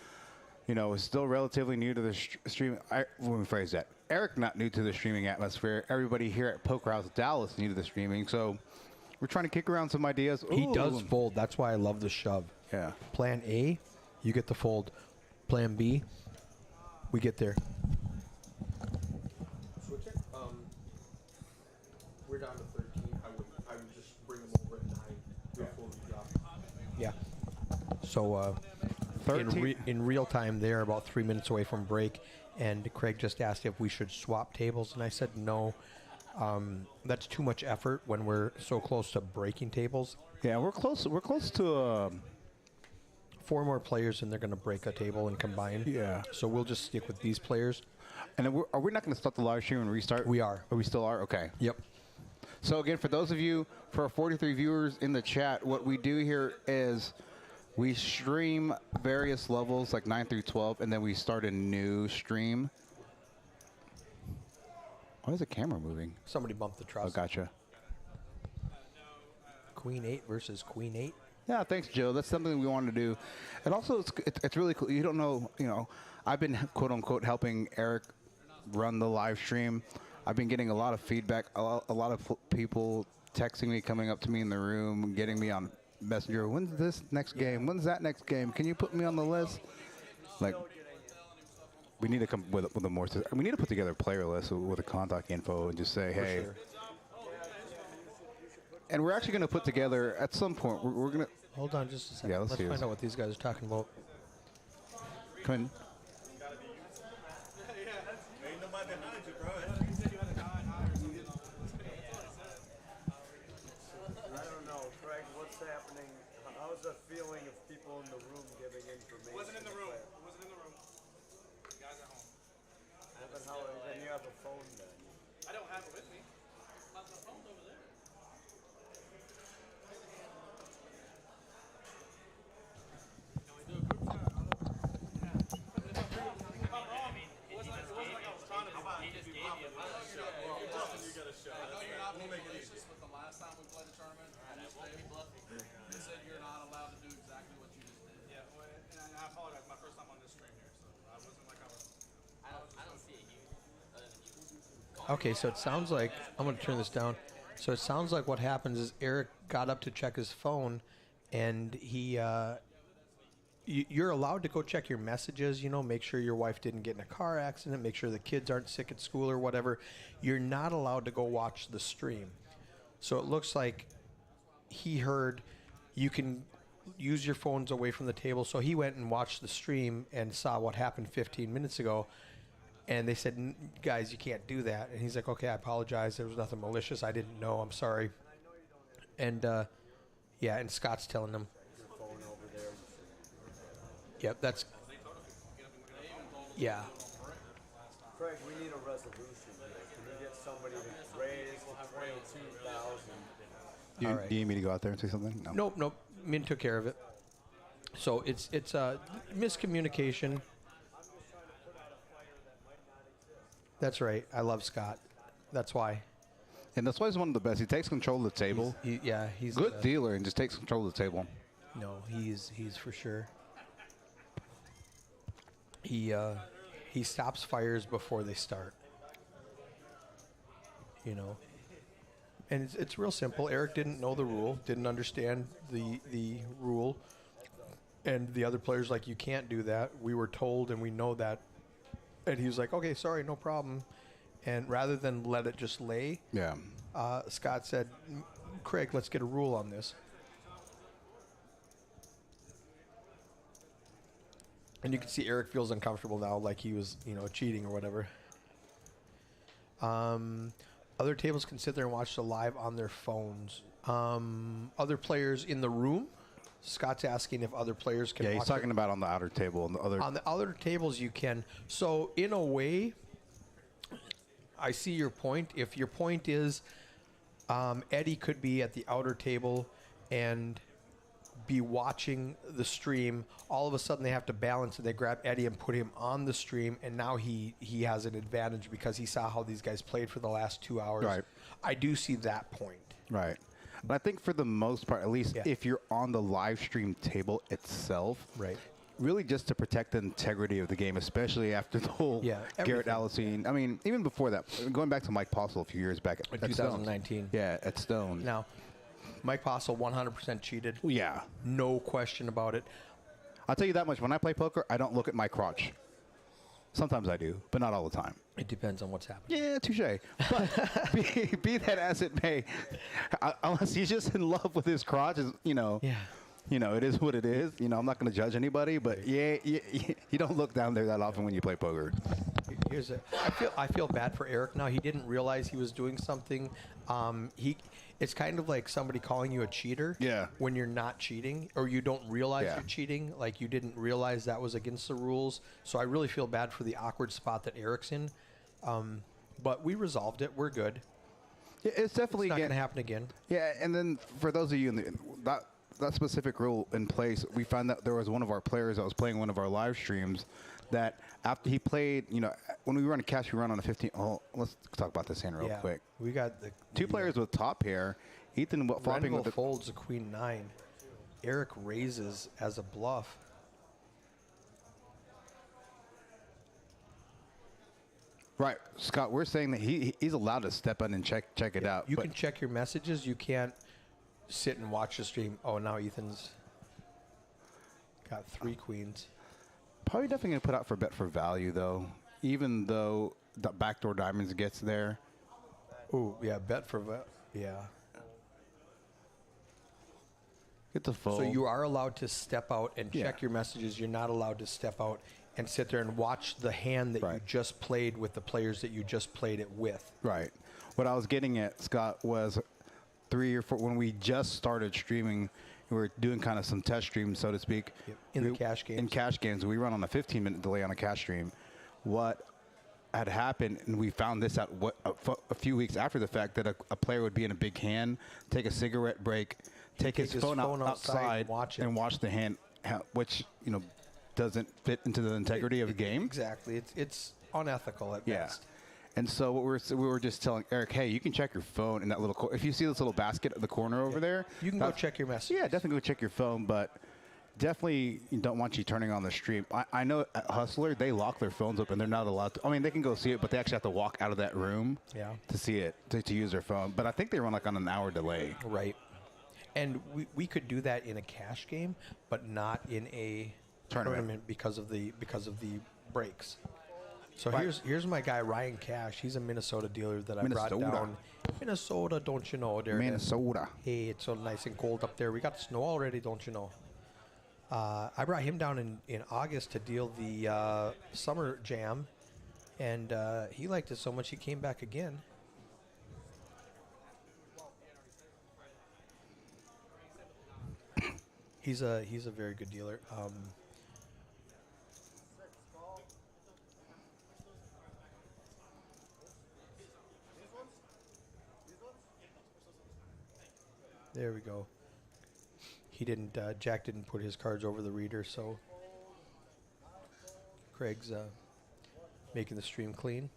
Speaker 5: still relatively new to the stream. Let me phrase that. Eric, not new to the streaming atmosphere. Everybody here at Poker House Dallas new to the streaming. So we're trying to kick around some ideas.
Speaker 6: He
Speaker 5: Ooh.
Speaker 6: does fold. That's why I love the shove.
Speaker 5: Yeah.
Speaker 6: Plan A, you get the fold. Plan B, we get there. Switch it. We're down to 13. I would just bring them over at 9. Yeah. So
Speaker 5: 13.
Speaker 6: in real time, they're about 3 minutes away from break, and Craig just asked if we should swap tables, and I said no. That's too much effort when we're so close to breaking tables.
Speaker 5: Yeah, we're close. We're close to.
Speaker 6: 4 more players, and they're going to break a table and combine.
Speaker 5: Yeah.
Speaker 6: So we'll just stick with these players.
Speaker 5: And then are we not going to stop the live stream and restart?
Speaker 6: We are.
Speaker 5: Oh, we still are? Okay.
Speaker 6: Yep.
Speaker 5: So again, for those of you, for our 43 viewers in the chat, what we do here is we stream various levels like 9 through 12, and then we start a new stream. Why is the camera moving?
Speaker 6: Somebody bumped the truss.
Speaker 5: Oh, gotcha.
Speaker 6: Queen 8 versus Queen 8.
Speaker 5: Yeah, thanks, Joe. That's something we want to do. And also, it's really cool. You don't know, I've been, quote unquote, helping Eric run the live stream. I've been getting a lot of feedback, a lot of people texting me, coming up to me in the room, getting me on Messenger. When's this next game? When's that next game? Can you put me on the list? Like, we need to come with a more. We need to put together a player list with a contact info and just say, hey.
Speaker 6: Sure.
Speaker 5: And we're actually going to put together at some point. We're going to.
Speaker 6: Hold on just a second.
Speaker 5: Yeah, let's see
Speaker 6: find
Speaker 5: this.
Speaker 6: out what these guys are talking about.
Speaker 5: Come in.
Speaker 3: I don't know, Craig, what's happening? How's the feeling of people in the room giving information?
Speaker 2: Wasn't in the
Speaker 3: to
Speaker 2: room.
Speaker 3: players?
Speaker 2: It wasn't in the room. Guys at home.
Speaker 3: Then you have a phone then.
Speaker 2: I don't have it with me. My phone's over there. Can we do a group chat? If I'm wrong, it wasn't like I was trying to be just gave you a show. If you're bluffing, you get a show. I know you're not being malicious, but the last time we played the tournament, you said you're not allowed to do exactly what you just did. Yeah, well, and I apologize. My first time on this stream here, so I wasn't like I was.
Speaker 7: I don't see it
Speaker 6: Okay, so it sounds like I'm going to turn this down. So it sounds like what happens is Eric got up to check his phone, and you're allowed to go check your messages. Make sure your wife didn't get in a car accident. Make sure the kids aren't sick at school or whatever. You're not allowed to go watch the stream. So it looks like he heard you can use your phones away from the table. So he went and watched the stream and saw what happened 15 minutes ago. And they said, guys, you can't do that. And he's like, okay, I apologize. There was nothing malicious. I didn't know. I'm sorry. And, and Scott's telling them. Yep, that's. Yeah.
Speaker 3: Craig, we need a resolution here. Can you get somebody to raise the 22,000?
Speaker 5: Do
Speaker 6: right.
Speaker 5: you need me to go out there and say something? No.
Speaker 6: Nope. Min took care of it. So it's miscommunication. That's right. I love Scott. That's why.
Speaker 5: And that's why he's one of the best. He takes control of the table.
Speaker 6: He's
Speaker 5: Good dealer and just takes control of the table.
Speaker 6: No, he's for sure. He stops fires before they start. And it's real simple. Eric didn't know the rule, didn't understand the rule, and the other players like, you can't do that. We were told, and we know that. And he was like, okay, sorry, no problem. And rather than let it just lay,
Speaker 5: Yeah.
Speaker 6: Scott said, Craig, let's get a rule on this. And you can see Eric feels uncomfortable now, like he was, cheating or whatever. Other tables can sit there and watch the live on their phones. Other players in the room. Scott's asking if other players can.
Speaker 5: Yeah, he's
Speaker 6: watch
Speaker 5: talking about on the outer table and the other.
Speaker 6: On the other tables, you can. So in a way, I see your point. If your point is, Eddie could be at the outer table and be watching the stream. All of a sudden, they have to balance it. They grab Eddie and put him on the stream, and now he has an advantage because he saw how these guys played for the last 2 hours.
Speaker 5: Right.
Speaker 6: I do see that point.
Speaker 5: Right. But I think for the most part, at least
Speaker 6: Yeah.
Speaker 5: if you're on the live stream table itself,
Speaker 6: Right.
Speaker 5: really just to protect the integrity of the game, especially after the whole Garrett
Speaker 6: everything.
Speaker 5: Alacine. I mean, even before that, going back to Mike Postle a few years back at
Speaker 6: 2019.
Speaker 5: Stone. Yeah, at Stone.
Speaker 6: Now, Mike Postle 100% cheated.
Speaker 5: Yeah.
Speaker 6: No question about it.
Speaker 5: I'll tell you that much. When I play poker, I don't look at my crotch. Sometimes I do, but not all the time.
Speaker 6: It depends on what's happening.
Speaker 5: Yeah, touche. But be that as it may, unless he's just in love with his crotch,
Speaker 6: Yeah.
Speaker 5: It is what it is. I'm not going to judge anybody, but you don't look down there that often when you play poker.
Speaker 6: I feel bad for Eric now. He didn't realize he was doing something. It's kind of like somebody calling you a cheater.
Speaker 5: Yeah.
Speaker 6: When you're not cheating, or you don't realize
Speaker 5: Yeah.
Speaker 6: you're cheating, like you didn't realize that was against the rules. So I really feel bad for the awkward spot that Eric's in. But we resolved it. We're good.
Speaker 5: Yeah, it's definitely
Speaker 6: It's not going to happen again.
Speaker 5: Yeah, and then for those of you that specific rule in place, we found that there was one of our players that was playing one of our live streams that after he played, when we run a cash, we run on a 15. Oh, let's talk about this hand real quick.
Speaker 6: We got the
Speaker 5: Two players with top pair. Ethan flopping with
Speaker 6: Renville folds a queen 9. Eric raises as a bluff.
Speaker 5: Right, Scott. We're saying that he's allowed to step in and check it out.
Speaker 6: You can check your messages. You can't sit and watch the stream. Oh, now Ethan's got 3 queens.
Speaker 5: Probably definitely going to put out for bet for value, though, even though the backdoor diamonds gets there.
Speaker 6: Oh, yeah, bet for yeah.
Speaker 5: Get the fold.
Speaker 6: So you are allowed to step out and check your messages. You're not allowed to step out and sit there and watch the hand that you just played with the players that you just played it with.
Speaker 5: Right. What I was getting at, Scott, was 3 or 4 when we just started streaming. We were doing kind of some test streams, so to speak.
Speaker 6: Yep. In the cash games.
Speaker 5: In cash games, we run on a 15-minute delay on a cash stream. What had happened, and we found this out a few weeks after the fact, that a player would be in a big hand, take a cigarette break, take his phone outside and watch the hand, which doesn't fit into the integrity of the game.
Speaker 6: Exactly. It's unethical at best.
Speaker 5: And so what we were just telling Eric, hey, you can check your phone in that little if you see this little basket at the corner over there,
Speaker 6: You can go check your messages.
Speaker 5: Yeah, definitely go check your phone. But definitely don't want you turning on the stream. I know at Hustler, they lock their phones up and they're not allowed to. I mean, they can go see it, but they actually have to walk out of that room to see it, to use their phone. But I think they run like on an hour delay.
Speaker 6: Right. And we could do that in a cash game, but not in a tournament because of the breaks. So here's my guy Ryan Cash. He's a Minnesota dealer that I brought down. Minnesota, don't you know?
Speaker 5: Minnesota.
Speaker 6: Hey, it's so nice and cold up there. We got snow already, don't you know? I brought him down in August to deal the summer jam, and he liked it so much he came back again. He's a very good dealer. There we go. He didn't. Jack didn't put his cards over the reader, so Craig's making the stream clean.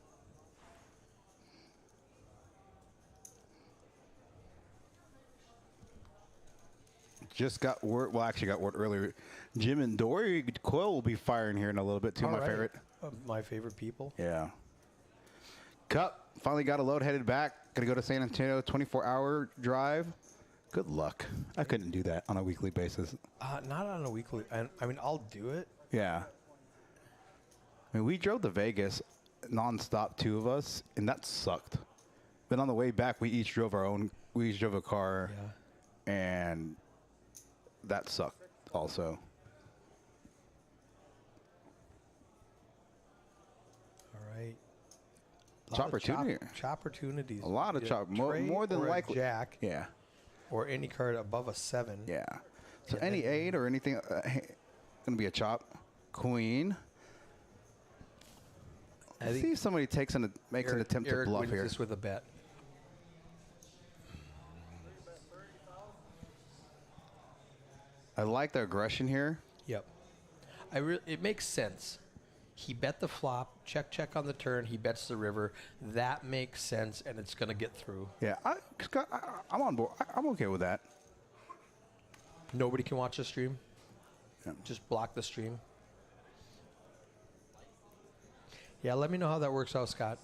Speaker 5: Just got word. Well, actually, got word earlier. Jim and Dory Coyle will be firing here in a little bit too.
Speaker 6: All
Speaker 5: my
Speaker 6: right.
Speaker 5: favorite.
Speaker 6: My favorite people.
Speaker 5: Yeah. Cup finally got a load headed back. Gonna go to San Antonio. 24-hour drive. Good luck. I couldn't do that on a weekly basis.
Speaker 6: Not on a weekly. I mean, I'll do it.
Speaker 5: Yeah. I mean, we drove to Vegas nonstop, two of us, and that sucked. But on the way back, we each drove our own. We each drove a car, and that sucked also.
Speaker 6: All right. Chopportunities.
Speaker 5: A lot of chop. More than likely.
Speaker 6: Jack.
Speaker 5: Yeah.
Speaker 6: Or any card above a 7.
Speaker 5: Yeah. So any 8 or anything, gonna be a chop. Queen. Let's see if somebody makes an attempt to bluff here.
Speaker 6: This with a bet.
Speaker 5: I like the aggression here.
Speaker 6: Yep. It makes sense. He bet the flop, check on the turn. He bets the river. That makes sense, and it's going to get through.
Speaker 5: Yeah, I'm on board. I'm okay with that.
Speaker 6: Nobody can watch the stream.
Speaker 5: Yeah.
Speaker 6: Just block the stream. Yeah, let me know how that works out, Scott.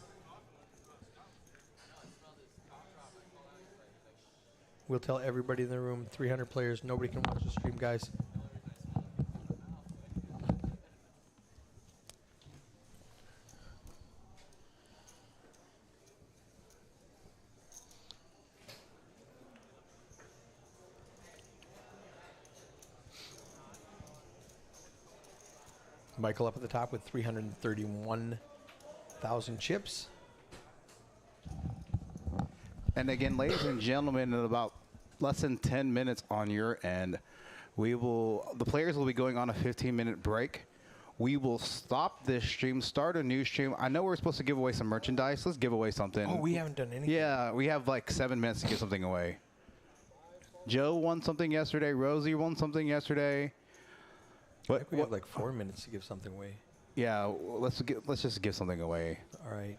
Speaker 6: We'll tell everybody in the room, 300 players, nobody can watch the stream, guys. Michael up at the top with 331,000 chips.
Speaker 5: And again, ladies and gentlemen, in about less than 10 minutes on your end, the players will be going on a 15-minute break. We will stop this stream, start a new stream. I know we're supposed to give away some merchandise. Let's give away something.
Speaker 6: Oh, we haven't done anything.
Speaker 5: Yeah, we have like 7 minutes to give something away. Joe won something yesterday. Rosie won something yesterday.
Speaker 6: We have like 4 minutes to give something away.
Speaker 5: Yeah, let's just give something away.
Speaker 6: All right.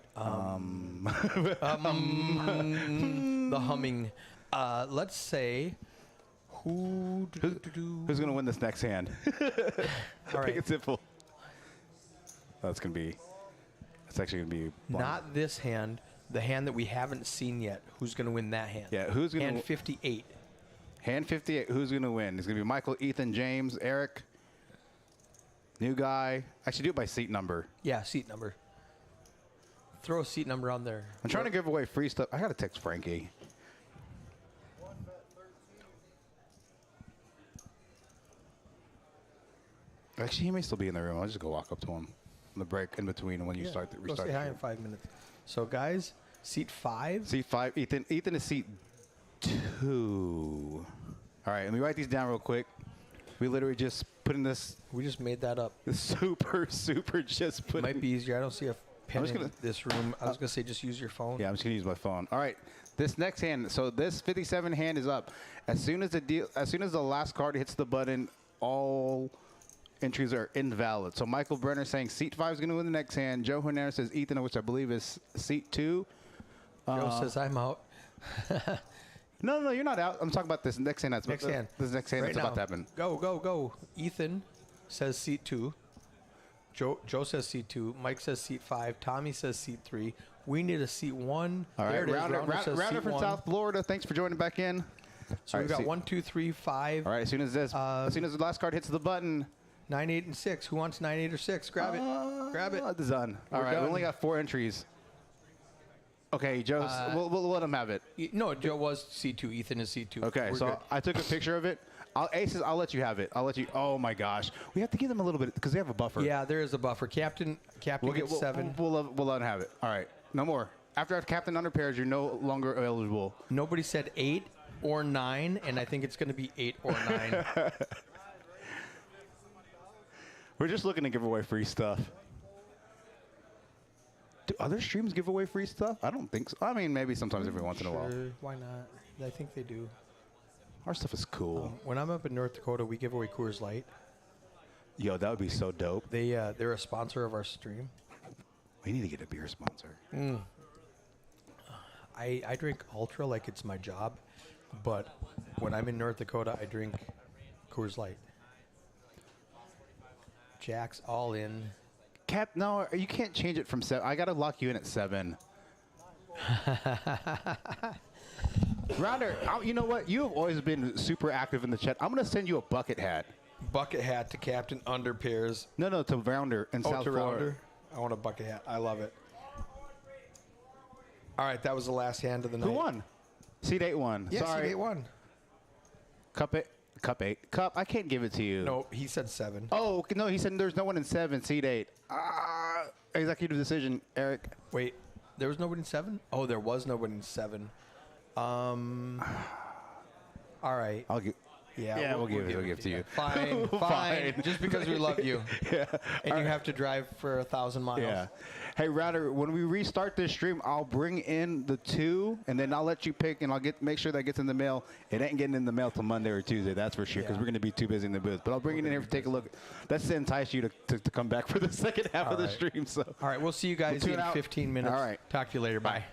Speaker 6: The humming. Let's say who's
Speaker 5: going to win this next hand?
Speaker 6: All right.
Speaker 5: Make it simple. That's actually going to be
Speaker 6: not this hand. The hand that we haven't seen yet. Who's going to win that hand?
Speaker 5: Yeah, who's going to
Speaker 6: hand 58?
Speaker 5: Hand 58. Who's going to win? It's going to be Michael, Ethan, James, Eric. New guy. Actually, do it by seat number.
Speaker 6: Yeah, seat number. Throw a seat number on there.
Speaker 5: I'm trying to give away free stuff. I got to text Frankie. Actually, he may still be in the room. I'll just go walk up to him on the break in between when you restart.
Speaker 6: Go say hi in 5 minutes. So, guys, seat 5.
Speaker 5: Seat 5. Ethan is seat 2. All right, let me write these down real quick. We literally just put in this.
Speaker 6: We just made that up.
Speaker 5: Super just put.
Speaker 6: It might be easier. I don't see a pen in this room. I was going to say just use your phone.
Speaker 5: Yeah, I'm just going to use my phone. All right, this next hand. So this 57 hand is up. As soon as the last card hits the button, all entries are invalid. So Michael Brenner saying seat 5 is going to win the next hand. Joe Hernandez says Ethan, which I believe is seat 2.
Speaker 6: Joe says I'm out.
Speaker 5: No, you're not out. I'm talking about this next hand.
Speaker 6: Next hand.
Speaker 5: This next hand
Speaker 6: Right
Speaker 5: that's about
Speaker 6: now.
Speaker 5: to happen.
Speaker 6: Go, go, go. Ethan says seat 2. Joe says seat 2. Mike says seat 5. Tommy says seat 3. We need a seat 1.
Speaker 5: All right,
Speaker 6: there it is. Says
Speaker 5: Rounder
Speaker 6: seat
Speaker 5: from
Speaker 6: 1.
Speaker 5: South Florida. Thanks for joining back in.
Speaker 6: So
Speaker 5: All
Speaker 6: we've
Speaker 5: right,
Speaker 6: got 1, 2, 3, 5,
Speaker 5: All right, as soon as the last card hits the button,
Speaker 6: 9, 8, and 6. Who wants 9, 8, or 6? Grab it. Grab it.
Speaker 5: It's done. All
Speaker 6: We're
Speaker 5: right,
Speaker 6: done.
Speaker 5: we only got 4 entries. Okay, Joe, we'll let him have it.
Speaker 6: No, Joe was C2. Ethan is C2.
Speaker 5: Okay,
Speaker 6: We're
Speaker 5: so
Speaker 6: good.
Speaker 5: I took a picture of it. Aces, I'll let you have it. I'll let you. Oh my gosh, we have to give them a little bit because they have a buffer.
Speaker 6: Yeah, there is a buffer. Captain gets 7.
Speaker 5: We'll let him have it. All right, no more. After captain under pairs, you're no longer eligible.
Speaker 6: Nobody said 8 or 9, and I think it's going to be 8 or 9.
Speaker 5: We're just looking to give away free stuff. Do other streams give away free stuff? I don't think so. I mean, maybe sometimes every once in a while.
Speaker 6: Sure, why not? I think they do.
Speaker 5: Our stuff is cool.
Speaker 6: When I'm up in North Dakota, we give away Coors Light.
Speaker 5: Yo, that would be so dope.
Speaker 6: They're a sponsor of our stream.
Speaker 5: We need to get a beer sponsor.
Speaker 6: I drink Ultra like it's my job, but when I'm in North Dakota, I drink Coors Light. Jack's all in.
Speaker 5: Cap, no, you can't change it from 7. I got to lock you in at 7. Rounder, you know what? You have always been super active in the chat. I'm going to send you a bucket hat.
Speaker 6: Bucket hat to Captain under pairs.
Speaker 5: No, to Rounder in South
Speaker 6: to
Speaker 5: Florida.
Speaker 6: Rounder. I want a bucket hat. I love it. All right, that was the last hand of the night.
Speaker 5: Who won? Seed 8 won.
Speaker 6: Yeah,
Speaker 5: Sorry.
Speaker 6: Seat 8 won.
Speaker 5: Cup 8. Cup, I can't give it to you.
Speaker 6: No, he said 7.
Speaker 5: Oh, no, he said there's no one in 7, seed 8. Executive decision, Eric.
Speaker 6: Wait, there was nobody in 7? Oh, there was nobody in 7. All right.
Speaker 5: I'll give.
Speaker 6: Yeah,
Speaker 5: we'll give it to you.
Speaker 6: Fine, fine. Just because we love you.
Speaker 5: Yeah.
Speaker 6: And you have to drive for 1,000 miles.
Speaker 5: Yeah. Hey, Rounder, when we restart this stream, I'll bring in the 2, and then I'll let you pick, and I'll make sure that gets in the mail. It ain't getting in the mail till Monday or Tuesday, that's for sure, because we're going to be too busy in the booth. But I'll bring it in here to take a look. That's to entice you to come back for the second half of the stream. So.
Speaker 6: All right, we'll see you guys
Speaker 5: We'll
Speaker 6: in
Speaker 5: tune out.
Speaker 6: 15 minutes.
Speaker 5: All right.
Speaker 6: Talk to you later. Bye.